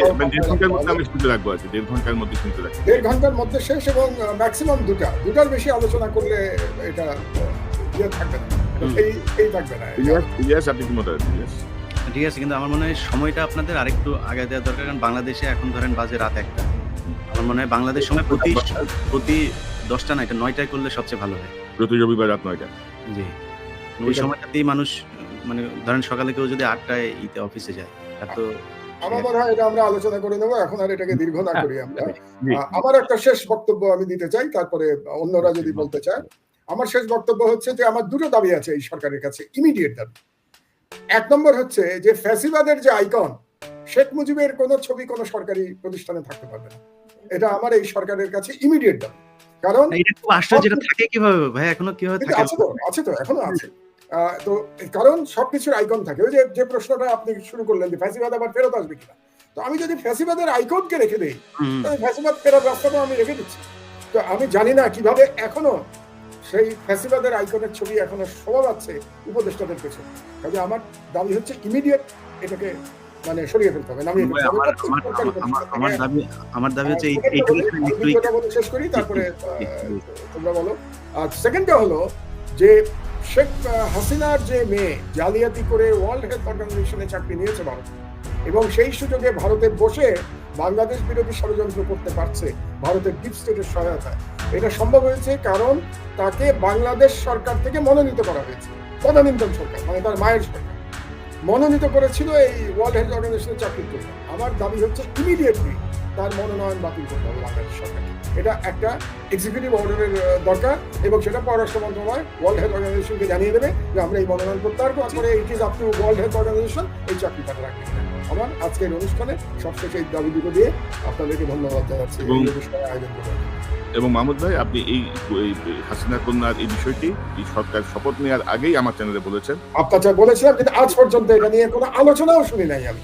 1.5 ঘন্টার মধ্যে আমি শুনতে রাখবো আর কি, 1.5 ঘন্টার মধ্যে শুনতে রাখবো। 1.5 ঘন্টার মধ্যে শেষ, এবং ম্যাক্সিমাম দুটার বেশি আলোচনা করলে এটা ইয়ে থাকবে না, এই থাকবে না। ইলিয়াস আপনি কি মনে হয়? ইলিয়াস, ঠিক আছে, কিন্তু আমার মনে হয় সময়টা আপনাদের আরেকটু আগে দেওয়া দরকার, কারণ বাংলাদেশে এখন ধরেন বাজে রাত 1টা। আমার মনে হয় বাংলাদেশ সময় প্রতি 10টা না, এটা 9টায় করলে সবচেয়ে ভালো হয়। প্রতি রবিবার রাত 9টা। জি, ওই সময়টাতেই মানুষ মানে ধরেন সকালে কেউ যদি 8টায় অফিসে যায়, তার তো আমার মনে হয় এটা আমরা আলোচনা করে নেবো, এখন আর এটাকে দীর্ঘ না করি আমরা। জি। আমার একটা শেষ বক্তব্য আমি দিতে চাই, তারপরে অন্যরা যদি বলতে চায়। আমার শেষ বক্তব্য হচ্ছে যে আমার দুটো দাবি আছে এই সরকারের কাছে, ইমিডিয়েট দাবি। 1 নম্বর হচ্ছে যে ফ্যাসিবাদের যে আইকন, শেখ মুজিবের কোনো ছবি কোনো সরকারি প্রতিষ্ঠানে থাকতে পারবে না। এটা আমার এই সরকারের কাছে ইমিডিয়েট দাবি। কারণ এটা খুব আশ্চর্য, এটা থাকে কিভাবে ভাই, এখনো কিভাবে কিন্তু থাকে? আছে তো এখনো আছে। তো কারণ সবকিছুর আইকন থাকে। ওই যে প্রশ্নটা আপনি শুরু করলেন যে ফ্যাসিবাদ আবার ফেরত আসবে কিনা, তো আমি যদি ফ্যাসিবাদের আইকনকে রেখে দেই, তাহলে ফ্যাসিবাদ ফেরার রাস্তাটা আমি রেখে দিচ্ছি। তো আমি জানি না কিভাবে এখনো সেই ফ্যাসিবাদের আইকনের ছবি এখনো শোভা পাচ্ছে উপদেষ্টাদের পেছনে। কাজে আমার দাবি হচ্ছে ইমিডিয়েট এটাকে মানে সরিয়ে ফেলতে হবে, নামিয়ে ফেলতে হবে। আমার দাবি হচ্ছে শেষ করি, তারপরে তোমরা বলো। আর সেকেন্ডটা হলো যে শেখ হাসিনার যে মেয়ে জালিয়াতি করে ওয়ার্ল্ড হেলথ অর্গানাইজেশনে চাকরি নিয়েছে ভারত, এবং সেই সুযোগে ভারতে বসে বাংলাদেশ বিরোধী ষড়যন্ত্র করতে পারছে ভারতের ডিপ স্টেটের সহায়তায়। এটা সম্ভব হয়েছে কারণ তাকে বাংলাদেশ সরকার থেকে মনোনীত করা হয়েছে। তদানীন্তন সরকার মানে তার মায়ের সরকার মনোনীত করেছিল এই ওয়ার্ল্ড হেলথ অর্গানাইজেশনে চাকরি করতে। আমার দাবি হচ্ছে ইমিডিয়েটলি তার মনোনয়ন বাতিল করতে হবে বাংলাদেশ সরকার। এটা একটা এক্সিকিউটিভ অর্ডারের দরকার, এবং সেটা পররাষ্ট্র মন্ত্রণালয় ওয়ার্ল্ড হেলথ অর্গানাইজেশনকে জানিয়ে দেবে যে আমরা এই মনোনয়ন প্রত্যাহার করছি, it is up to World Health Organization এই চাকরি তারা রাখবে। আমার আজকের অনুষ্ঠানে সবশেষে এই দাবি দুটো দিয়ে আপনাদেরকে ধন্যবাদ জানাচ্ছি আয়োজন করে। এবং মাহমুদ ভাই, আপনি এই হাসিনা কন্যার এই বিষয়টি এই সরকার শপথ নেওয়ার আগেই আমার চ্যানেলে বলেছেন। আপনার বলেছিলাম, কিন্তু আজ পর্যন্ত এটা নিয়ে কোনো আলোচনাও শুনি নাই আমি।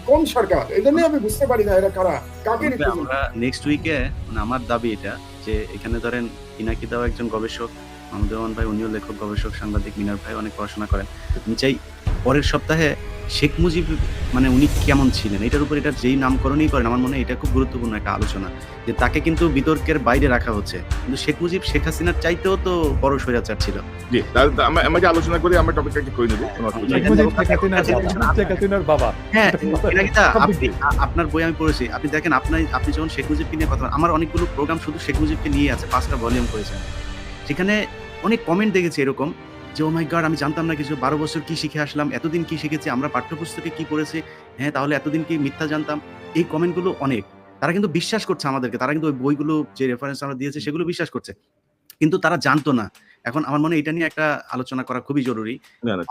কোন সরকার? এই জন্য আমি বুঝতে পারি না এরা কারা, কাকে। আমরা নেক্সট উইকে মানে আমার দাবি এটা যে এখানে ধরেন পিনাকিদাও একজন গবেষক, মাহমুদুর রহমান ভাই উনিও লেখক, গবেষক, সাংবাদিক, মিনার ভাই অনেক পড়াশোনা করেন। আমি চাই পরের সপ্তাহে শেখ মুজিব মানে উনি কেমন ছিলেন এটার উপর, এটা যেই নামকরণই করেন, আমার মনে হয় এটা খুব গুরুত্বপূর্ণ একটা আলোচনা, যে তাকে কিন্তু বিতর্কের বাইরে রাখা হচ্ছে। কিন্তু শেখ মুজিব শেখ হাসিনার চাইতেও তো বড় স্বৈরাচার ছিল। জি, আমরা যে আলোচনা করি আমরা টপিকটা করে নেব। হ্যাঁ, আপনার বই আমি পড়েছি, আপনি দেখেন আপনি যখন শেখ মুজিবকে নিয়ে কথা, আমার অনেকগুলো প্রোগ্রাম শুধু শেখ মুজিবকে নিয়ে আছে, 5টা ভলিউম করেছেন। সেখানে অনেক কমেন্ট দেখেছি এরকম যে ও মাই গড, আমি জানতাম না কিছু, 12 বছর কি শিখে আসলাম, এতদিন কি শিখেছি, আমরা পাঠ্যপুস্তকে কি পড়েছি, হ্যাঁ তাহলে এতদিন কি মিথ্যা জানতাম। এই কমেন্টগুলো অনেক, তারা কিন্তু বিশ্বাস করছে আমাদেরকে, তারা কিন্তু ওই বইগুলো যে রেফারেন্স আমরা দিয়েছি সেগুলো বিশ্বাস করছে, কিন্তু তারা জানতো না। এখন আমার মনে হয় এটা নিয়ে একটা আলোচনা করা খুবই জরুরি।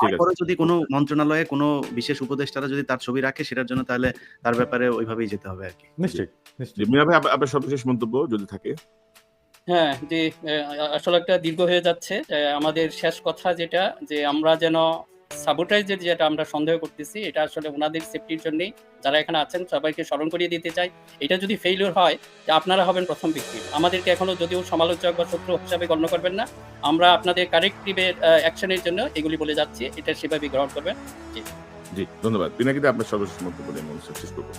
তারপরে যদি কোনো মন্ত্রণালয়ে কোনো বিশেষ উপদেষ্টারা যদি তার ছবি রাখে সেটার জন্য, তাহলে তার ব্যাপারে ওইভাবেই যেতে হবে আর কি। নিশ্চয়ই। মিনা ভাই, আপনার সর্বশেষ মন্তব্য যদি থাকে। হ্যাঁ, যে আসলে একটা দীর্ঘ হয়ে যাচ্ছে। আমাদের শেষ কথা যেটা, যে আমরা যেন সাবোটাইজের যেটা আমরা সন্দেহ করতেছি, এটা আসলে ওনাদের সেফটির জন্যই যারা এখানে আছেন সবাইকে স্মরণ করিয়ে দিতে চাই। এটা যদি ফেইলিউর হয়, যে আপনারা হবেন প্রথম ব্যক্তি। আমাদেরকে এখনো যদিও সমালোচক বা শত্রু হিসাবে গণ্য করবেন না। আমরা আপনাদের কারেক্টিভের অ্যাকশনের জন্য এগুলি বলে যাচ্ছি, এটা সেভাবেই গ্রহণ করবেন। জি, ধন্যবাদ। পিনাকিদা আপনার সর্বশেষ মন্তব্য নিয়ে অনুষ্ঠান শেষ করবো।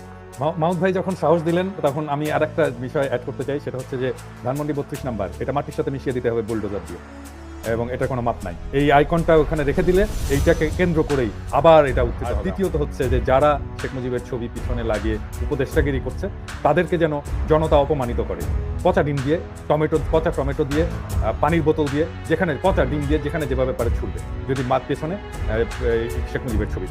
মাহমুদ ভাই যখন সাহস দিলেন তখন আমি আরেকটা বিষয় অ্যাড করতে চাই, সেটা হচ্ছে যে ধানমন্ডি 32 নাম্বার এটা মাটির সাথে মিশিয়ে দিতে হবে বুলডোজার দিয়ে, এবং এটা কোনো মাপ নাই। এই আইকনটা ওখানে রেখে দিলে এইটাকে কেন্দ্র করেই আবার এটা উত্থিত হবে। দ্বিতীয়ত হচ্ছে যে যারা শেখ মুজিবের ছবি পিছনে লাগিয়ে উপদেষ্টাগিরি করছে তাদেরকে যেন জনতা অপমানিত করে। পচা ডিম দিয়ে পচা টমেটো দিয়ে পানির বোতল দিয়ে, যেখানে পচা ডিম দিয়ে যেখানে যেভাবে পারে ছুটবে, যদি পেছনে শেখ মুজিবের ছবি।